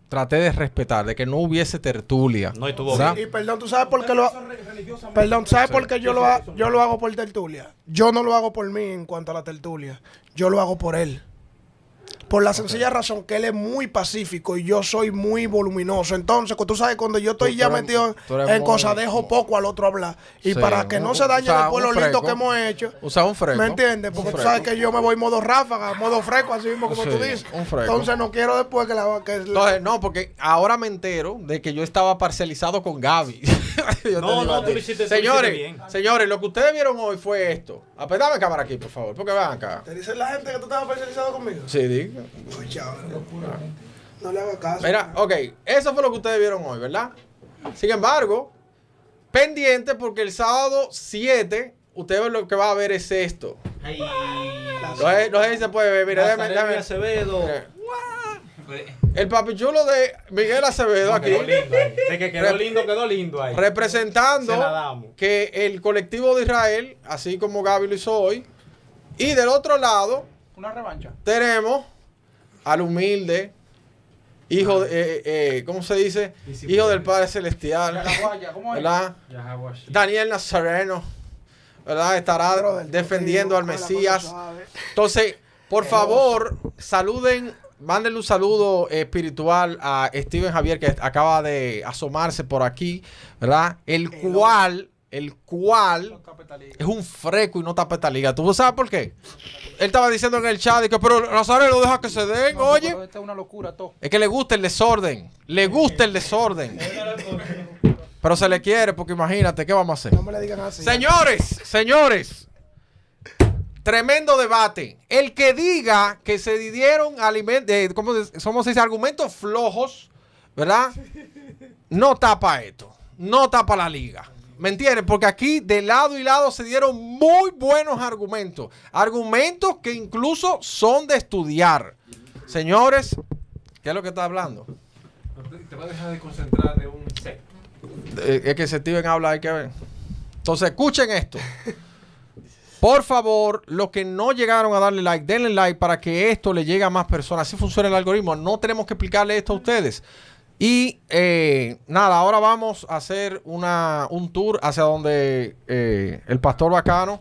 traté de respetar, de que no hubiese tertulia. No, y tuvo ¿verdad? Y perdón, ¿tú sabes por qué Perdón, ¿sabes por qué yo lo hago por tertulia? Yo no lo hago por mí en cuanto a la tertulia. Yo lo hago por él. Por la sencilla razón que él es muy pacífico y yo soy muy voluminoso. Entonces, tú sabes, cuando yo estoy ya metido en cosas, dejo poco al otro hablar. Y Sí, para que no se dañe después lo lindo que hemos hecho. Usa un fresco. ¿Me entiendes? Porque tú sabes que yo me voy modo ráfaga, modo fresco, así mismo como Sí, tú dices. un fresco. Entonces, no quiero después que Entonces, no, porque ahora me entero de que yo estaba parcializado con Gaby. Yo No, te no, digo, tú lo hiciste señores, bien. señores, lo que ustedes vieron hoy fue esto. Apretame cámara aquí, por favor, porque vean acá. ¿Te dice la gente que tú estabas personalizado conmigo? Sí, diga. Ay, chao, no le hagas caso. Mira, ok, eso fue lo que ustedes vieron hoy, ¿verdad? Sin embargo, pendiente porque el sábado 7, ustedes lo que va a ver es esto. No sé si se puede ver, mira, déjame. Acevedo. Mira. El papichulo de Miguel Acevedo aquí, Quedó lindo ahí. De que quedó lindo ahí. representando Se la damos. que el colectivo de Israel, así como Gaby lo hizo hoy, y del otro lado Una revancha. tenemos al humilde hijo de, ¿cómo se dice? Hijo del Padre Celestial, ¿Cómo es? ¿verdad? Daniel Nazareno, ¿verdad? Estará Brother, defendiendo al la cosa Mesías. suave. Entonces, por favor, saluden, mándenle un saludo espiritual a Steven Javier, que acaba de asomarse por aquí, ¿verdad? El cual es un freco y no tapeta liga. ¿Tú sabes por qué? Él estaba diciendo en el chat que, pero Nazareno deja que se den, oye. Esta es una locura, todo. Es que le gusta el desorden. Le gusta el desorden. Pero se le quiere, porque imagínate, ¿qué vamos a hacer? No me le digan así. Señores. Tremendo debate. El que diga que se dieron ¿cómo se dice? Argumentos flojos, ¿verdad? No tapa esto. No tapa la liga. ¿Me entiendes? Porque aquí de lado y lado se dieron muy buenos argumentos. Argumentos que incluso son de estudiar. Señores, ¿qué es lo que está hablando? Te va a dejar de concentrar de un set. Es que Steven habla, hay que ver. Entonces, escuchen esto. Por favor, los que no llegaron a darle like, denle like para que esto le llegue a más personas. Así funciona el algoritmo. No tenemos que explicarle esto a ustedes. Y nada, ahora vamos a hacer un tour hacia donde el pastor Bacano,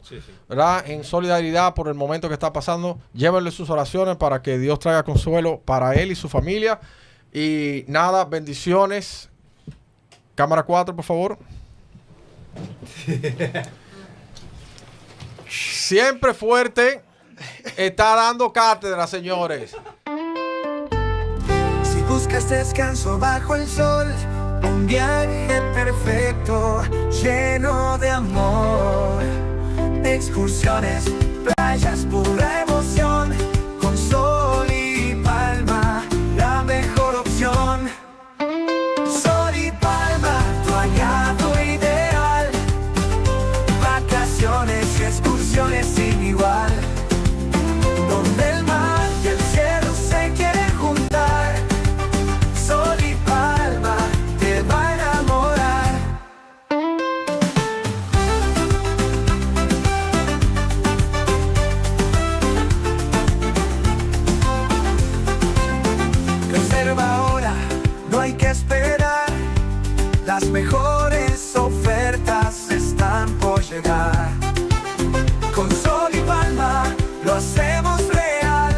¿verdad? En solidaridad por el momento que está pasando. Llévenle sus oraciones para que Dios traiga consuelo para él y su familia. Y nada, bendiciones. Cámara 4, por favor. Siempre fuerte. Está dando cátedra, señores. Si buscas descanso bajo el sol, un viaje perfecto, lleno de amor. Excursiones, playas, pura emoción, con sol y palma, la mejor opción. Sol y palma, tu aliado ideal. Vacaciones y excursiones sin igual. Donde el mar y el cielo se quieren juntar. Sol y palma te va a enamorar. Reserva ahora, no hay que esperar. Las mejores ofertas están por llegar. Con Sol y Palma lo hacemos real.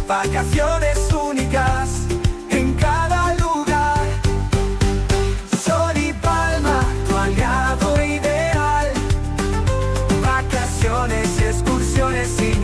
Vacaciones únicas en cada lugar. Sol y Palma, tu aliado ideal. Vacaciones y excursiones sin